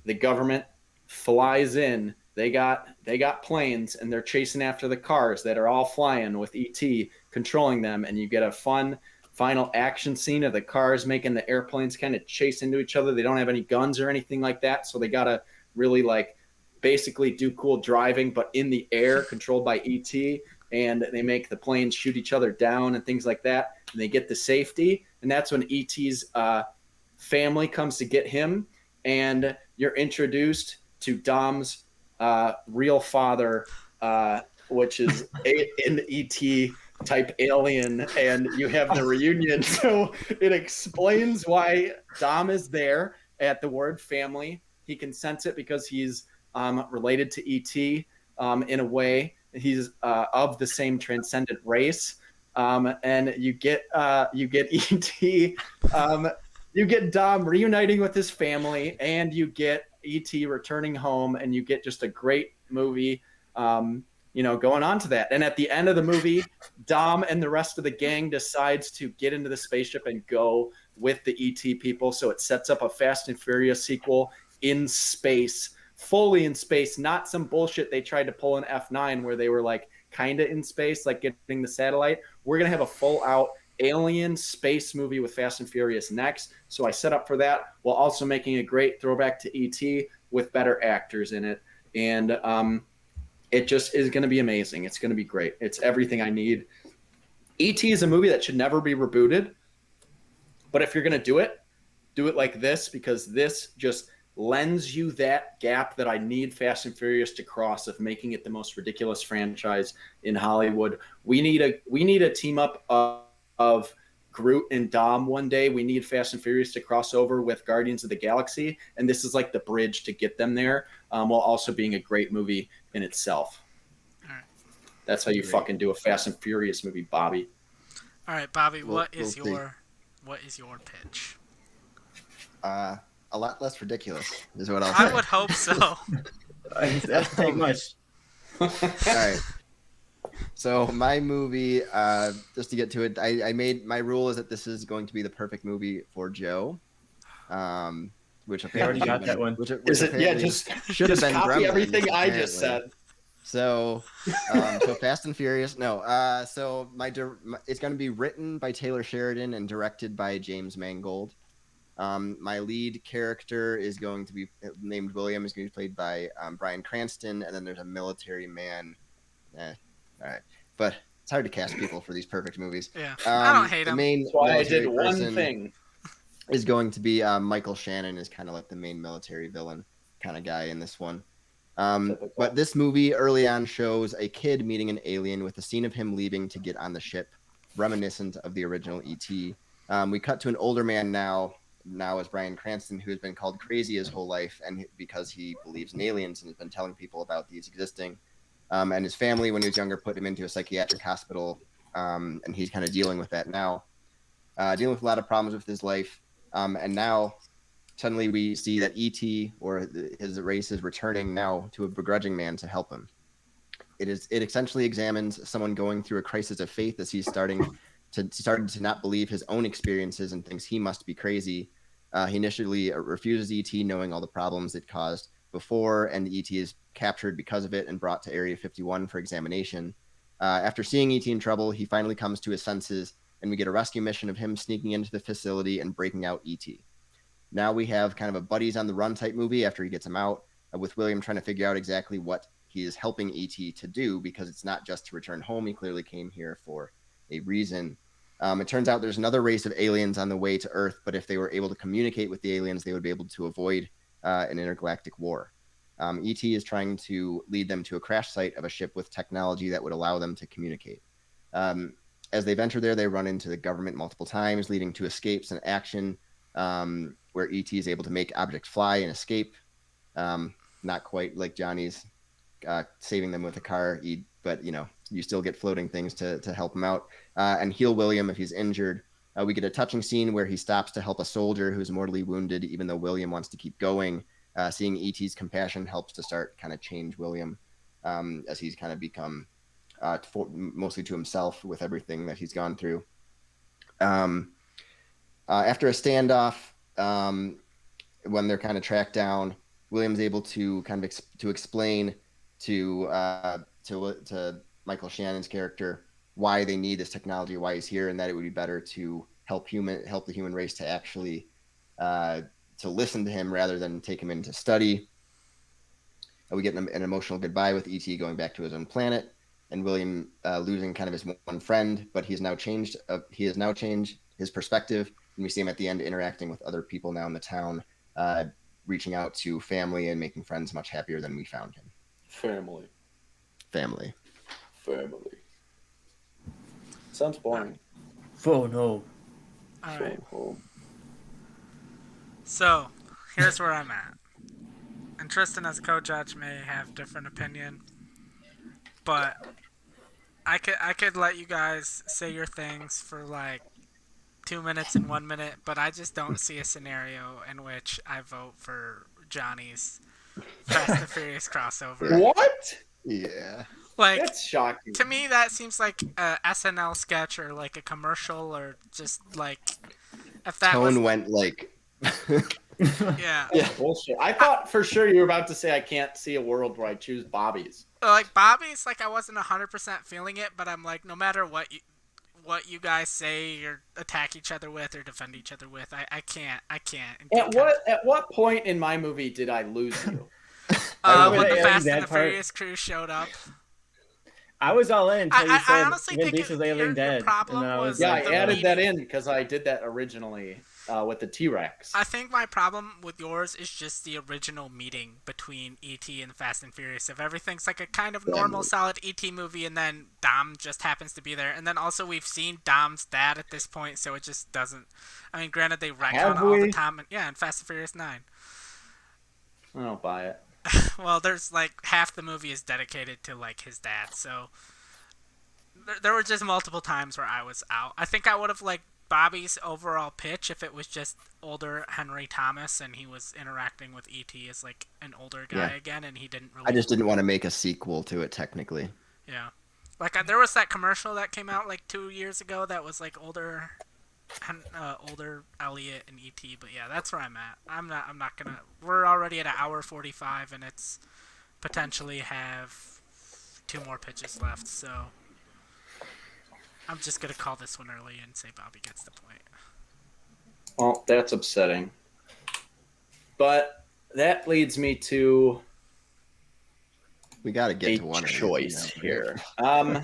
S7: the government flies in. They got planes, and they're chasing after the cars that are all flying with E.T. controlling them, and you get a fun final action scene of the cars making the airplanes kind of chase into each other. They don't have any guns or anything like that, so they gotta really basically do cool driving, but in the air, controlled by E.T., and they make the planes shoot each other down and things like that, and they get to safety, and that's when E.T.'s family comes to get him, and you're introduced to Dom's real father, which is an E.T. type alien, and you have the reunion. So it explains why Dom is there at the word family. He can sense it because he's related to E.T. In a way. He's of the same transcendent race, and you get E.T. You get Dom reuniting with his family, and you get E.T. returning home, and you get just a great movie, going on to that. And at the end of the movie, Dom and the rest of the gang decides to get into the spaceship and go with the E.T. people. So it sets up a Fast and Furious sequel in space. Fully in space, not some bullshit they tried to pull in F9 where they were kind of in space, getting the satellite. We're going to have a full out alien space movie with Fast and Furious next. So I set up for that while also making a great throwback to E.T. with better actors in it. And it just is going to be amazing. It's going to be great. It's everything I need. E.T. is a movie that should never be rebooted. But if you're going to do it like this, because this just lends you that gap that I need Fast and Furious to cross of making it the most ridiculous franchise in Hollywood. We need a team up of Groot and Dom one day. We need Fast and Furious to cross over with Guardians of the Galaxy, and this is like the bridge to get them there, while also being a great movie in itself.
S1: All right.
S7: That's how you fucking do a Fast and Furious movie, Bobby.
S1: All right, Bobby, what
S4: We'll
S1: is
S4: see.
S1: your pitch?
S4: A lot less ridiculous is what I'll
S1: I
S4: say.
S1: would hope so.
S6: That's pretty much.
S4: All right. So my movie, just to get to it, I made my rule is that this is going to be the perfect movie for Joe, which
S6: We already
S4: apparently
S6: got that one.
S4: Which
S7: Is it? Yeah,
S4: apparently
S7: just
S4: should have been
S7: copy
S4: Gremlins,
S7: everything I just
S4: apparently.
S7: said.
S4: So, so Fast and Furious. No, so it's going to be written by Taylor Sheridan and directed by James Mangold. My lead character is going to be named William. Is going to be played by Bryan Cranston, and then there's a military man. All right, but it's hard to cast people for these perfect movies.
S1: Yeah, I don't hate
S4: the
S1: him.
S4: main
S7: That's why I did
S4: military
S7: one
S4: person
S7: thing.
S4: is going to be Michael Shannon, is kind of like the main military villain kind of guy in this one.
S7: Typical.
S4: But this movie early on shows a kid meeting an alien with a scene of him leaving to get on the ship, reminiscent of the original E.T. We cut to an older man now as Bryan Cranston, who has been called crazy his whole life, and because he believes in aliens and has been telling people about these existing. And his family, when he was younger, put him into a psychiatric hospital, and he's kind of dealing with that now, dealing with a lot of problems with his life. And now, suddenly, we see that E.T. or his race is returning now to a begrudging man to help him. It essentially examines someone going through a crisis of faith as he's starting to not believe his own experiences and thinks he must be crazy. He initially refuses E.T., knowing all the problems it caused before, and E.T. is captured because of it and brought to Area 51 for examination. After seeing E.T. in trouble, he finally comes to his senses, and we get a rescue mission of him sneaking into the facility and breaking out E.T. Now we have kind of a buddies on the run type movie after he gets him out, with William trying to figure out exactly what he is helping E.T. to do, because it's not just to return home. He clearly came here for a reason. It turns out there's another race of aliens on the way to Earth, but if they were able to communicate with the aliens, they would be able to avoid an intergalactic war. E.T. is trying to lead them to a crash site of a ship with technology that would allow them to communicate. As they venture there, they run into the government multiple times, leading to escapes and action, where E.T. is able to make objects fly and escape. Not quite like Johnny's saving them with a car, but you still get floating things to help him out, and heal William if he's injured. We get a touching scene where he stops to help a soldier who's mortally wounded, even though William wants to keep going. Seeing E.T.'s compassion helps to start kind of change William, as he's kind of become mostly to himself with everything that he's gone through. After a standoff, when they're kind of tracked down, William's able to kind of to explain to Michael Shannon's character why they need this technology, why he's here, and that it would be better to help the human race to actually to listen to him rather than take him in to study. We get an emotional goodbye with E.T. going back to his own planet, and William losing kind of his one friend, but he has now changed his perspective, and we see him at the end interacting with other people now in the town, reaching out to family and making friends much happier than we found him.
S7: Family. Sounds boring.
S6: Oh no.
S1: All right. So, here's where I'm at. And Tristan, as co-judge, may have different opinion, but I could let you guys say your things for like 2 minutes and 1 minute, but I just don't see a scenario in which I vote for Johnny's Fast and Furious crossover.
S7: What?
S4: Yeah.
S1: Like,
S7: That's shocking.
S1: to me, that seems like a SNL sketch or like a commercial, or just like if that
S4: Tone
S1: was
S4: went like.
S1: yeah.
S7: Bullshit. I thought for sure you were about to say I can't see a world where I choose Bobby's.
S1: Like Bobby's, like I wasn't 100% feeling it, but I'm like, no matter what you guys say or attack each other with or defend each other with, I can't.
S7: At what point in my movie did I lose you?
S1: When the
S6: Yeah,
S1: Fast
S6: that
S1: and the
S6: part.
S1: Furious crew showed up.
S6: I was all in until you
S1: I
S6: said
S1: honestly
S6: Vin
S1: think
S6: Diesel's
S1: your
S6: Alien Dead.
S1: problem
S6: and then I
S1: was
S7: Yeah, I
S1: the
S7: added
S1: media.
S7: that in because I did that originally. with the T-Rex.
S1: I think my problem with yours is just the original meeting between E.T. and Fast and Furious. If everything's like a kind of normal, solid E.T. movie, and then Dom just happens to be there, and then also we've seen Dom's dad at this point, so it just doesn't. I mean, granted they retcon all the time, in Fast and Furious 9.
S7: I don't buy it.
S1: Well, there's like half the movie is dedicated to like his dad, so there were just multiple times where I was out. I think I would have liked Bobby's overall pitch if it was just older Henry Thomas and he was interacting with E.T. as like an older guy again, and he didn't really.
S4: I just didn't want to make a sequel to it technically.
S1: Yeah, like there was that commercial that came out like 2 years ago that was like older Elliot and E.T. But yeah, that's where I'm at. I'm not gonna. We're already at an hour 45, and it's potentially have 2 more pitches left, so I'm just gonna call this one early and say Bobby gets the point.
S7: Well, that's upsetting. But that leads me to
S4: we got to get
S7: a
S4: to one
S7: choice here. I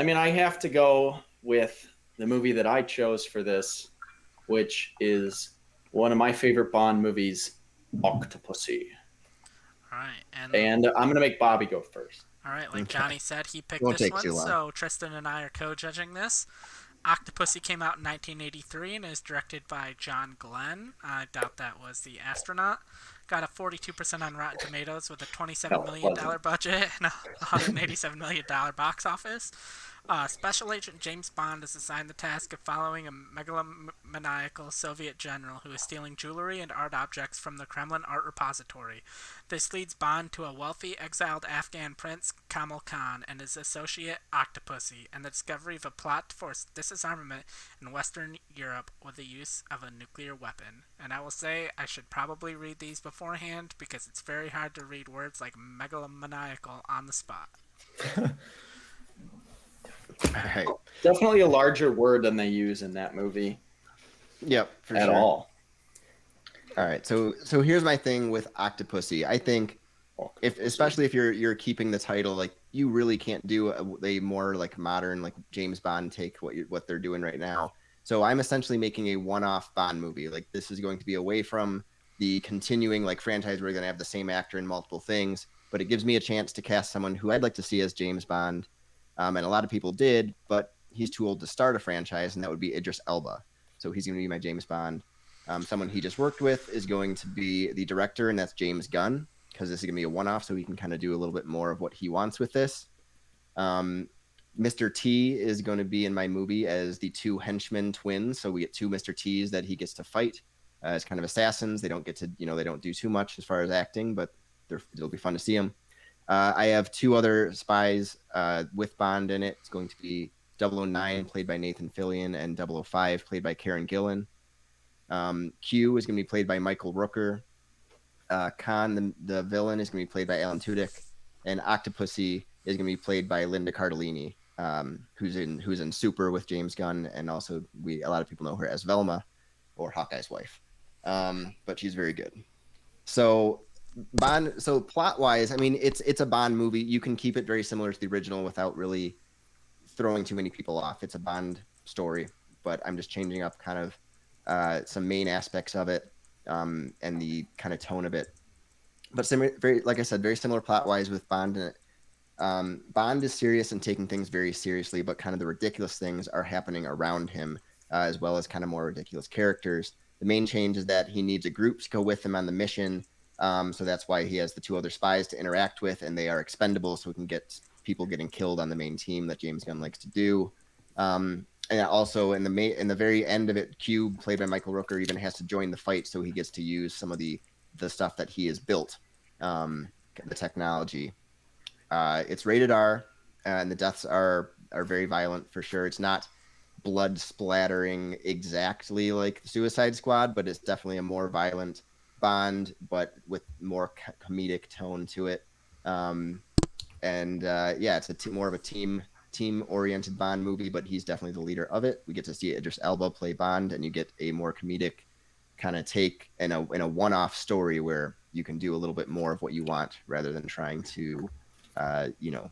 S7: mean, I have to go with the movie that I chose for this, which is one of my favorite Bond movies, Octopussy.
S1: All right,
S7: and I'm going to make Bobby go first.
S1: All right, like Johnny said, he picked
S4: Won't
S1: this
S4: take
S1: one,
S4: too long.
S1: so Tristan and I are co-judging this. Octopussy came out in 1983 and is directed by John Glenn. I doubt that was the astronaut. Got a 42% on Rotten Tomatoes with a $27 million budget and a $187 million box office. Special Agent James Bond is assigned the task of following a megalomaniacal Soviet general who is stealing jewelry and art objects from the Kremlin art repository. This leads Bond to a wealthy, exiled Afghan prince, Kamal Khan, and his associate, Octopussy, and the discovery of a plot to force disarmament in Western Europe with the use of a nuclear weapon. And I will say I should probably read these beforehand because it's very hard to read words like megalomaniacal on the spot.
S4: Right.
S7: Definitely a larger word than they use in that movie.
S4: Yep, for
S7: at
S4: sure.
S7: all.
S4: All right, so here's my thing with Octopussy. I think especially if you're keeping the title, like you really can't do a more like modern like James Bond take what they're doing right now. So I'm essentially making a one-off Bond movie. Like this is going to be away from the continuing like franchise where we're going to have the same actor in multiple things, but it gives me a chance to cast someone who I'd like to see as James Bond. And a lot of people did, but he's too old to start a franchise, and that would be Idris Elba. So he's going to be my James Bond. Someone he just worked with is going to be the director, and that's James Gunn, because this is going to be a one-off, so he can kind of do a little bit more of what he wants with this. Mr. T is going to be in my movie as the 2 henchmen twins, so we get 2 Mr. T's that he gets to fight as kind of assassins. They don't get to, they don't do too much as far as acting, but it'll be fun to see them. I have 2 other spies with Bond in it. It's going to be 009, played by Nathan Fillion, and 005, played by Karen Gillan. Q is going to be played by Michael Rooker. Khan, the villain, is going to be played by Alan Tudyk. And Octopussy is going to be played by Linda Cardellini, who's in Super with James Gunn, and also a lot of people know her as Velma, or Hawkeye's wife. But she's very good. So Bond. So plot wise, I mean, it's a Bond movie. You can keep it very similar to the original without really throwing too many people off. It's a Bond story, but I'm just changing up kind of some main aspects of it and the kind of tone of it. But very, like I said, very similar plot wise with Bond in it. Bond is serious and taking things very seriously, but kind of the ridiculous things are happening around him, as well as kind of more ridiculous characters. The main change is that he needs a group to go with him on the mission. So that's why he has the 2 other spies to interact with, and they are expendable, so we can get people getting killed on the main team that James Gunn likes to do. And also in the very end of it, Q, played by Michael Rooker, even has to join the fight, so he gets to use some of the stuff that he has built, the technology. It's rated R, and the deaths are very violent for sure. It's not blood splattering exactly like the Suicide Squad, but it's definitely a more violent Bond, but with more comedic tone to it. It's more of a team-oriented Bond movie, but he's definitely the leader of it. We get to see Idris Elba play Bond, and you get a more comedic kind of take in a one-off story where you can do a little bit more of what you want rather than trying to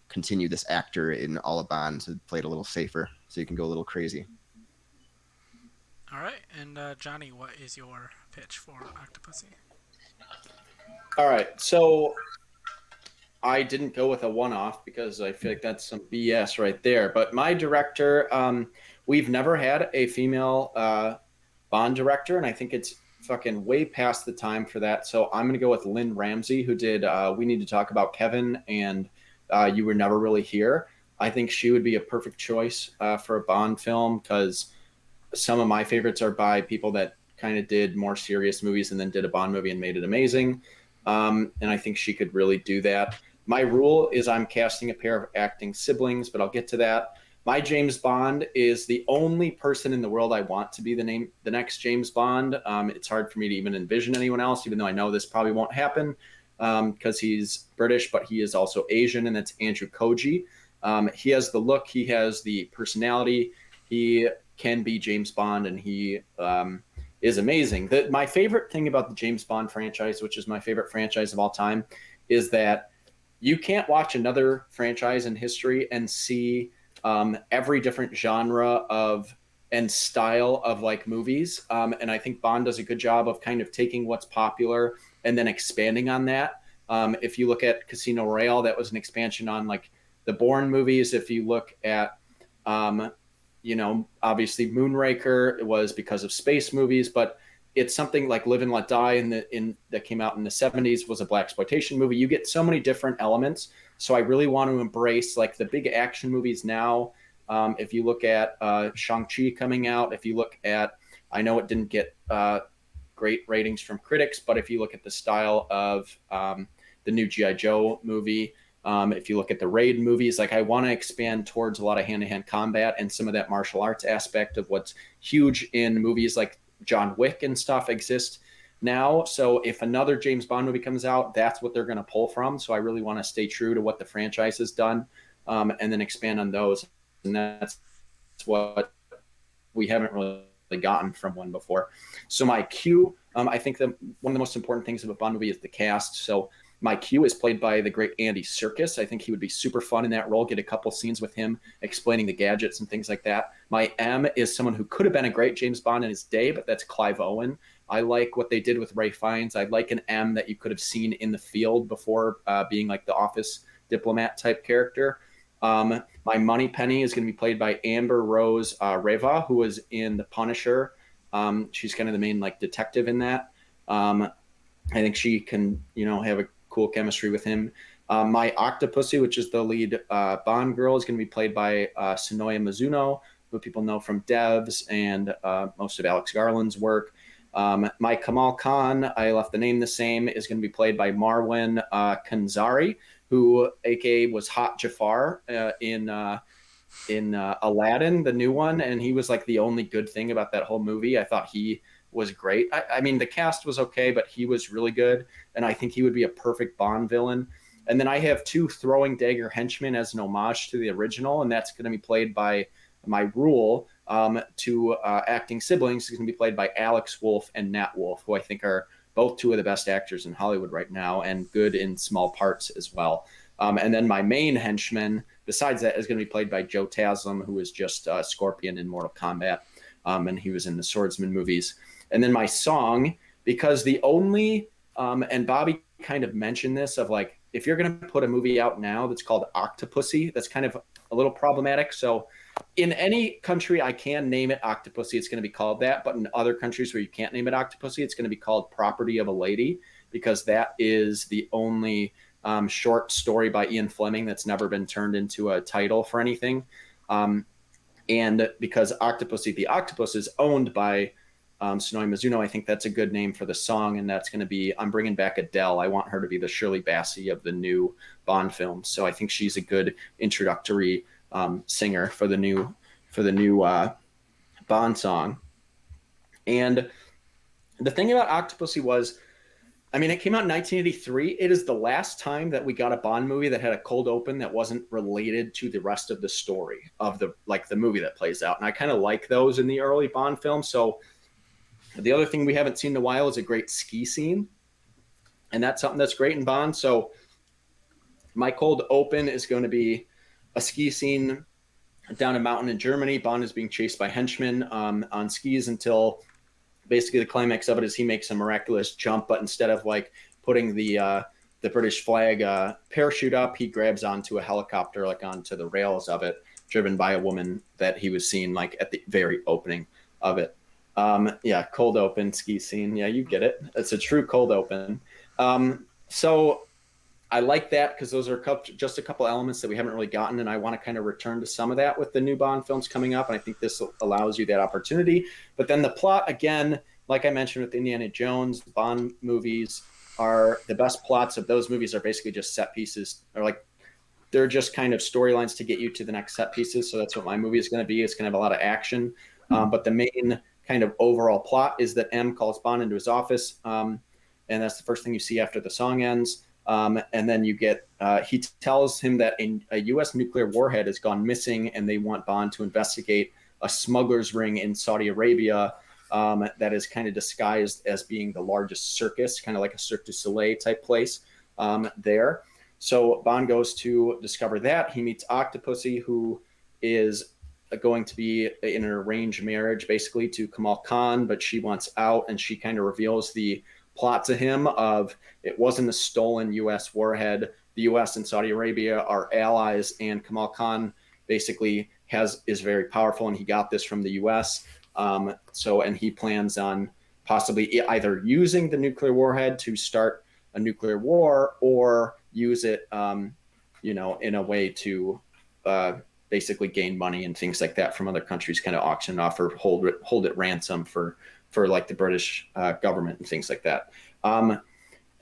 S4: continue this actor in all of Bond to play it a little safer, so you can go a little crazy.
S1: All right, and Johnny, what is your pitch for Octopussy?
S7: All right, so I didn't go with a one-off because I feel like that's some BS right there. But my director, we've never had a female Bond director, and I think it's fucking way past the time for that. So I'm gonna go with Lynn Ramsey, who did We Need to Talk About Kevin and You Were Never Really Here. I think she would be a perfect choice for a Bond film because some of my favorites are by people that kind of did more serious movies and then did a Bond movie and made it amazing. And I think she could really do that. My rule is I'm casting a pair of acting siblings, but I'll get to that. My James Bond is the only person in the world I want to be the next James Bond. It's hard for me to even envision anyone else, even though I know this probably won't happen because he's British, but he is also Asian, and that's Andrew Koji. He has the look, he has the personality, he can be James Bond, and he is amazing. My favorite thing about the James Bond franchise, which is my favorite franchise of all time, is that you can't watch another franchise in history and see every different genre of and style of like movies. And I think Bond does a good job of kind of taking what's popular and then expanding on that. If you look at Casino Royale, that was an expansion on like the Bourne movies. If you look at obviously Moonraker, it was because of space movies, but it's something like Live and Let Die that came out in the 70s was a blaxploitation movie. You get so many different elements. So I really want to embrace like the big action movies now. If you look at Shang-Chi coming out, if you look at, I know it didn't get great ratings from critics, but if you look at the style of the new G.I. Joe movie, if you look at the Raid movies, like I want to expand towards a lot of hand-to-hand combat and some of that martial arts aspect of what's huge in movies like John Wick and stuff exist now. So if another James Bond movie comes out, that's what they're going to pull from. So I really want to stay true to what the franchise has done and then expand on those. And that's what we haven't really gotten from one before. So my Q, I think that one of the most important things of a Bond movie is the cast. So my Q is played by the great Andy Serkis. I think he would be super fun in that role. Get a couple scenes with him explaining the gadgets and things like that. My M is someone who could have been a great James Bond in his day, but that's Clive Owen. I like what they did with Ray Fiennes. I like an M that you could have seen in the field before being like the office diplomat type character. My Money Penny is going to be played by Amber Rose Reva, who was in The Punisher. She's kind of the main like detective in that. I think she can, have a cool chemistry with him. My Octopussy, which is the lead Bond girl, is going to be played by Sonoya Mizuno, who people know from Devs and most of Alex Garland's work. My Kamal Khan, I left the name the same, is going to be played by Marwan Kanzari, who aka was Hot Jafar in Aladdin, the new one, and he was like the only good thing about that whole movie. I thought he was great. I mean, the cast was okay, but he was really good, and I think he would be a perfect Bond villain. And then I have two throwing dagger henchmen as an homage to the original, and that's going to be played by my rule to acting siblings. Is going to be played by Alex Wolff and Nat Wolff, who I think are both two of the best actors in Hollywood right now and good in small parts as well. And then my main henchman, besides that, is going to be played by Joe Taslim, who is just Scorpion in Mortal Kombat, and he was in the Swordsman movies. And then my song, because the only, and Bobby kind of mentioned this, of like, if you're going to put a movie out now that's called Octopussy, that's kind of a little problematic. So in any country I can name it Octopussy, it's going to be called that. But in other countries where you can't name it Octopussy, it's going to be called Property of a Lady, because that is the only short story by Ian Fleming that's never been turned into a title for anything. And because Octopussy the Octopus is owned by Sonoya Mizuno, I think that's a good name for the song, and that's going to be, I'm bringing back Adele. I want her to be the Shirley Bassey of the new Bond film. So I think she's a good introductory singer for the new Bond song. And the thing about Octopussy was, I mean, it came out in 1983. It is the last time that we got a Bond movie that had a cold open that wasn't related to the rest of the story of the movie that plays out. And I kind of like those in the early Bond films. So the other thing we haven't seen in a while is a great ski scene. And that's something that's great in Bond. So my cold open is going to be a ski scene down a mountain in Germany. Bond is being chased by henchmen on skis until basically the climax of it is he makes a miraculous jump, but instead of like putting the British flag parachute up, he grabs onto a helicopter, like onto the rails of it, driven by a woman that he was seeing like at the very opening of it. Yeah, cold open ski scene. Yeah, you get it. It's a true cold open. So I like that because those are just a couple elements that we haven't really gotten, and I want to kind of return to some of that with the new Bond films coming up, and I think this allows you that opportunity. But then the plot, again, like I mentioned with Indiana Jones, Bond movies are the best plots of those movies are basically just set pieces, or like they're just kind of storylines to get you to the next set pieces. So that's what my movie is going to be. It's going to have a lot of action, but the main kind of overall plot is that M calls Bond into his office, and that's the first thing you see after the song ends. And then you get, he tells him that a U.S. nuclear warhead has gone missing, and they want Bond to investigate a smuggler's ring in Saudi Arabia that is kind of disguised as being the largest circus, kind of like a Cirque du Soleil type place there. So Bond goes to discover that. He meets Octopussy, who is going to be in an arranged marriage, basically, to Kamal Khan, but she wants out, and she kind of reveals the plot to him of it wasn't a stolen U.S. warhead. The U.S. and Saudi Arabia are allies, and Kamal Khan basically is very powerful, and he got this from the U.S. And he plans on possibly either using the nuclear warhead to start a nuclear war or use it, in a way to basically gain money and things like that from other countries, kind of auction off or hold it ransom for like the British government and things like that.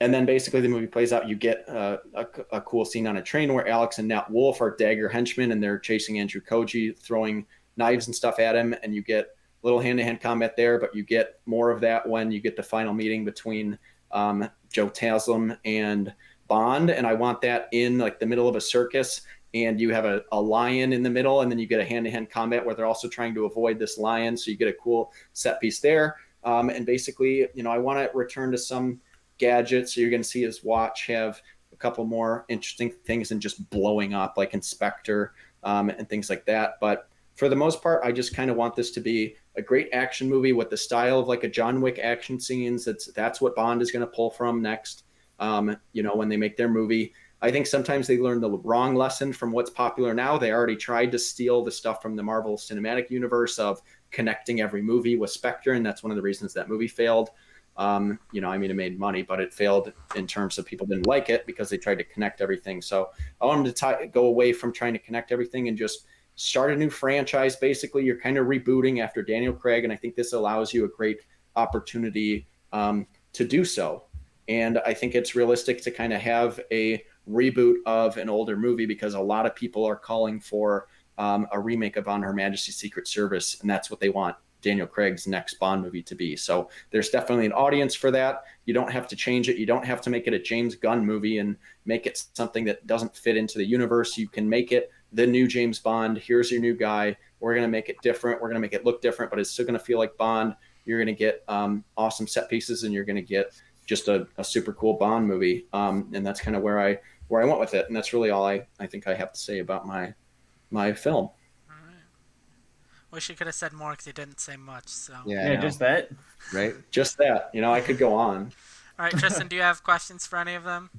S7: And then basically the movie plays out. You get a cool scene on a train where Alex and Nat Wolff are dagger henchmen, and they're chasing Andrew Koji, throwing knives and stuff at him. And you get a little hand-to-hand combat there, but you get more of that when you get the final meeting between Joe Taslim and Bond. And I want that in like the middle of a circus, and you have a lion in the middle, and then you get a hand-to-hand combat where they're also trying to avoid this lion. So you get a cool set piece there. And basically, I want to return to some gadgets. So you're going to see his watch have a couple more interesting things than just blowing up, like Inspector and things like that. But for the most part, I just kind of want this to be a great action movie with the style of like a John Wick action scenes. That's what Bond is going to pull from next, when they make their movie. I think sometimes they learned the wrong lesson from what's popular now. They already tried to steal the stuff from the Marvel Cinematic Universe of connecting every movie with Spectre, and that's one of the reasons that movie failed. It made money, but it failed in terms of people didn't like it because they tried to connect everything. So I want them to go away from trying to connect everything and just start a new franchise. Basically, you're kind of rebooting after Daniel Craig, and I think this allows you a great opportunity to do so. And I think it's realistic to kind of have a reboot of an older movie because a lot of people are calling for a remake of On Her Majesty's Secret Service, and that's what they want Daniel Craig's next Bond movie to be. So there's definitely an audience for that. You don't have to change it. You don't have to make it a James Gunn movie and make it something that doesn't fit into the universe. You can make it the new James Bond. Here's your new guy. We're going to make it different. We're going to make it look different, but it's still going to feel like Bond. You're going to get awesome set pieces, and you're going to get just a super cool Bond movie. And that's kind of where I went with it. And that's really all I think I have to say about my film.
S1: Wish you could have said more because you didn't say much. So
S6: Yeah, just that.
S4: Right?
S7: Just that. I could go on.
S1: All right, Tristan, do you have questions for any of them?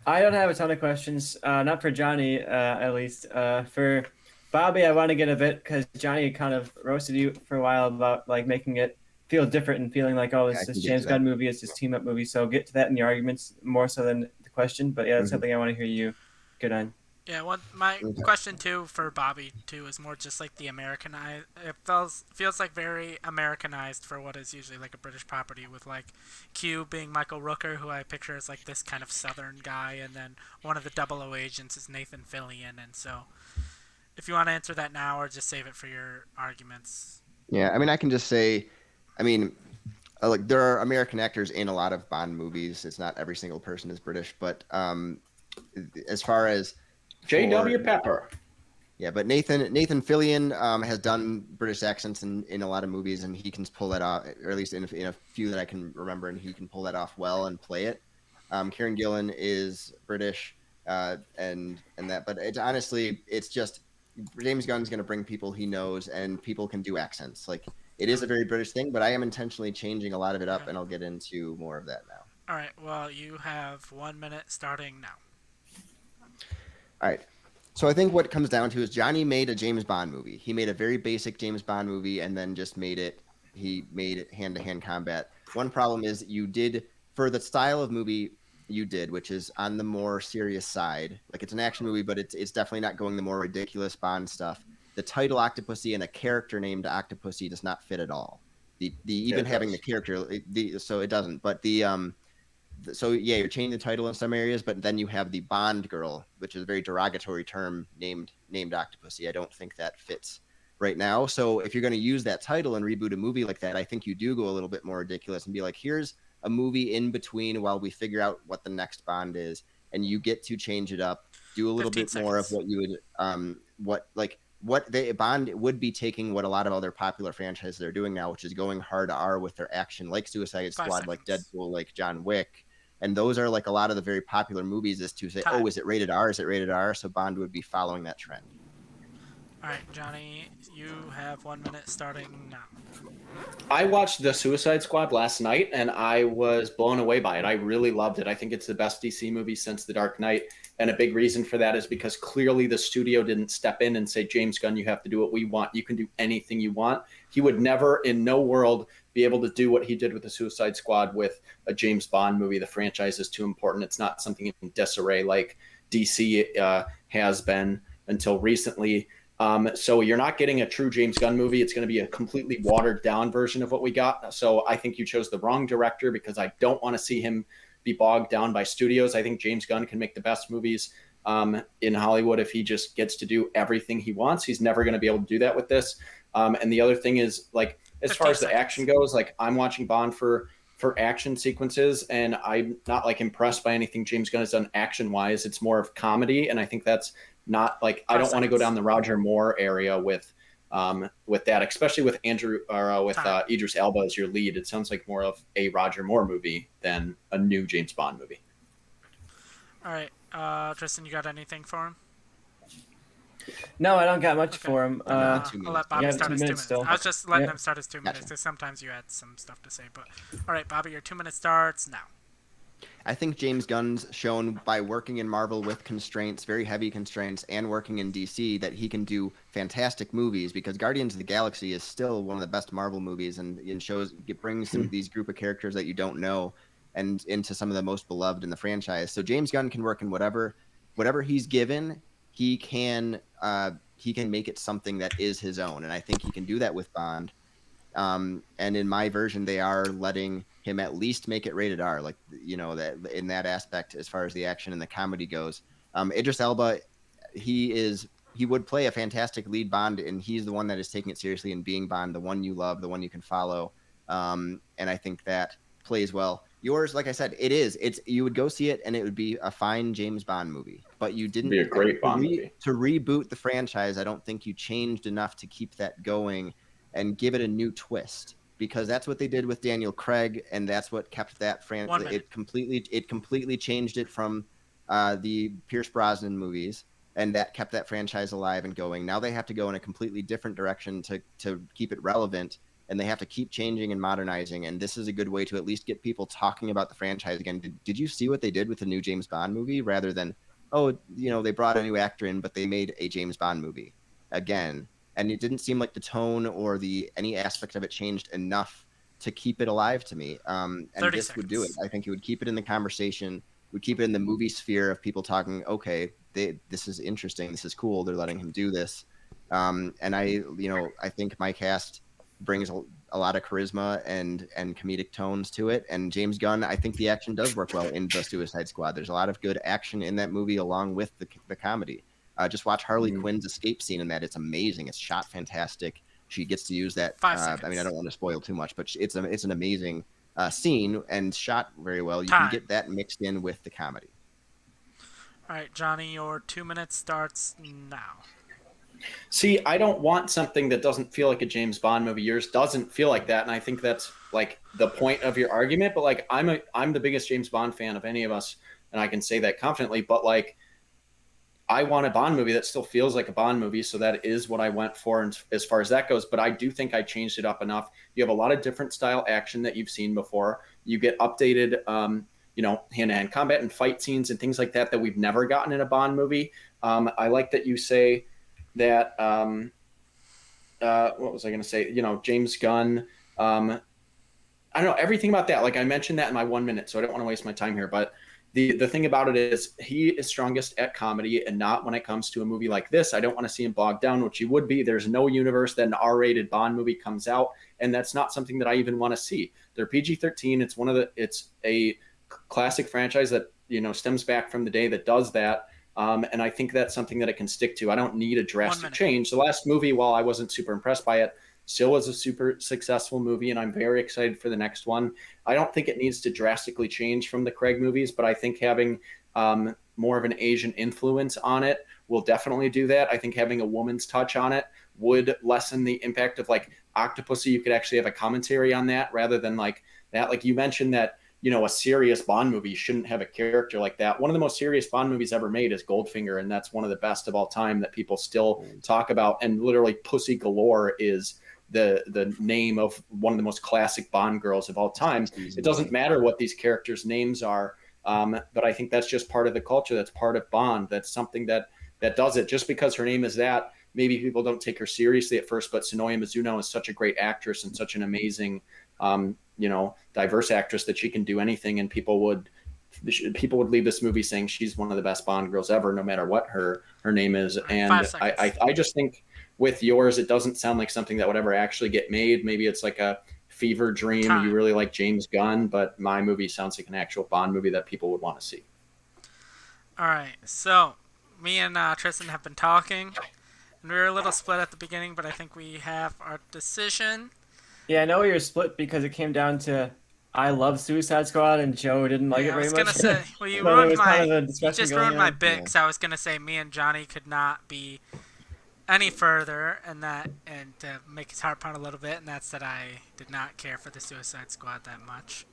S6: I don't have a ton of questions. Not for Johnny, at least. For Bobby, I want to get a bit because Johnny kind of roasted you for a while about like making it feel different and feeling like, this James Gunn movie is this team up movie. So get to that in the arguments more so than the question. But yeah, that's something I want to hear you get on.
S1: Yeah, my question too for Bobby too is more just like the Americanized. It feels like very Americanized for what is usually like a British property, with like Q being Michael Rooker, who I picture as like this kind of Southern guy, and then one of the 00 agents is Nathan Fillion. And so, if you want to answer that now or just save it for your arguments.
S4: Yeah, I can just say, like there are American actors in a lot of Bond movies. It's not every single person is British, but as far as
S7: J.W. Pepper.
S4: Yeah, but Nathan Fillion has done British accents in a lot of movies, and he can pull that off, or at least in a few that I can remember, and he can pull that off well and play it. Kieran Gillen is British, and that, but it's honestly, it's just James Gunn's going to bring people he knows, and people can do accents. Like, it is a very British thing, but I am intentionally changing a lot of it up, and I'll get into more of that now.
S1: All right. Well, you have 1 minute starting now.
S4: All right. So I think what it comes down to is Johnny made a James Bond movie. He made a very basic James Bond movie and then just made it hand-to-hand combat. One problem is you did, for the style of movie you did, which is on the more serious side, like it's an action movie, but it's definitely not going the more ridiculous Bond stuff. The title Octopussy and a character named Octopussy does not fit at all. Even having the character, so it doesn't. But so yeah, you're changing the title in some areas, but then you have the Bond girl, which is a very derogatory term, named Octopussy. I don't think that fits right now. So if you're going to use that title and reboot a movie like that, I think you do go a little bit more ridiculous and be like, here's a movie in between while we figure out what the next Bond is, and you get to change it up, do a little bit more of what you would Bond would be taking what a lot of other popular franchises are doing now, which is going hard R with their action, like Suicide Squad, like Deadpool, like John Wick. And those are like a lot of the very popular movies, is to say, oh, is it rated R? Is it rated R? So Bond would be following that trend.
S1: All right, Johnny, you have 1 minute starting now.
S7: I watched The Suicide Squad last night, and I was blown away by it. I really loved it. I think it's the best DC movie since The Dark Knight. And a big reason for that is because clearly the studio didn't step in and say, James Gunn, you have to do what we want. You can do anything you want. He would never, in no world, be able to do what he did with The Suicide Squad with a James Bond movie. The franchise is too important. It's not something in disarray like DC has been until recently. So you're not getting a true James Gunn movie. It's going to be a completely watered down version of what we got. So I think you chose the wrong director, because I don't want to see him be bogged down by studios. I think James Gunn can make the best movies in Hollywood if he just gets to do everything he wants. He's never going to be able to do that with this. And the other thing is, like, as far as the action goes, like, I'm watching Bond for action sequences, and I'm not like impressed by anything James Gunn has done action wise. It's more of comedy. And I think that's not like, I don't want to go down the Roger Moore area with that, especially with Idris Elba as your lead. It sounds like more of a Roger Moore movie than a new James Bond movie.
S1: All right, Tristan, you got anything for him?
S6: No, I don't got much for him.
S1: I'll let Bobby start his 2 minutes.
S6: Still.
S1: I was just letting him start his 2 minutes, because sometimes you had some stuff to say. But all right, Bobby, your 2 minutes starts now.
S4: I think James Gunn's shown by working in Marvel with constraints, very heavy constraints, and working in DC, that he can do fantastic movies, because Guardians of the Galaxy is still one of the best Marvel movies, and it brings some of these group of characters that you don't know and into some of the most beloved in the franchise. So James Gunn can work in whatever he's given. He can make it something that is his own, and I think he can do that with Bond. And in my version, they are letting him at least make it rated R, like, that in that aspect, as far as the action and the comedy goes. Idris Elba, he would play a fantastic lead Bond, and he's the one that is taking it seriously and being Bond, the one you love, the one you can follow. And I think that plays well. Yours, like I said, you would go see it and it would be a fine James Bond movie, but you didn't.
S7: It'd be a great Bond movie.
S4: To reboot the franchise, I don't think you changed enough to keep that going and give it a new twist, because that's what they did with Daniel Craig, and that's what kept that franchise. It completely changed it from the Pierce Brosnan movies, and that kept that franchise alive and going. Now they have to go in a completely different direction to keep it relevant, and they have to keep changing and modernizing. And this is a good way to at least get people talking about the franchise again. Did you see what they did with the new James Bond movie? Rather than, they brought a new actor in, but they made a James Bond movie again. And it didn't seem like the tone or any aspect of it changed enough to keep it alive to me. And this
S1: seconds.
S4: would do it. I think it would keep it in the conversation, would keep it in the movie sphere of people talking, okay, this is interesting, this is cool, they're letting him do this. And I think my cast brings a lot of charisma and comedic tones to it. And James Gunn, I think the action does work well in The Suicide Squad. There's a lot of good action in that movie along with the comedy. Just watch Harley Quinn's escape scene in that. It's amazing. It's shot fantastic. She gets to use that. I don't want to spoil too much, but it's an amazing scene and shot very well. You can get that mixed in with the comedy.
S1: All right, Johnny, your 2 minutes starts now.
S7: See, I don't want something that doesn't feel like a James Bond movie. Yours doesn't feel like that, and I think that's like the point of your argument. But like, I'm the biggest James Bond fan of any of us, and I can say that confidently. But like, I want a Bond movie that still feels like a Bond movie, so that is what I went for as far as that goes. But I do think I changed it up enough. You have a lot of different style action that you've seen before. You get updated, hand-to-hand combat and fight scenes and things like that we've never gotten in a Bond movie. I like that you say that. What was I going to say? James Gunn. I don't know everything about that. Like I mentioned that in my 1 minute, so I don't want to waste my time here, but. The thing about it is he is strongest at comedy and not when it comes to a movie like this. I don't want to see him bogged down, which he would be. There's no universe that an R-rated Bond movie comes out, and that's not something that I even want to see. They're PG-13. It's a classic franchise that stems back from the day that does that, and I think that's something that it can stick to. I don't need a drastic change. The last movie, while I wasn't super impressed by it, still was a super successful movie, and I'm very excited for the next one. I don't think it needs to drastically change from the Craig movies, but I think having more of an Asian influence on it will definitely do that. I think having a woman's touch on it would lessen the impact of like Octopussy. You could actually have a commentary on that rather than like that. Like you mentioned that, a serious Bond movie shouldn't have a character like that. One of the most serious Bond movies ever made is Goldfinger, and that's one of the best of all time that people still talk about. And literally Pussy Galore is the name of one of the most classic Bond girls of all time. It doesn't matter what these characters' names are, but I think that's just part of the culture. That's part of Bond. That's something that does it. Just because her name is that, maybe people don't take her seriously at first, but Sonoya Mizuno is such a great actress and such an amazing, diverse actress that she can do anything, and people would leave this movie saying she's one of the best Bond girls ever, no matter what her name is. And I just think with yours, it doesn't sound like something that would ever actually get made. Maybe it's like a fever dream. You really like James Gunn, but my movie sounds like an actual Bond movie that people would want to see.
S1: All right, so me and Tristan have been talking, and we were a little split at the beginning, but I think we have our decision.
S6: Yeah, I know you're split because it came down to I love Suicide Squad and Joe didn't like it very much.
S1: I was gonna say, well, you just ruined my bit, because I was gonna say me and Johnny could not be any further, and to make his heart pound a little bit, and that's that I did not care for the Suicide Squad that much.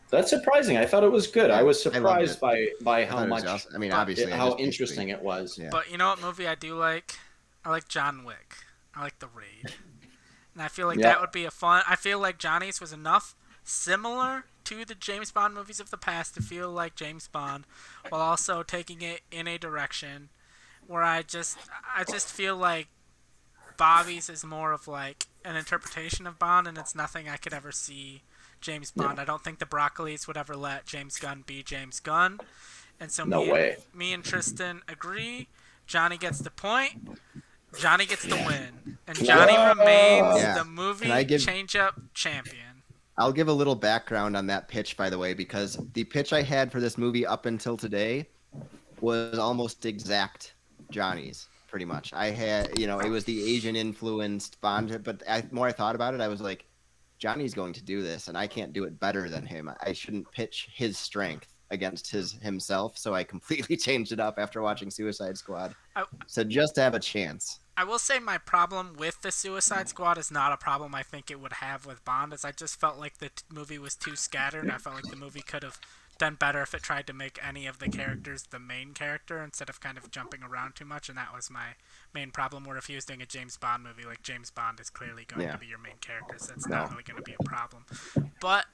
S7: That's surprising. I thought it was good. I was surprised by how much.
S4: Awesome. I mean, obviously,
S7: how interesting it was.
S4: Yeah.
S1: But you know what movie I do like? I like John Wick. I like The Raid, and I feel like that would be a fun. I feel like Johnny's was enough similar to the James Bond movies of the past to feel like James Bond, while also taking it in a direction where I just feel like Bobby's is more of like an interpretation of Bond, and it's nothing I could ever see James Bond. I don't think the Broccolis would ever let James Gunn be James Gunn, and so me and Tristan agree. Johnny gets the point. Johnny gets the win, and Johnny remains the movie change-up champion.
S4: I'll give a little background on that pitch, by the way, because the pitch I had for this movie up until today was almost exact Johnny's, pretty much. I had, it was the Asian influenced Bond, but the more I thought about it, I was like, Johnny's going to do this, and I can't do it better than him. I shouldn't pitch his strength against himself, so I completely changed it up after watching Suicide Squad. So just to have a chance.
S1: I will say my problem with the Suicide Squad is not a problem I think it would have with Bond, is I just felt like the movie was too scattered. I felt like the movie could have done better if it tried to make any of the characters the main character instead of kind of jumping around too much, and that was my main problem. Where if he was doing a James Bond movie, like James Bond is clearly going to be your main character, so that's not really going to be a problem. But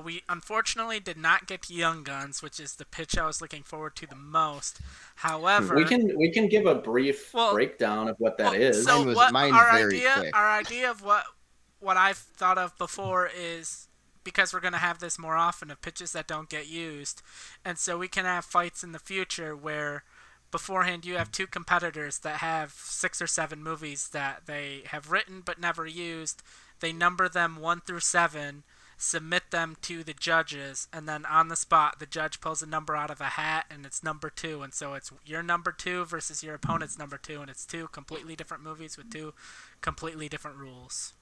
S1: we unfortunately did not get Young Guns, which is the pitch I was looking forward to the most. However,
S7: we can give a brief breakdown of what that is.
S1: So
S4: mine's very quick.
S1: Our idea of what I've thought of before is, because we're going to have this more often, of pitches that don't get used. And so we can have fights in the future where beforehand you have two competitors that have 6 or 7 movies that they have written but never used. They number them 1 through 7, submit them to the judges, and then on the spot the judge pulls a number out of a hat and it's number 2. And so it's your number 2 versus your opponent's number 2, and it's 2 completely different movies with 2 completely different rules.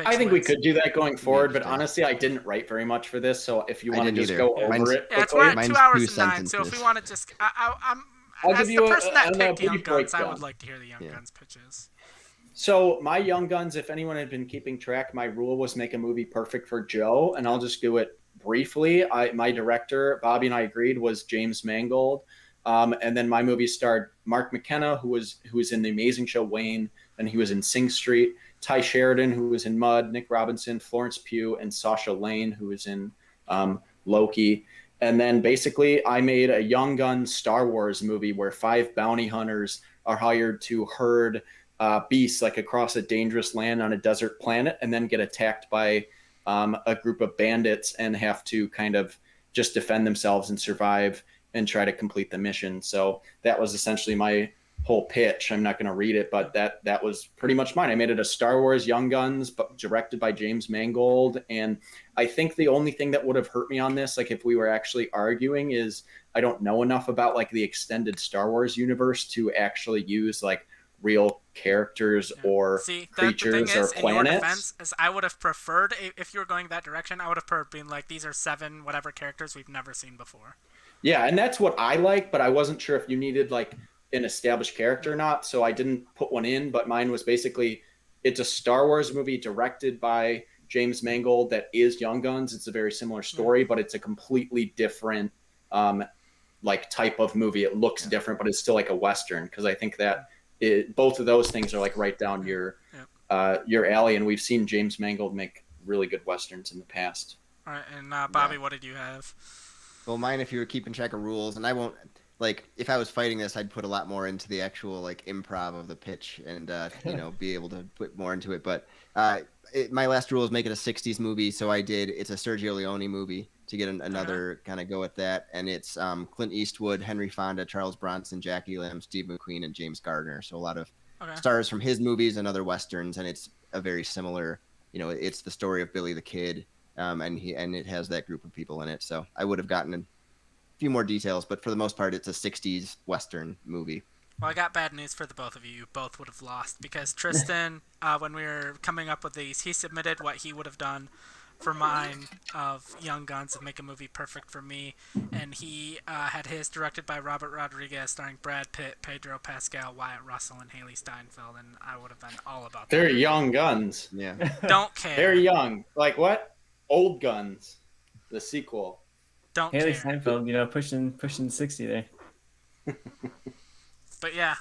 S7: I think we could do that going forward, but honestly, I didn't write very much for this, so if you want to just go over it.
S1: Yeah, we're at 2 hours and 9, so if we want to just... I'll give you the person that picked Young Guns, I would like to hear the Young Guns pitches.
S7: So my Young Guns, if anyone had been keeping track, my rule was make a movie perfect for Joe, and I'll just do it briefly. My director, Bobby and I agreed, was James Mangold. And then my movie starred Mark McKenna, who was in the amazing show Wayne, and he was in Sing Street. Ty Sheridan, who was in Mud. Nick Robinson, Florence Pugh, and Sasha Lane, who was in Loki. And then basically I made a Young Guns Star Wars movie where 5 bounty hunters are hired to herd beasts like across a dangerous land on a desert planet, and then get attacked by a group of bandits and have to kind of just defend themselves and survive and try to complete the mission. So that was essentially my whole pitch. I'm not going to read it, but that was pretty much mine. I made it a Star Wars Young Guns, but directed by James Mangold. And I think the only thing that would have hurt me on this, like if we were actually arguing, is I don't know enough about like the extended Star Wars universe to actually use like real characters or creatures or planets. In your defense,
S1: is I would have preferred, if you were going that direction, I would have preferred being like, these are 7 whatever characters we've never seen before.
S7: Yeah, and that's what I like, but I wasn't sure if you needed like an established character or not, so I didn't put one in. But mine was basically, it's a Star Wars movie directed by James Mangold that is Young Guns. It's a very similar story, but it's a completely different like type of movie. It looks different, but it's still like a Western, because I think that both of those things are like right down your alley, and we've seen James Mangold make really good Westerns in the past.
S1: All right, and Bobby, what did you have?
S4: Well, mine, if you were keeping track of rules, and I won't, like, if I was fighting this, I'd put a lot more into the actual, like, improv of the pitch and, be able to put more into it. But my last rule is make it a 60s movie, so it's a Sergio Leone movie to get another kind of go at that. And it's Clint Eastwood, Henry Fonda, Charles Bronson, Jackie Lamb, Steve McQueen, and James Gardner. So a lot of stars from his movies and other Westerns, and it's a very similar, it's the story of Billy the Kid. And it has that group of people in it. So I would have gotten a few more details, but for the most part, it's a 60s Western movie.
S1: Well, I got bad news for the both of you. You both would have lost, because Tristan, when we were coming up with these, he submitted what he would have done for mine of Young Guns and make a movie perfect for me. And he had his directed by Robert Rodriguez, starring Brad Pitt, Pedro Pascal, Wyatt Russell, and Haley Steinfeld. And I would have been all about that.
S7: They're Young Guns.
S4: Yeah.
S1: Don't care.
S7: They're young. Like what? Old Guns, the sequel.
S1: Don't
S6: Haley
S1: care.
S6: Steinfeld, pushing 60 there.
S1: But yeah,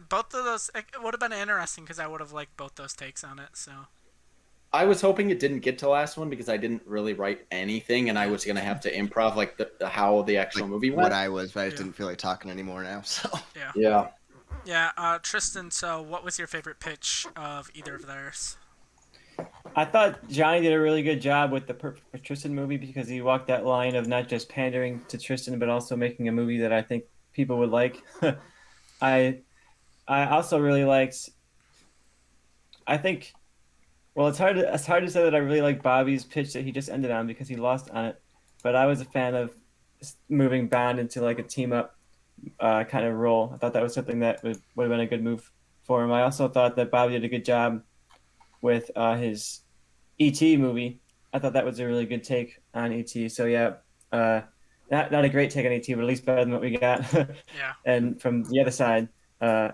S1: both of those, it would have been interesting because I would have liked both those takes on it. So
S7: I was hoping it didn't get to the last one because I didn't really write anything, and I was gonna have to improv like how the actual movie went.
S4: But I just didn't feel like talking anymore now. So
S1: yeah. Tristan, so what was your favorite pitch of either of theirs?
S6: I thought Johnny did a really good job with the Perfect Tristan movie, because he walked that line of not just pandering to Tristan, but also making a movie that I think people would like. I also really liked. I think, well, it's hard to say that I really like Bobby's pitch that he just ended on, because he lost on it. But I was a fan of moving Bond into like a team up kind of role. I thought that was something that would have been a good move for him. I also thought that Bobby did a good job with his E.T. movie. I thought that was a really good take on E.T. So yeah, not a great take on E.T., but at least better than what we got. And from the other side.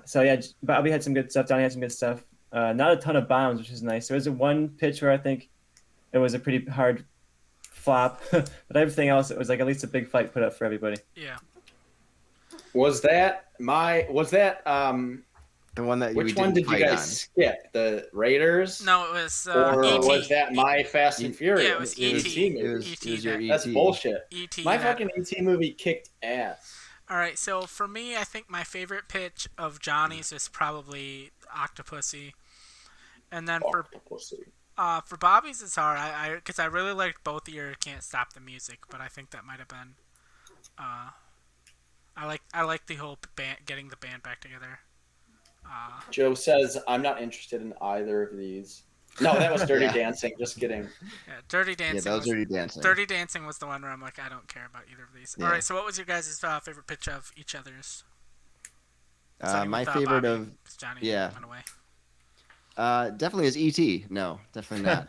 S6: So yeah, Bobby had some good stuff. Johnny had some good stuff. Not a ton of bombs, which is nice. There was one pitch where I think it was a pretty hard flop, but everything else, it was like at least a big fight put up for everybody.
S1: Yeah.
S7: Was that
S4: the one that
S7: which one did you guys skip? The Raiders?
S1: No, it was
S7: or
S1: E.T.
S7: was that My Fast and Furious?
S1: Yeah, it was E.T.
S4: It was your E.T.
S7: That's bullshit.
S1: E.T.
S7: My fucking E.T. movie kicked ass.
S1: All right, so for me, I think my favorite pitch of Johnny's is probably Octopussy, and then for Bobby's, it's hard. Because I really liked both of your Can't Stop the Music, but I think that might have been. I like the whole band, getting the band back together.
S7: Joe says, I'm not interested in either of these. No, that was Dirty Dancing. Just kidding.
S1: Yeah, Dirty Dancing.
S4: Yeah, that was Dirty Dancing.
S1: Dirty Dancing was the one where I'm like, I don't care about either of these.
S4: Yeah.
S1: All right, so what was your guys' favorite pitch of each other's?
S4: My favorite
S1: Bobby,
S4: of...
S1: Johnny went away.
S4: Definitely is E.T. No, definitely not.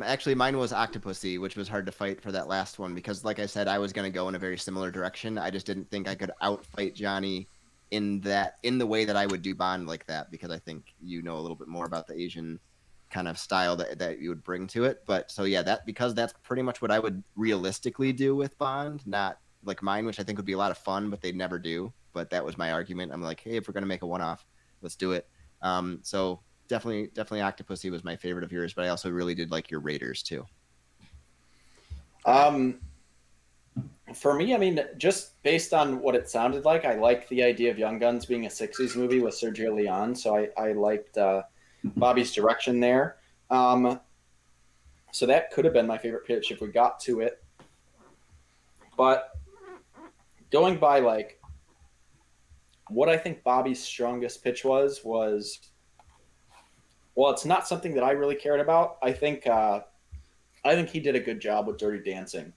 S4: Actually, mine was Octopussy, which was hard to fight for that last one because, like I said, I was going to go in a very similar direction. I just didn't think I could outfight Johnny in the way that I would do Bond like that, because I think you know a little bit more about the Asian kind of style that you would bring to it. But so yeah, because that's pretty much what I would realistically do with Bond, not like mine, which I think would be a lot of fun, but they'd never do. but that was my argument. I'm like, hey, if we're gonna make a one-off, let's do it. So definitely Octopussy was my favorite of yours, but I also really did like your Raiders too.
S7: For me, I mean, just based on what it sounded like, I like the idea of Young Guns being a 60s movie with Sergio Leone, so I liked Bobby's direction there. So that could have been my favorite pitch if we got to it. But going by like what I think Bobby's strongest pitch was well, it's not something that I really cared about. I think he did a good job with Dirty Dancing.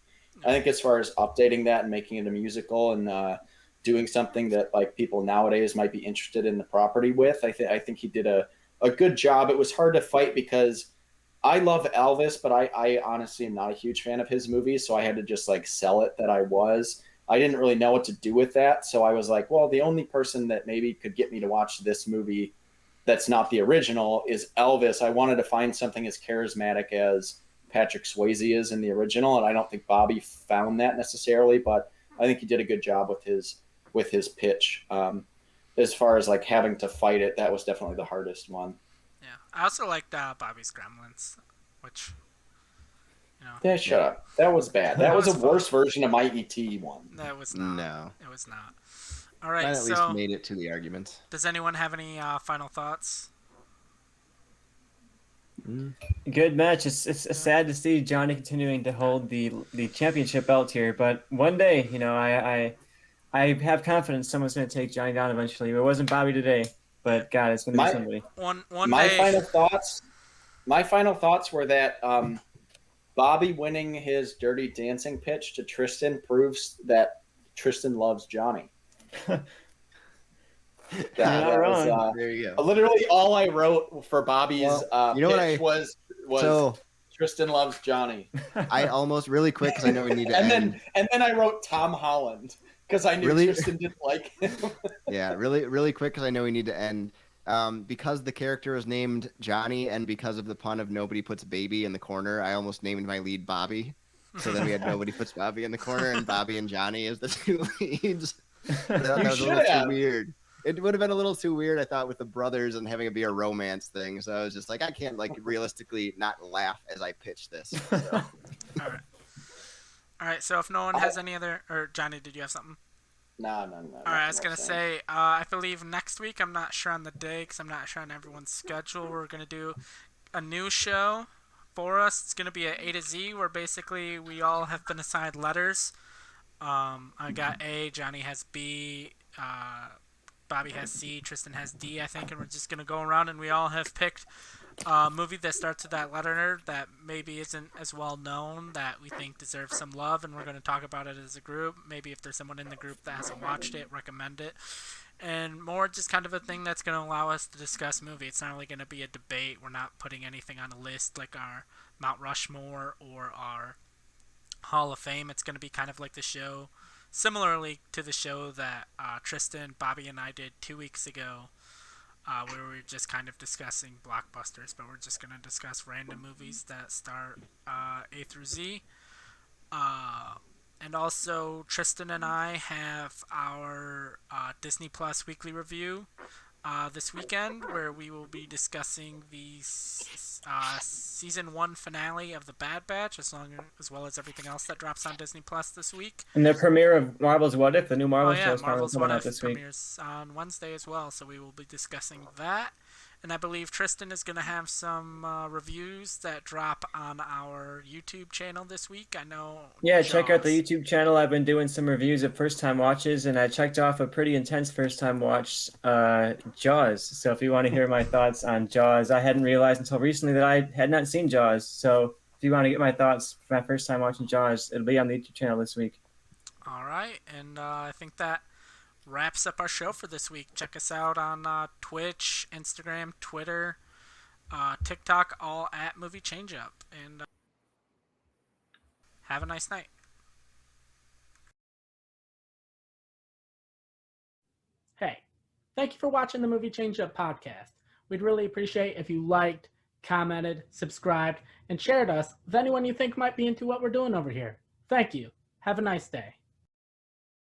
S7: I think as far as updating that and making it a musical and doing something that like people nowadays might be interested in the property with, I think he did a good job. It was hard to fight because I love Elvis, but I honestly am not a huge fan of his movies, so I had to just like sell it that I was. I didn't really know what to do with that, so I was like, well, the only person that maybe could get me to watch this movie that's not the original is Elvis. I wanted to find something as charismatic as Patrick Swayze is in the original, and I don't think Bobby found that necessarily, but I think he did a good job with his pitch. As far as like having to fight it, that was definitely the hardest one.
S1: Yeah, I also liked Bobby's Gremlins, which, you know.
S7: Yeah, shut up. That was bad. That was a worse version of my ET one.
S1: That was not.
S4: No.
S1: It was not. All right,
S4: Mine at
S1: so
S4: least made it to the arguments.
S1: does anyone have any final thoughts?
S6: Good match. It's sad to see Johnny continuing to hold the championship belt here, but one day, you know, I have confidence someone's going to take Johnny down eventually. It wasn't Bobby today, but God, it's going to be somebody.
S7: My final thoughts were that Bobby winning his Dirty Dancing pitch to Tristan proves that Tristan loves Johnny.
S6: Not wrong.
S4: There you go.
S7: Literally all I wrote for Bobby's pitch was Tristan loves Johnny.
S4: I almost really quick because I know we need to end.
S7: And then I wrote Tom Holland because I knew Tristan didn't like him.
S4: Yeah, really quick because I know we need to end. Because the character is named Johnny and because of the pun of nobody puts baby in the corner, I almost named my lead Bobby. So then we had nobody puts Bobby in the corner and Bobby and Johnny as the two leads. That was a little too weird. It would have been a little too weird, I thought, with the brothers and having it be a romance thing. So I was just like, I can't like realistically not laugh as I pitch this. So.
S1: All right. So if no one has any other, or Johnny, did you have something?
S7: No.
S1: All right, I was going to say, I believe next week, I'm not sure on the day because I'm not sure on everyone's schedule. We're going to do a new show for us. It's going to be an A to Z where basically we all have been assigned letters. I got A, Johnny has B, Bobby has C, Tristan has D, I think, and we're just going to go around and we all have picked a movie that starts with that letter that maybe isn't as well known that we think deserves some love, and we're going to talk about it as a group. Maybe if there's someone in the group that hasn't watched it, recommend it. And more just kind of a thing that's going to allow us to discuss movie. It's not really going to be a debate. We're not putting anything on a list like our Mount Rushmore or our Hall of Fame. It's going to be kind of like the show, similarly to the show that Tristan, Bobby, and I did 2 weeks ago, where we were just kind of discussing blockbusters, but we're just going to discuss random movies that start A through Z. And also, Tristan and I have our Disney Plus weekly review this weekend, where we will be discussing the season 1 finale of The Bad Batch, as well as everything else that drops on Disney Plus this week.
S6: And the premiere of Marvel's What If, the new Marvel show,
S1: Marvel's What If
S6: this week.
S1: premieres on Wednesday as well, so we will be discussing that. And I believe Tristan is going to have some reviews that drop on our YouTube channel this week. I know.
S6: Yeah, check out the YouTube channel. I've been doing some reviews of first-time watches, and I checked off a pretty intense first-time watch, Jaws. So if you want to hear my thoughts on Jaws, I hadn't realized until recently that I had not seen Jaws. So if you want to get my thoughts for my first time watching Jaws, it'll be on the YouTube channel this week.
S1: All right, and I think that wraps up our show for this week. Check us out on Twitch, Instagram, Twitter, TikTok, all at Movie Changeup. And have a nice night. Hey, thank you for watching the Movie Changeup podcast. We'd really appreciate if you liked, commented, subscribed, and shared us with anyone you think might be into what we're doing over here. Thank you. Have a nice day.